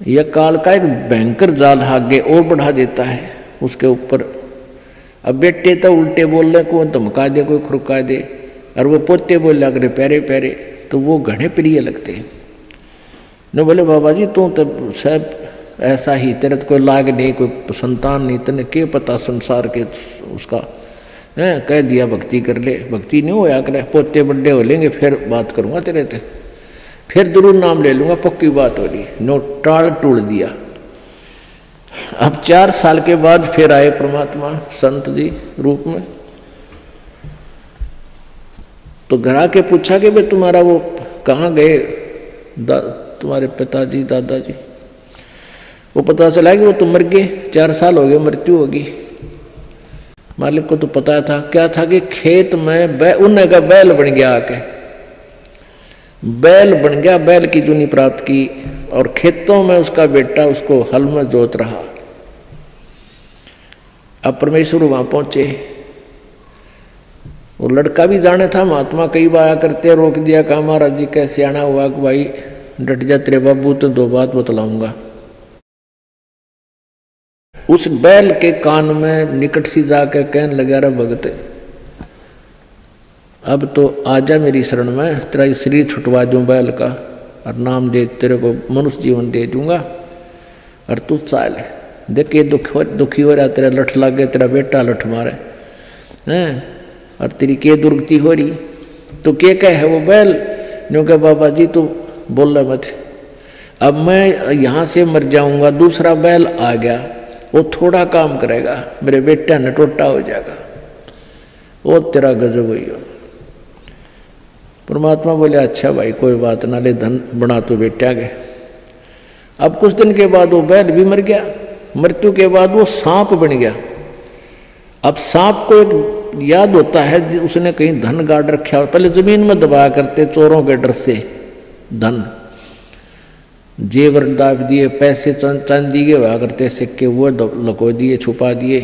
यह काल का एक भयंकर जाल आगे और बढ़ा देता है उसके ऊपर। अब बेटे तो उल्टे बोल रहे, कोई धमका दे कोई खुरका दे, और वो पोते बोल लग रहे प्यारे प्यारे, तो वो घने प्रिय लगते हैं। न बोले बाबा जी तू तो सब ऐसा ही, तेरे तो कोई लाग नहीं, कोई संतान नहीं, तने क्या पता संसार के उसका है, कह दिया भक्ति कर ले, भक्ति नहीं होया करे, पोते बड़े हो लेंगे फिर बात करूँगा तेरे से, फिर जरूर नाम ले लूँगा, पक्की बात हो रही। नो टाल टूल दिया। अब 4 साल के बाद फिर आए परमात्मा संत जी रूप में। तो घर आके पूछा कि भाई तुम्हारा वो कहाँ गए तुम्हारे पिताजी दादाजी। वो पता चला कि वो तो मर गए, 4 साल हो गए, मृत्यु होगी। मालिक को तो पता था, क्या था कि खेत में उन्हें का बैल बन गया, आके बैल बन गया, बैल की जूनी प्राप्त की, और खेतों में उसका बेटा उसको हल में जोत रहा। अब परमेश्वर वहां पहुंचे, वो लड़का भी जाने था, महात्मा कई बार करते रोक दिया, कहा महाराज जी कैसे आना हुआ कि भाई डट जा तेरे बाबू, तो 2 बात बतलाऊंगा। उस बैल के कान में निकट सी जाकर कहने लगा, रे भगत अब तो आजा मेरी शरण में, तेरा शरीर छुटवा दूं बैल का, और नाम दे तेरे को मनुष्य जीवन दे दूंगा, और तू चाल देख ये दुखी हो रहा, तेरा लठ लग गया, तेरा बेटा लठ मारे हैं, और तेरी के दुर्गति हो रही, तो क्या कहे वो बैल। न्यू कह बाबा जी तू बोल रहा मत, अब मैं यहाँ से मर जाऊंगा, दूसरा बैल आ गया, वो थोड़ा काम करेगा, मेरे बेटा ने टोटा हो जाएगा, वो तेरा गजब हुई हो। परमात्मा बोले अच्छा भाई कोई बात ना, ले धन बना तो बेटा गए। अब कुछ दिन के बाद वो बैल भी मर गया, मृत्यु के बाद वो सांप बन गया। अब सांप को एक याद होता है उसने कहीं धन गाड़ रखा, पहले जमीन में दबाया करते चोरों के डर से, धन जेवर दाब दिए, पैसे चांदी के हुआ करते सिक्के, वो लको दिए छुपा दिए।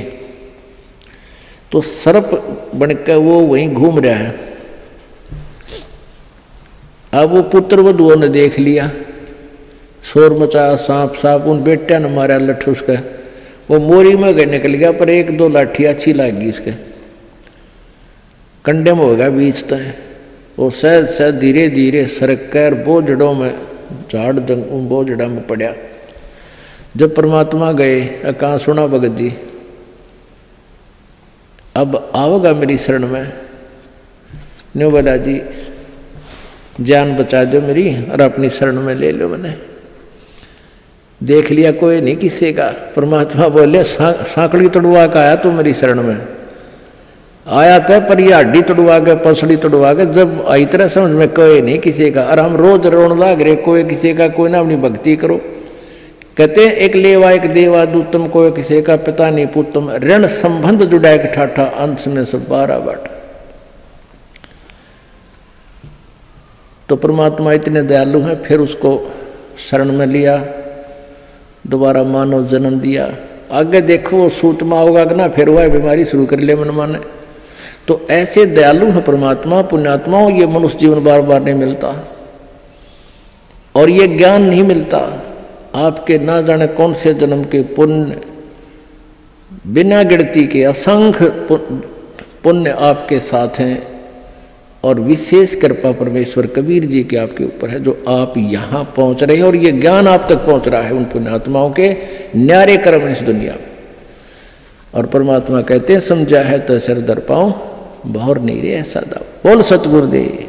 तो सर्प बनकर वो वहीं घूम रहा है। अब वो पुत्र वधुओं ने देख लिया, शोर मचाया, सांप सांप, उन बेटा ने मारा लठ उसका, वो मोरी में गए निकल गया, पर 1-2 लाठी अच्छी लगी इसके, कंडे में हो गया बीच तक। वो सहज सहज धीरे धीरे सरक कर बोझड़ों में झाड़ बोझड़ा में पड़ा। जब परमात्मा गए, कहाँ सुना भगत जी अब आओगा मेरी शरण में। न्यू बोला जी जान बचा दो मेरी और अपनी शरण में ले लो। मैंने देख लिया कोई नहीं किसी का। परमात्मा बोले सांकड़ी तोड़वा का आया तू मेरी शरण में आया था, पर ये हड्डी तोड़वा के पसड़ी तोड़वा के जब आई तरह समझ में कोई नहीं किसी का। और हम रोज रोन लाग रहे कोई किसी का, कोई ना अपनी भक्ति करो। कहते हैं एक लेवा एक देवा दूतम, कोई किसी का पिता नहीं पुतम, ऋण संबंध जुड़ा एक ठाठा, अंश में सब 12 बाटा। तो परमात्मा इतने दयालु हैं, फिर उसको शरण में लिया, दोबारा मानव जन्म दिया। आगे देखो सूतमा होगा कि ना, फिर वह बीमारी शुरू कर ले मन माने। तो ऐसे दयालु है परमात्मा, पुण्यात्माओं। ये मनुष्य जीवन बार बार नहीं मिलता, और ये ज्ञान नहीं मिलता। आपके ना जाने कौन से जन्म के पुण्य, बिना गिनती के असंख्य पुण्य आपके साथ हैं, और विशेष कृपा परमेश्वर कबीर जी के आपके ऊपर है, जो आप यहाँ पहुँच रहे हैं और ये ज्ञान आप तक पहुँच रहा है उन पुण्यात्माओं के न्यारे कर्म है इस दुनिया में। और परमात्मा कहते हैं समझा है तो सिर दर पाओ, बहुर नहीं रे ऐसा दाव। बोल सतगुरुदेव।